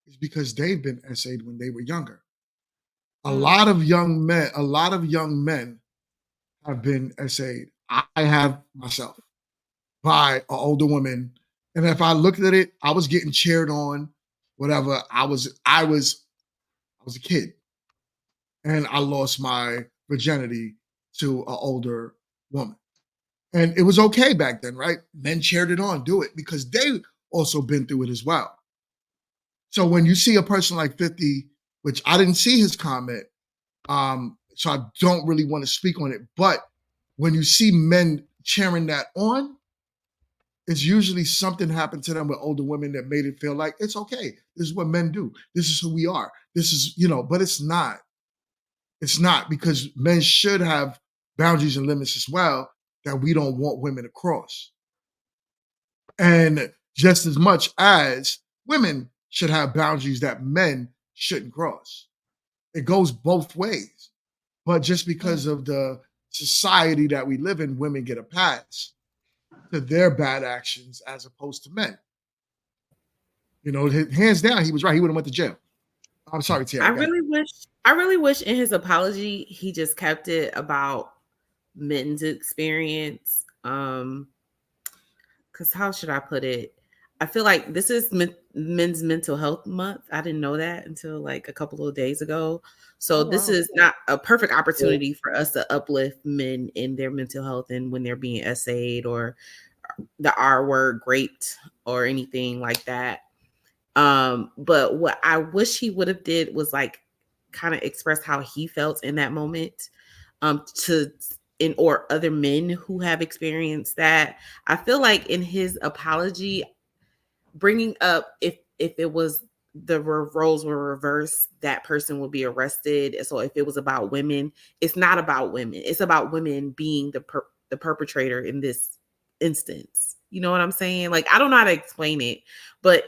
is because they've been essayed when they were younger. A lot of young men have been essayed. I have myself by an older woman, and if I looked at it, I was getting cheered on, whatever. I was a kid, and I lost my virginity to an older woman. And it was okay back then, right? Men cheered it on, do it, because they also been through it as well. So when you see a person like 50, which I didn't see his comment, so I don't really want to speak on it, but when you see men cheering that on, it's usually something happened to them with older women that made it feel like it's okay. This is what men do. This is who we are. This is, but it's not. It's not, because men should have boundaries and limits as well that we don't want women to cross. And just as much as women should have boundaries that men shouldn't cross. It goes both ways. But just because of the society that we live in, women get a pass to their bad actions as opposed to men. Hands down, he was right. He would have went to jail. I'm sorry, Tiara. I really wish in his apology he just kept it about men's experience. Because how should I put it? I feel like this is men's mental health month. I didn't know that until like a couple of days ago. So this is not a perfect opportunity for us to uplift men in their mental health and when they're being essayed or the R word raped or anything like that. But what I wish he would have did was like kind of express how he felt in that moment, or other men who have experienced that. I feel like in his apology, bringing up if it was the roles were reversed, that person would be arrested. So if it was about women, it's not about women. It's about women being the perpetrator in this instance. You know what I'm saying? Like, I don't know how to explain it, but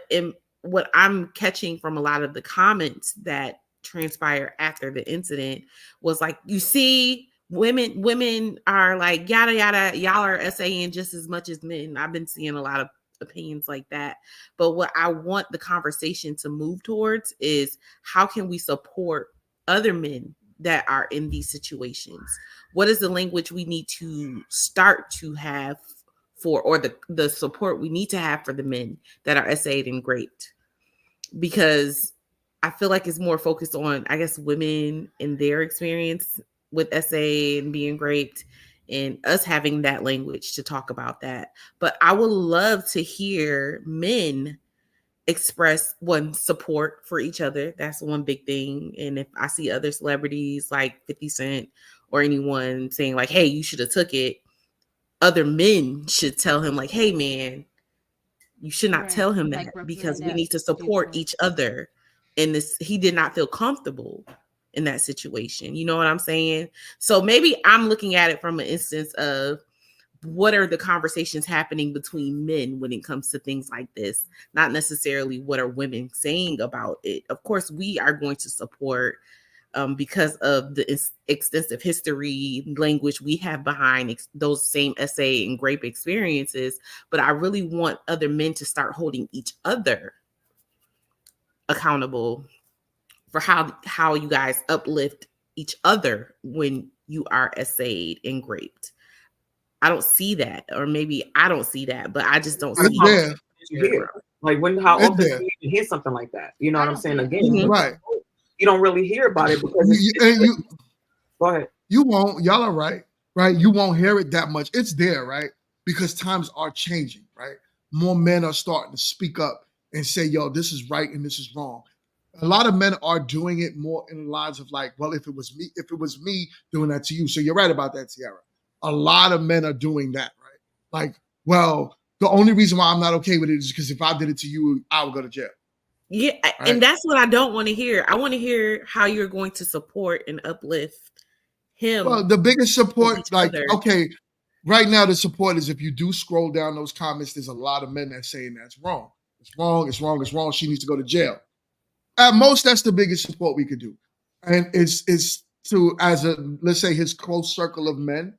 what I'm catching from a lot of the comments that transpired after the incident was like, you see, women are like yada yada, y'all are essaying just as much as men. I've been seeing a lot of opinions like that. But what I want the conversation to move towards is how can we support other men that are in these situations? What is the language we need to start to have for, or the support we need to have for the men that are essayed and raped? Because I feel like it's more focused on, I guess, women and their experience with SA and being raped, and us having that language to talk about that. But I would love to hear men express one support for each other. That's one big thing. And if I see other celebrities like 50 Cent or anyone saying like, hey, you should have took it, other men should tell him like, hey man, you should not tell him that, because we need to support each other in this. He did not feel comfortable in that situation. You know what I'm saying? So maybe I'm looking at it from an instance of what are the conversations happening between men when it comes to things like this, not necessarily what are women saying about it. Of course, we are going to support because of the extensive history, language we have behind those same essay and grape experiences. But I really want other men to start holding each other accountable for how you guys uplift each other when you are essayed and graped. I don't see that, or maybe I don't see that, but I just don't see there. Like how It's often there. do you even hear something like that? You know what I'm saying? Again, Mhm. Right. you don't really hear about it because go ahead. You won't. Y'all are right. You won't hear it that much. It's there, right? Because times are changing, right? More men are starting to speak up and say, yo, this is right and this is wrong. A lot of men are doing it more in the lines of like, well, if it was me doing that to you. So you're right about that, Tiara. A lot of men are doing that, right? Like, well, the only reason why I'm not okay with it is because if I did it to you, I would go to jail. Yeah, Right? and that's what I don't want to hear. I want to hear how you're going to support and uplift him. Well, the biggest support, each like, other. okay, right now the support is if you do scroll down those comments, there's a lot of men that saying that's wrong. It's wrong, it's wrong, it's wrong. She needs to go to jail. At most, that's the biggest support we could do. And it's to, as a, let's say his close circle of men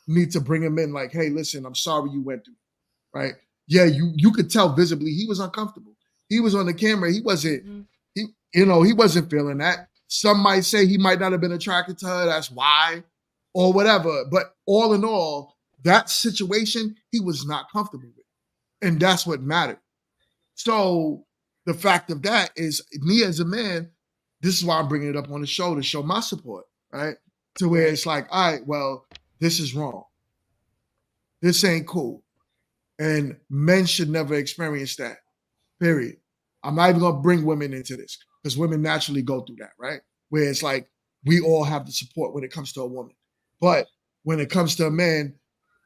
need to bring him in like, hey, listen, I'm sorry you went through, right? Yeah, you could tell visibly he was uncomfortable. He was on the camera. He wasn't, he wasn't feeling that. Some might say he might not have been attracted to her. That's why, or whatever. But all in all, that situation, he was not comfortable with. And that's what mattered. So the fact of that is, me as a man, this is why I'm bringing it up on the show to show my support, right? To where it's like, all right, well, this is wrong. This ain't cool. And men should never experience that, period. I'm not even gonna bring women into this because women naturally go through that, right? Where it's like we all have the support when it comes to a woman. But when it comes to a man,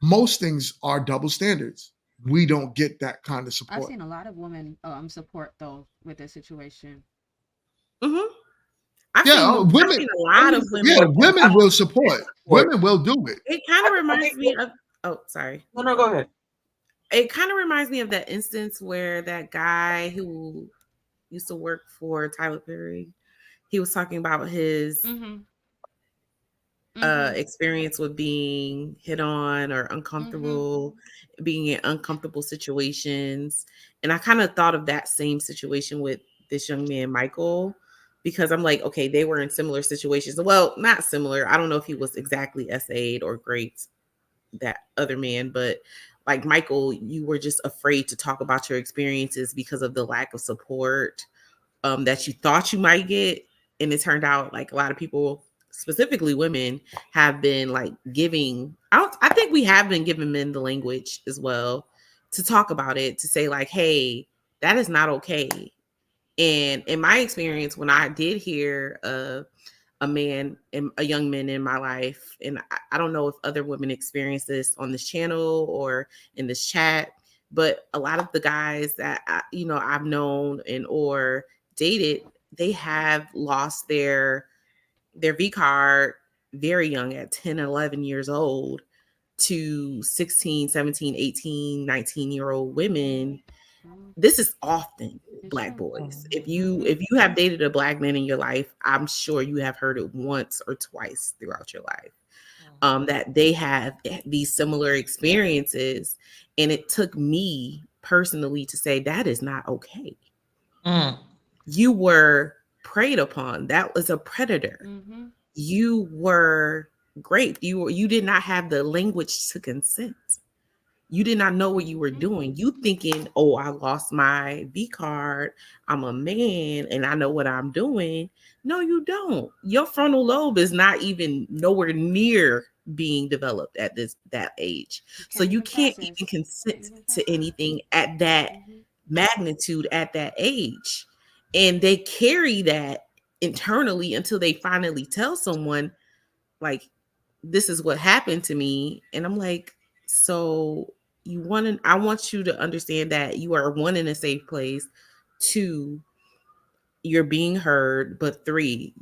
most things are double standards. We don't get that kind of I've support. seen a lot of women support though with this situation. Mm-hmm. I've Yeah, seen a lot of women. Yeah, women will support. Women will do it. It kind of reminds me of. Oh, sorry. No, go ahead. It kind of reminds me of that instance where that guy who used to work for Tyler Perry, he was talking about his experience with being hit on or uncomfortable, being in uncomfortable situations. And I kind of thought of that same situation with this young man, Michael, because I'm like, okay, they were in similar situations. Well, not similar. I don't know if he was exactly SA'd or great, that other man, but like Michael, you were just afraid to talk about your experiences because of the lack of support that you thought you might get. And it turned out like a lot of people, specifically women, have been like giving, I think we have been giving men the language as well to talk about it, to say like, hey, that is not okay. And in my experience, when I did hear a man and a young man in my life, and I don't know if other women experience this on this channel or in this chat, but a lot of the guys that I've known and or dated, they have lost their V card very young, at 10, 11 years old, to 16, 17, 18, 19-year-old women. This is often. black true. boys. Mhm. If you have dated a black man in your life, I'm sure you have heard it once or twice throughout your life. That they have these similar experiences, and it took me personally to say that is not okay. Mm. You were preyed upon. That was a predator. Mhm. You were raped. You did not have the language to consent. You did not know what you were Mhm. doing. You thinking, oh, I lost my V card. I'm a man and I know what I'm doing. No, you don't. Your frontal lobe is not even nowhere near being developed at that age. You So can't you even can't process. even consent Even to process. anything at that Mhm. magnitude at that age. And they carry that internally until they finally tell someone, like, this is what happened to me. And I'm like, so I want you to understand that you are, one, in a safe place, two, you're being heard, but three,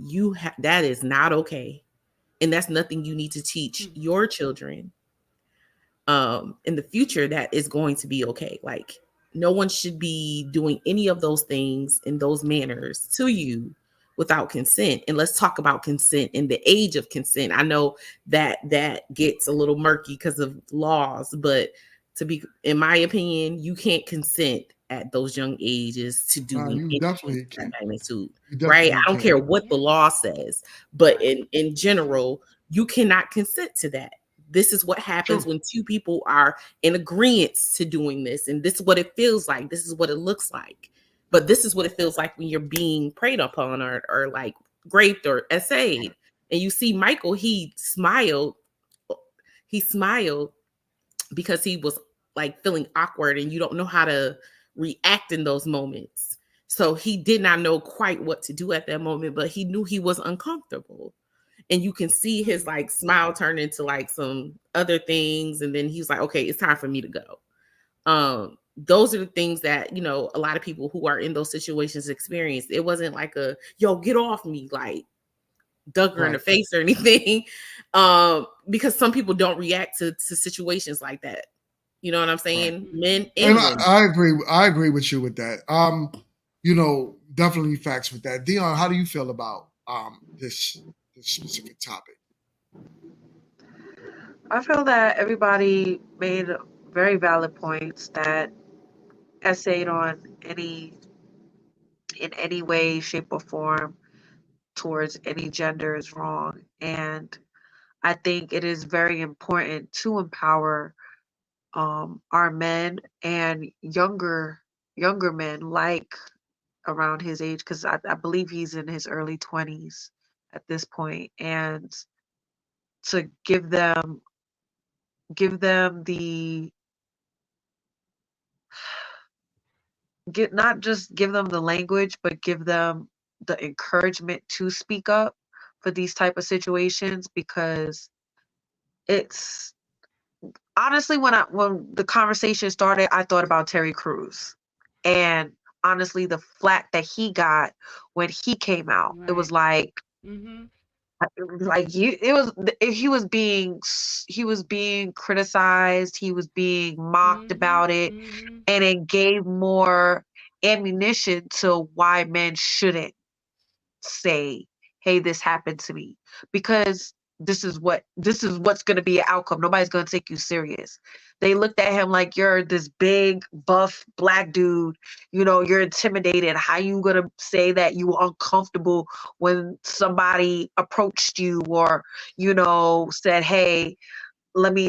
that is not okay. And that's nothing you need to teach Hmm. your children in the future. That is going to be okay. Like, no one should be doing any of those things in those manners to you without consent. And let's talk about consent and the age of consent. I know that gets a little murky because of laws, but in my opinion, you can't consent at those young ages to Nah, doing you anything definitely to that can. magnitude, You right? I definitely don't can. care what the law says, but in general, you cannot consent to that. This is what happens True. when two people are in agreement to doing this, and this is what it feels like. This is what it looks like. But this is what it feels like when you're being preyed upon, or like raped or essayed. And you see Michael, he smiled because he was like feeling awkward, and you don't know how to react in those moments. So he did not know quite what to do at that moment, but he knew he was uncomfortable. And you can see his like smile turn into like some other things, and then he's like, okay, it's time for me to go. Those are the things that, a lot of people who are in those situations experience. It wasn't like a, yo, get off me, like dug her in the Right. face or anything. Because some people don't react to situations like that. You know what I'm Right. saying? Men And and women. I agree. I agree with you with that. Definitely facts with that. Dion, how do you feel about this specific topic? I feel that everybody made very valid points that essayed on in any way, shape, or form towards any gender is wrong. And I think it is very important to empower our men and younger men, like around his age, because I believe he's in his early 20s at this point, and to give them the get not just give them the language, but give them the encouragement to speak up for these type of situations, because it's honestly, when the conversation started, I thought about Terry Crews. And honestly, the flack that he got when he came out, it was Right. like Mhm. you it was he was being criticized, he was being mocked Mhm. about it, Mhm. and it gave more ammunition to why men shouldn't say, "Hey, this happened to me," because this is what's going to be an outcome. Nobody's going to take you serious. They looked at him like, you're this big, buff black dude. You're intimidated. How you going to say that you were uncomfortable when somebody approached you, or said, "Hey, let me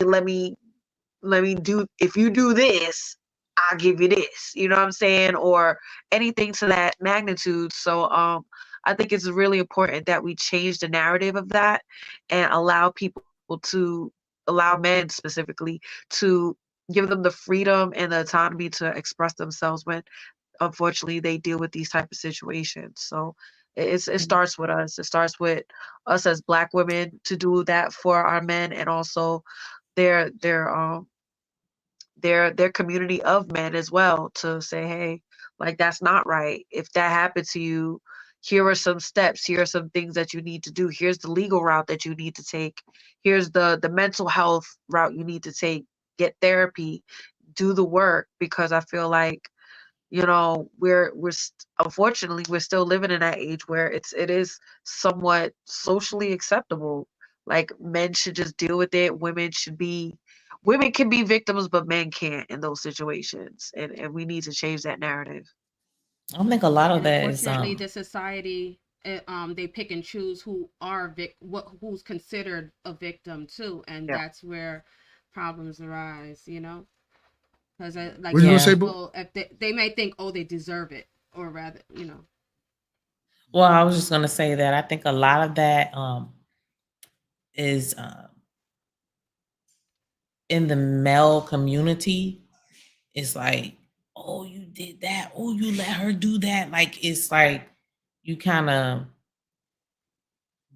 do, if you do this, I'll give you this," you know what I'm saying? Or anything to that magnitude. So I think it's really important that we change the narrative of that and allow men specifically to give them the freedom and the autonomy to express themselves when unfortunately they deal with these type of situations. So it starts with us. It starts with us as black women to do that for our men, and also their their um their community of men as well, to say, "Hey, like, that's not right. If that happened to you, here are some steps, here are some things that you need to do, here's the legal route that you need to take, here's the mental health route you need to take, get therapy, do the work," because I feel like Unfortunately we're still living in that age where it is somewhat socially acceptable. Like men should just deal with it. Women can be victims, but men can't in those situations. And we need to change that narrative. I think a lot of And that is unfortunately, the society, they pick and choose who's considered a victim too, and Yeah. that's where problems arise. Because like What you gonna yeah. say, boo? people, if they may think, oh, they deserve it, or rather. Well, I was just gonna say that I think a lot of that is in the male community. It's like, oh, you did that. Oh, you let her do that. Like it's like you kind of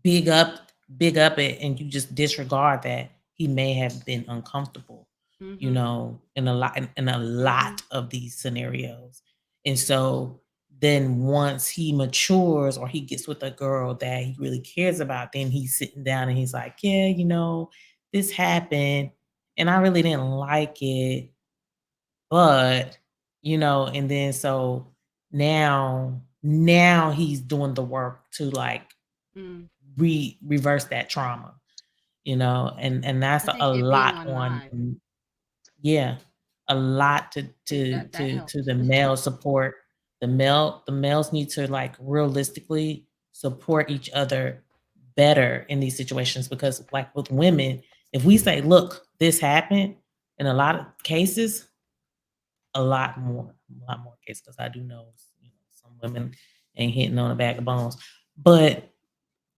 big up big up it, and you just disregard that he may have been uncomfortable, in a lot of these scenarios. And so then once he matures or he gets with a girl that he really cares about, then he's sitting down and he's like, yeah, this happened and I really didn't like it, but and then so now he's doing the work to like Mm. reverse that trauma, and that's I a think it being lot on on, live, yeah, a lot to that helps. the male support. The males need to like realistically support each other better in these situations, because like with women, if we say, look, this happened, in a lot of cases, a lot more cases, because I do know, some women ain't hitting on a bag of bones, but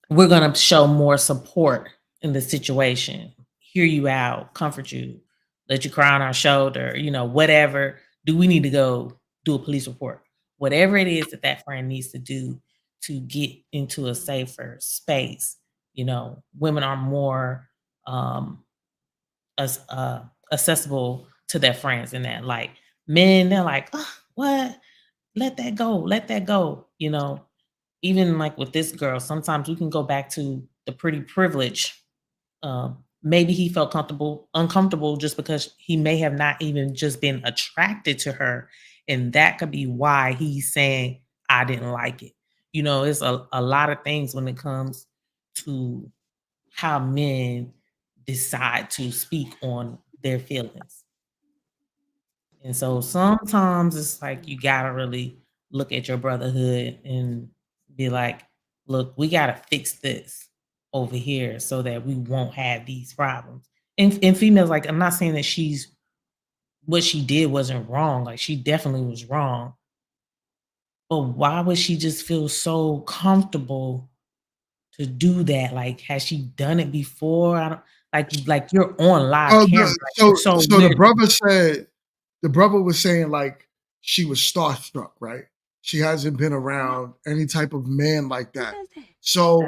we're going to show more support in the situation, hear you out, comfort you, let you cry on our shoulder, whatever. Do we need to go do a police report? Whatever it is that friend needs to do to get into a safer space. Women are more as accessible to their friends, and that like men, they're like, oh, what? Let that go. Even like with this girl, sometimes we can go back to the pretty privilege. Maybe he felt uncomfortable just because he may have not even just been attracted to her. And that could be why he's saying, I didn't like it. It's a lot of things when it comes to how men decide to speak on their feelings. And so sometimes it's like you gotta really look at your brotherhood and be like, look, we gotta fix this over here so that we won't have these problems. And females, like, I'm not saying that what she did wasn't wrong. Like, she definitely was wrong. But why would she just feel so comfortable to do that? Like, has she done it before? I don't like you're on live Oh, camera. Like, it's so so the weird. brother said, the brother was saying like she was starstruck, right? She hasn't been around any type of man like that. So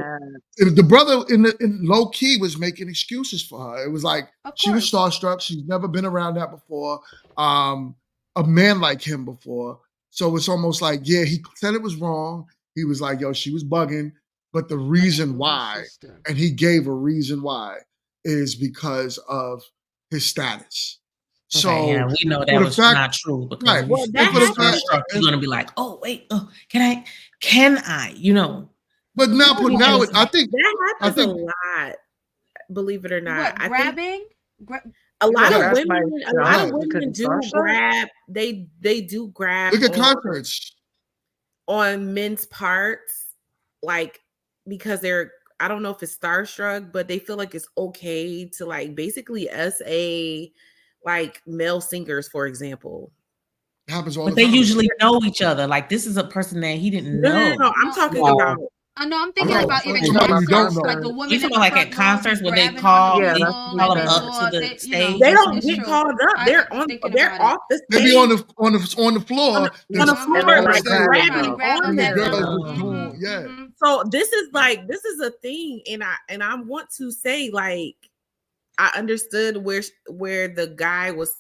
the brother in low key was making excuses for her. It was like she was starstruck. She's never been around that before. A man like him before. So it's almost like, yeah, he said it was wrong. He was like, yo, she was bugging. But the reason why, and he gave a reason why, is because of his status. Okay, yeah, So we know for that the was fact, not true, because right? if Well, you And that for get the fact, happened. starstruck, you're gonna be like, "Oh, wait, can I?" but now, No, Because I think, that I happens a think, lot. Believe it or not, What I think grabbing? a You lot gonna of yeah, grab women, somebody's a lot of junk yeah. because women you're do starstruck? grab. They do grab Look at concerts. on men's parts, like because they're, I don't know if it's starstruck, but they feel like it's okay to like basically like male singers, for example. It happens all but the they time. usually know each other. Like, this is a person that he didn't No. know. I'm talking No. about I know. I'm thinking No, about I'm even thinking somebody about you don't concerts, know. like the concerts. You woman talking in the about like at front row be concerts when they grabbing onto call Yeah, that's people what and call he them they said. up to go. the They, stage they or don't it's something? get true. called up. They're I'm on thinking they're about it. off the They be stage on the floor. on the There's And floor they're on the like like stage, grabbing Trying to them. grab and the onto them. girls them. is doing, yeah. So this is a thing, and I want to say, like, I understood where the guy was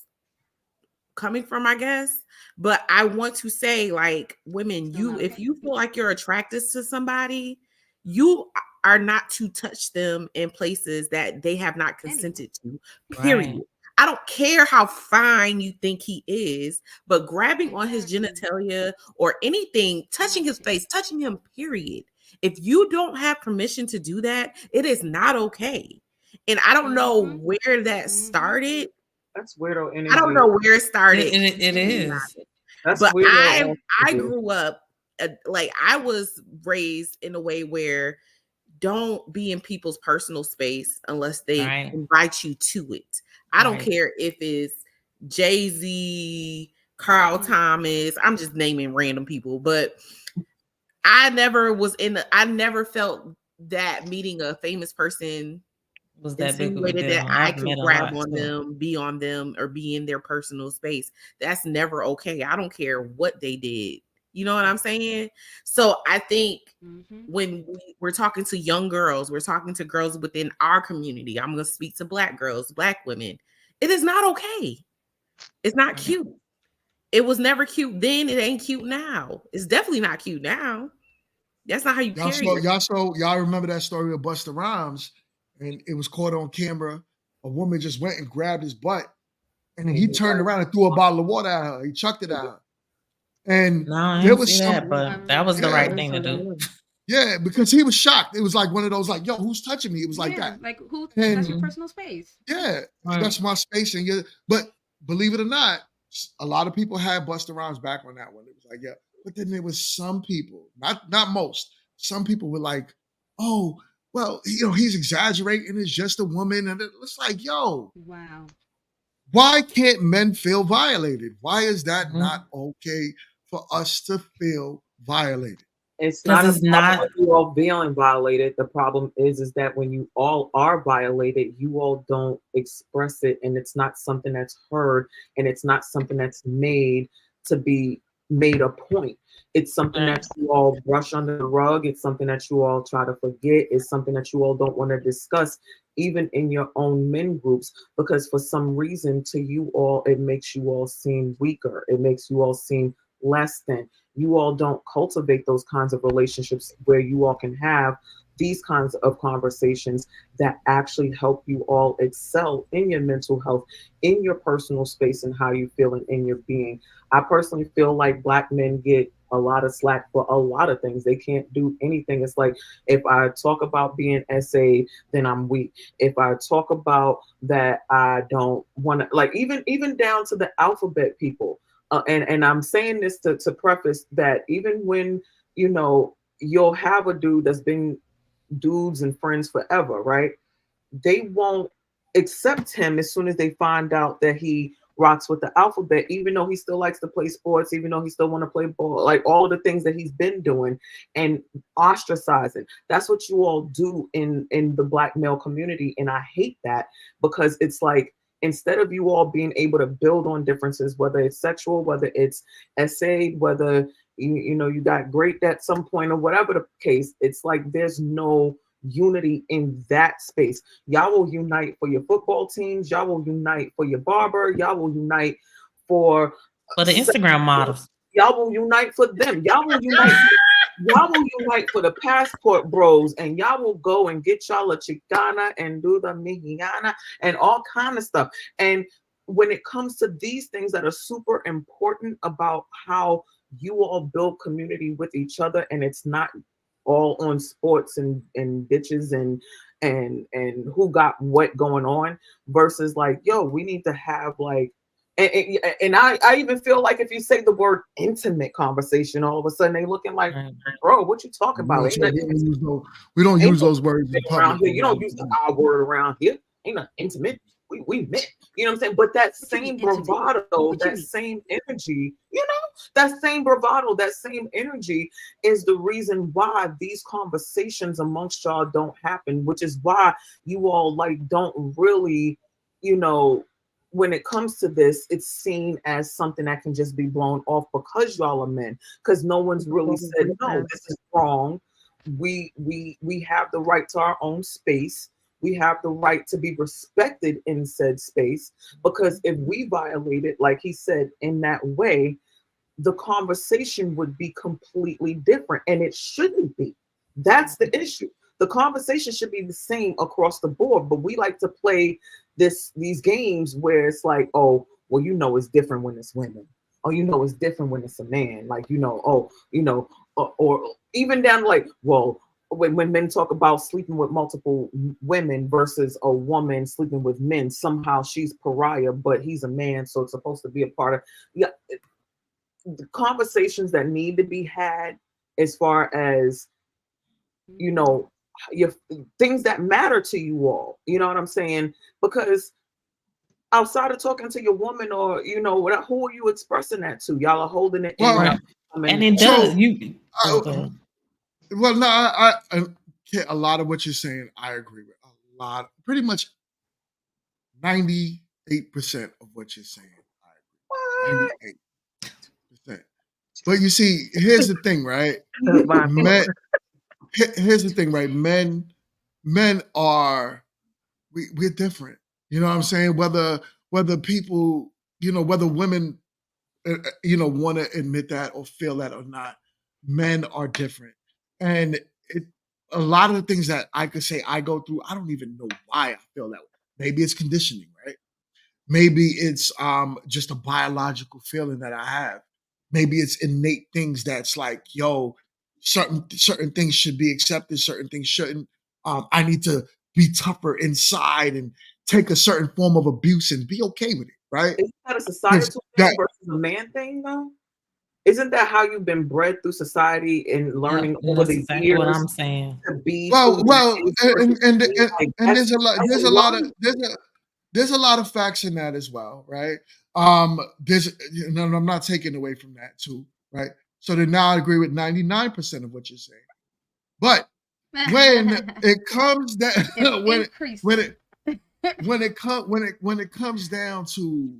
coming from, I guess, but I want to say, like, women, if you feel like you're attracted to somebody, you are not to touch them in places that they have not consented to. Period. Right. I don't care how fine you think he is, but grabbing on his genitalia or anything, touching his face, touching him, period. If you don't have permission to do that, it is not okay. And I don't know where that started. That's weirdo energy. I don't know where it started. It is. That's But weirdo. I grew up like I was raised in a way where don't be in people's personal space unless they invite you to it. I don't care if it's Jay-Z, Carl Thomas. I'm just naming random people, but I never felt that meeting a famous person was that big of a insinuated deal. that I I've can met a grab lot on too. them, be on them, or be in their personal space. That's never okay. I don't care what they did. You know what I'm saying? So I think when we're talking to young girls, we're talking to girls within our community. I'm going to speak to Black girls, Black women. It is not okay. It's not cute. It was never cute then. It ain't cute now. It's definitely not cute now. That's not how you carry yourself. Y'all remember that story of Busta Rhymes, and it was caught on camera. A woman just went and grabbed his butt, and then he turned around and threw a bottle of water at her. He chucked it at her. And No, I there didn't was see some, that, but that was the right thing to do. Yeah, because he was shocked. It was like one of those, like, yo, who's touching me? It was like that. Like who? And That's your personal space. yeah, that's my space. And but believe it or not, a lot of people had Busta Rhymes back on that one. It was like, yeah. But then there was some people, not most, some people were like, oh, well, he's exaggerating. It's just a woman. And it's like, yo. Wow. Why can't men feel violated? Why is that not okay for us to feel violated? It's not a problem with you all feeling violated. The problem is that when you all are violated, you all don't express it, and it's not something that's heard, and it's not something that's made to be made a point. It's something that you all brush under the rug. It's something that you all try to forget. It's something that you all don't want to discuss, even in your own men groups, because for some reason to you all, it makes you all seem weaker. It makes you all seem less than. You all don't cultivate those kinds of relationships where you all can have these kinds of conversations that actually help you all excel in your mental health, in your personal space, and how you feel in your being. I personally feel like Black men get a lot of slack for a lot of things. They can't do anything. It's like, if I talk about being SA, then I'm weak. If I talk about that, I don't want to, like, even down to the alphabet people. And I'm saying this to preface that even when, you'll have a dude that's been dudes and friends forever, right? They won't accept him as soon as they find out that he rocks with the alphabet, even though he still likes to play sports, even though he still want to play ball, like all of the things that he's been doing, and ostracizing. That's what you all do in the Black male community. And I hate that, because it's like, instead of you all being able to build on differences, whether it's sexual, whether it's essay, whether you got great at some point, or whatever the case, it's like there's no unity in that space. Y'all will unite for your football teams. Y'all will unite for your barber. Y'all will unite for the Instagram models. Y'all will unite for them. Y'all will unite. Y'all will unite for the passport bros, and y'all will go and get y'all a Chicana and do the Mexicana and all kind of stuff. And when it comes to these things that are super important about how you all build community with each other, and it's not all on sports and bitches and who got what going on, versus like, yo, we need to have like, and I even feel like if you say the word intimate conversation, all of a sudden they looking like, bro, what you talking about? We don't use those words in public. You don't use the I word around here. Ain't nothing intimate. We met. You know what I'm saying? But that same bravado, that same energy, that same bravado, that same energy is the reason why these conversations amongst y'all don't happen, which is why you all like don't really, when it comes to this, it's seen as something that can just be blown off because y'all are men, because no one's really said, no, this is wrong. We have the right to our own space. We have the right to be respected in said space, because if we violate it, like he said, in that way, the conversation would be completely different, and it shouldn't be. That's the issue. The conversation should be the same across the board, but we like to play these games where it's like, oh, well, it's different when it's women. Oh, it's different when it's a man. Like, or even down to like, well, when men talk about sleeping with multiple women versus a woman sleeping with men, somehow she's pariah, but he's a man, so it's supposed to be a part of the conversations that need to be had as far as your things that matter to you all. You know what I'm saying? Because outside of talking to your woman or who are you expressing that to? Y'all are holding it in. Well, and it does. Well, no, I a lot of what you're saying, I agree with. A lot, pretty much 98% of what you're saying, I agree. 98%. But you see, here's the thing, right? Here's the thing, right? Men are we're different. You know what I'm saying? Whether people, whether women, want to admit that or feel that or not, men are different. And a lot of the things that I could say I go through, I don't even know why I feel that way. Maybe it's conditioning, right? Maybe it's just a biological feeling that I have. Maybe it's innate things that's like, yo, certain things should be accepted, certain things shouldn't. I need to be tougher inside and take a certain form of abuse and be okay with it, right? Isn't that a societal thing versus a man thing, though? Isn't that how you've been bred through society and learning over the years? What I'm saying. To be and there's a lot of facts in that as well, right? There's I'm not taking away from that too, right? So then now I agree with 99% of what you're saying. But when it comes down when it comes down to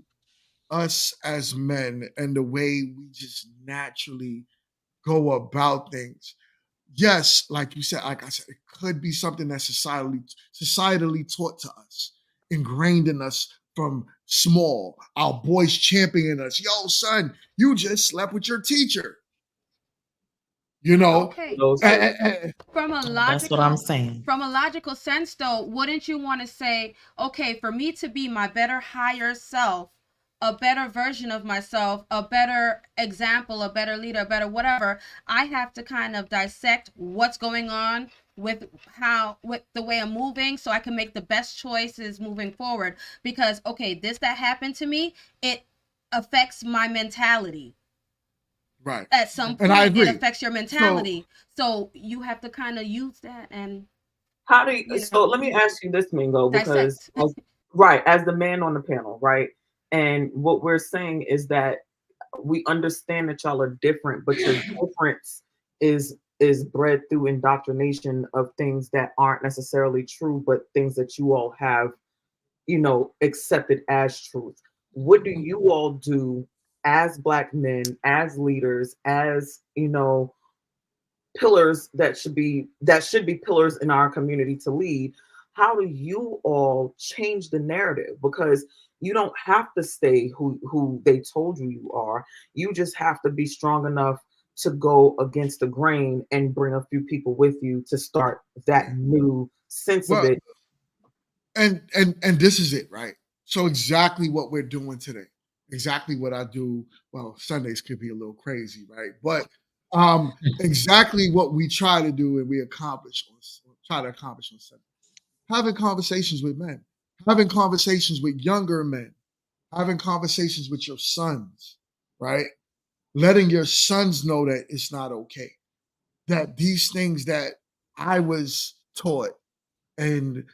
us as men and the way we just naturally go about things, yes, like you said, like I said, it could be something that's societally taught to us, ingrained in us from small. Our boys championing us. Yo, son, you just slept with your teacher. Okay. That's what I'm saying. From a logical sense, though, wouldn't you want to say, okay, for me to be my better, higher self, a better version of myself, a better example, a better leader, a better whatever, I have to kind of dissect what's going on with the way I'm moving so I can make the best choices moving forward. Because, okay, that happened to me, it affects my mentality. Right. At some point, it affects your mentality. So you have to kind of use that. And how do you? So let me ask you this, Mingo, because as the man on the panel, right? And what we're saying is that we understand that y'all are different, but your difference is bred through indoctrination of things that aren't necessarily true, but things that you all have, accepted as truth. What do you all do as Black men, as leaders, as pillars that should be pillars in our community to lead? How do you all change the narrative? Because you don't have to stay who they told you are. You just have to be strong enough to go against the grain and bring a few people with you to start that new sense of it. And this is it, right? So exactly what we're doing today. Exactly what I do. Well, Sundays could be a little crazy, right? But exactly what we try to do and we try to accomplish on Sunday. Having conversations with men, having conversations with younger men, having conversations with your sons, right? Letting your sons know that it's not okay. That these things that I was taught and,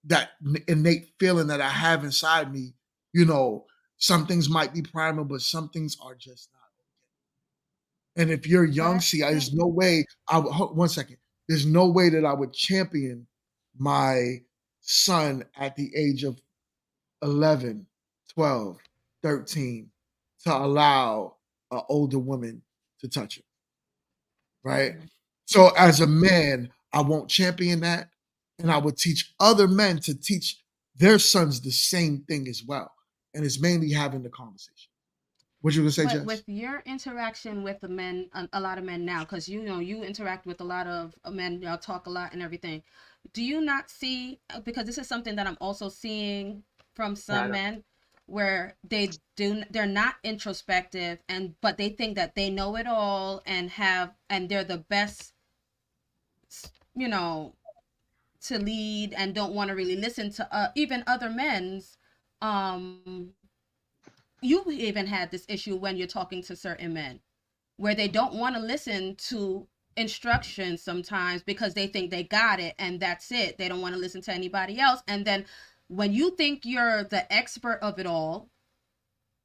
that innate feeling that I have inside me, some things might be primal, but some things are just not okay. And if you're young, there's no way one second. There's no way that I would champion my son at the age of 11, 12, 13 to allow an older woman to touch him. Right? So as a man, I won't champion that. And I would teach other men to teach their sons the same thing as well. And it's mainly having the conversation. What you gonna say, But Jess? with your interaction with the men, a lot of men now, because you know you interact with a lot of men, y'all talk a lot and everything. Do you not see? Because this is something that I'm also seeing from some men, where they're not introspective, but they think that they know it all and they're the best, you know, to lead, and don't want to really listen to even other men's. Um, you even had this issue when you're talking to certain men, where they don't want to listen to instructions sometimes because they think they got it and that's it. They don't want to listen to anybody else. And then when you think you're the expert of it all,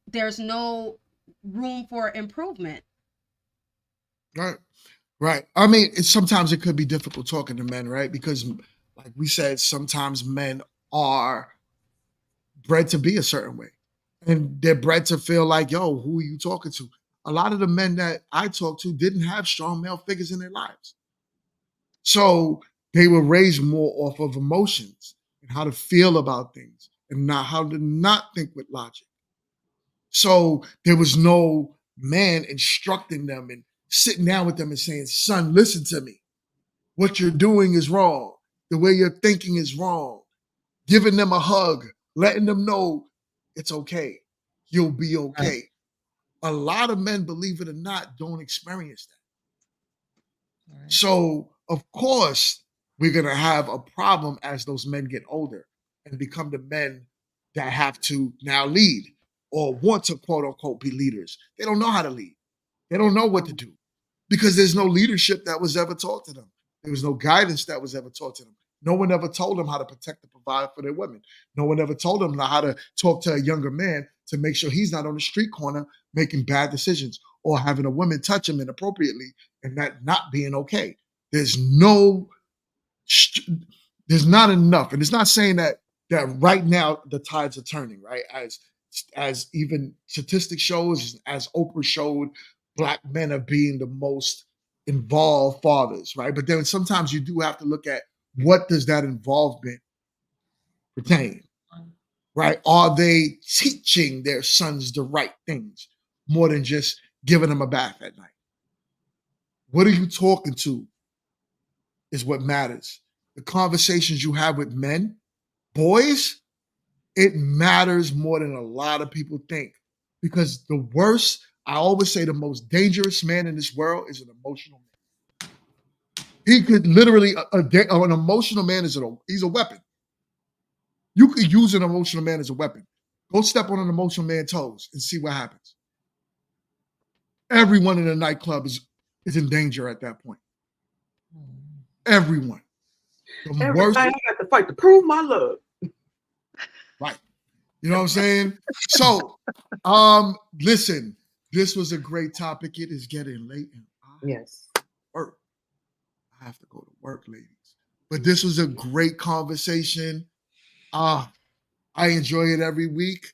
there's no room for improvement. Right. Right. I mean, sometimes it could be difficult talking to men, right? Because, like we said, sometimes men are bred to be a certain way, and they're bred to feel like, yo, who are you talking to? A lot of the men that I talk to didn't have strong male figures in their lives. So they were raised more off of emotions and how to feel about things and not how to not think with logic. So there was no man instructing them and sitting down with them and saying, son, listen to me. What you're doing is wrong. The way you're thinking is wrong. Giving them a hug, letting them know it's okay. You'll be okay. A lot of men, believe it or not, don't experience that. Right. So, of course, we're going to have a problem as those men get older and become the men that have to now lead or want to, quote unquote, be leaders. They don't know how to lead. They don't know what to do because there's no leadership that was ever taught to them. There was no guidance that was ever taught to them. No one ever told them how to protect and provide for their women. No one ever told them how to talk to a younger man to make sure he's not on the street corner making bad decisions or having a woman touch him inappropriately and that not being okay. There's not enough. And it's not saying that right now the tides are turning, right? As even statistics shows, as Oprah showed, Black men are being the most involved fathers, right? But then sometimes you do have to look at what does that involvement pertain, right? Are they teaching their sons the right things more than just giving them a bath at night? What are you talking to is what matters. The conversations you have with men, boys, it matters more than a lot of people think. Because the worst, I always say the most dangerous man in this world is an emotional man. He could literally, an emotional man he's a weapon. You could use an emotional man as a weapon. Go step on an emotional man's toes and see what happens. Everyone in the nightclub is in danger at that point. Everyone. Everybody I got to fight to prove my love. Right. You know what I'm saying? So, listen, this was a great topic. It is getting late and work. I have to go to work, ladies. But this was a great conversation. I enjoy it every week.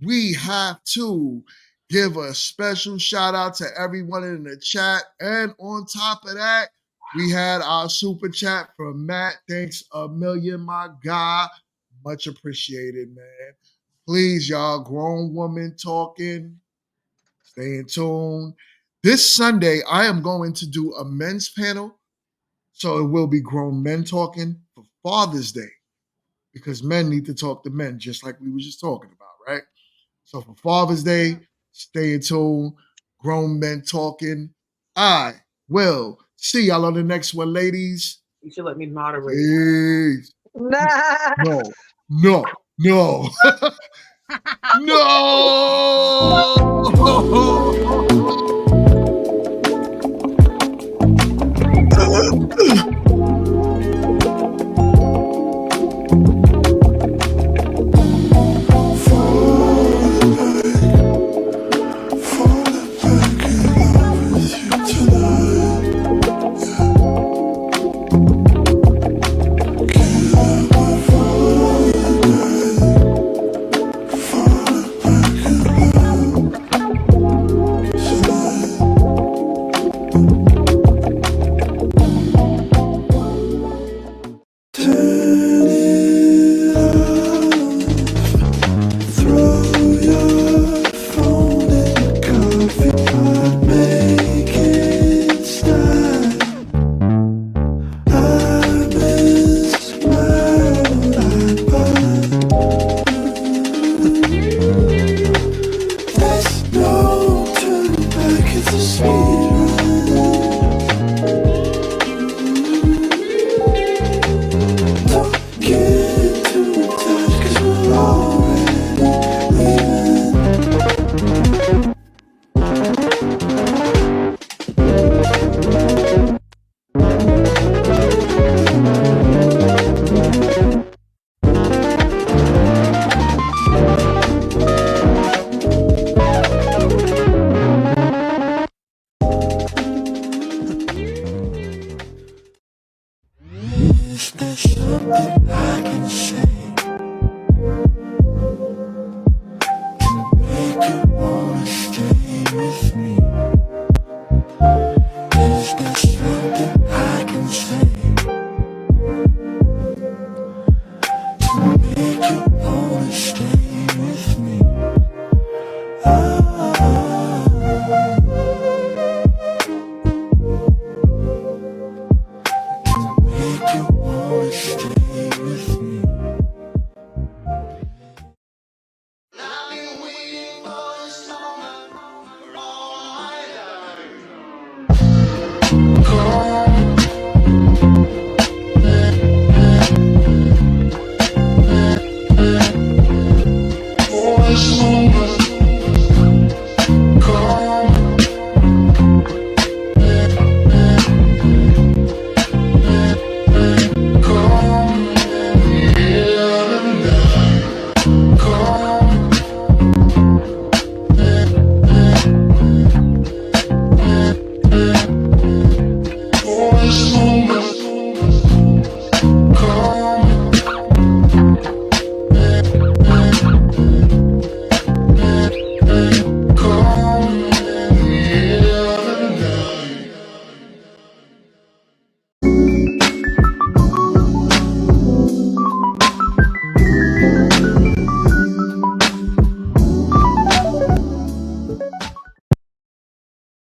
We have to give a special shout out to everyone in the chat. And on top of that, we had our super chat from Matt. Thanks a million, my guy. Much appreciated, man. Please, y'all, grown woman talking. Stay in tune. This Sunday, I am going to do a men's panel. So it will be grown men talking for Father's Day because men need to talk to men, just like we were just talking about, right? So for Father's Day, stay in tune. Grown men talking. I will see y'all on the next one, ladies. You should let me moderate. Peace. Nah. No. No.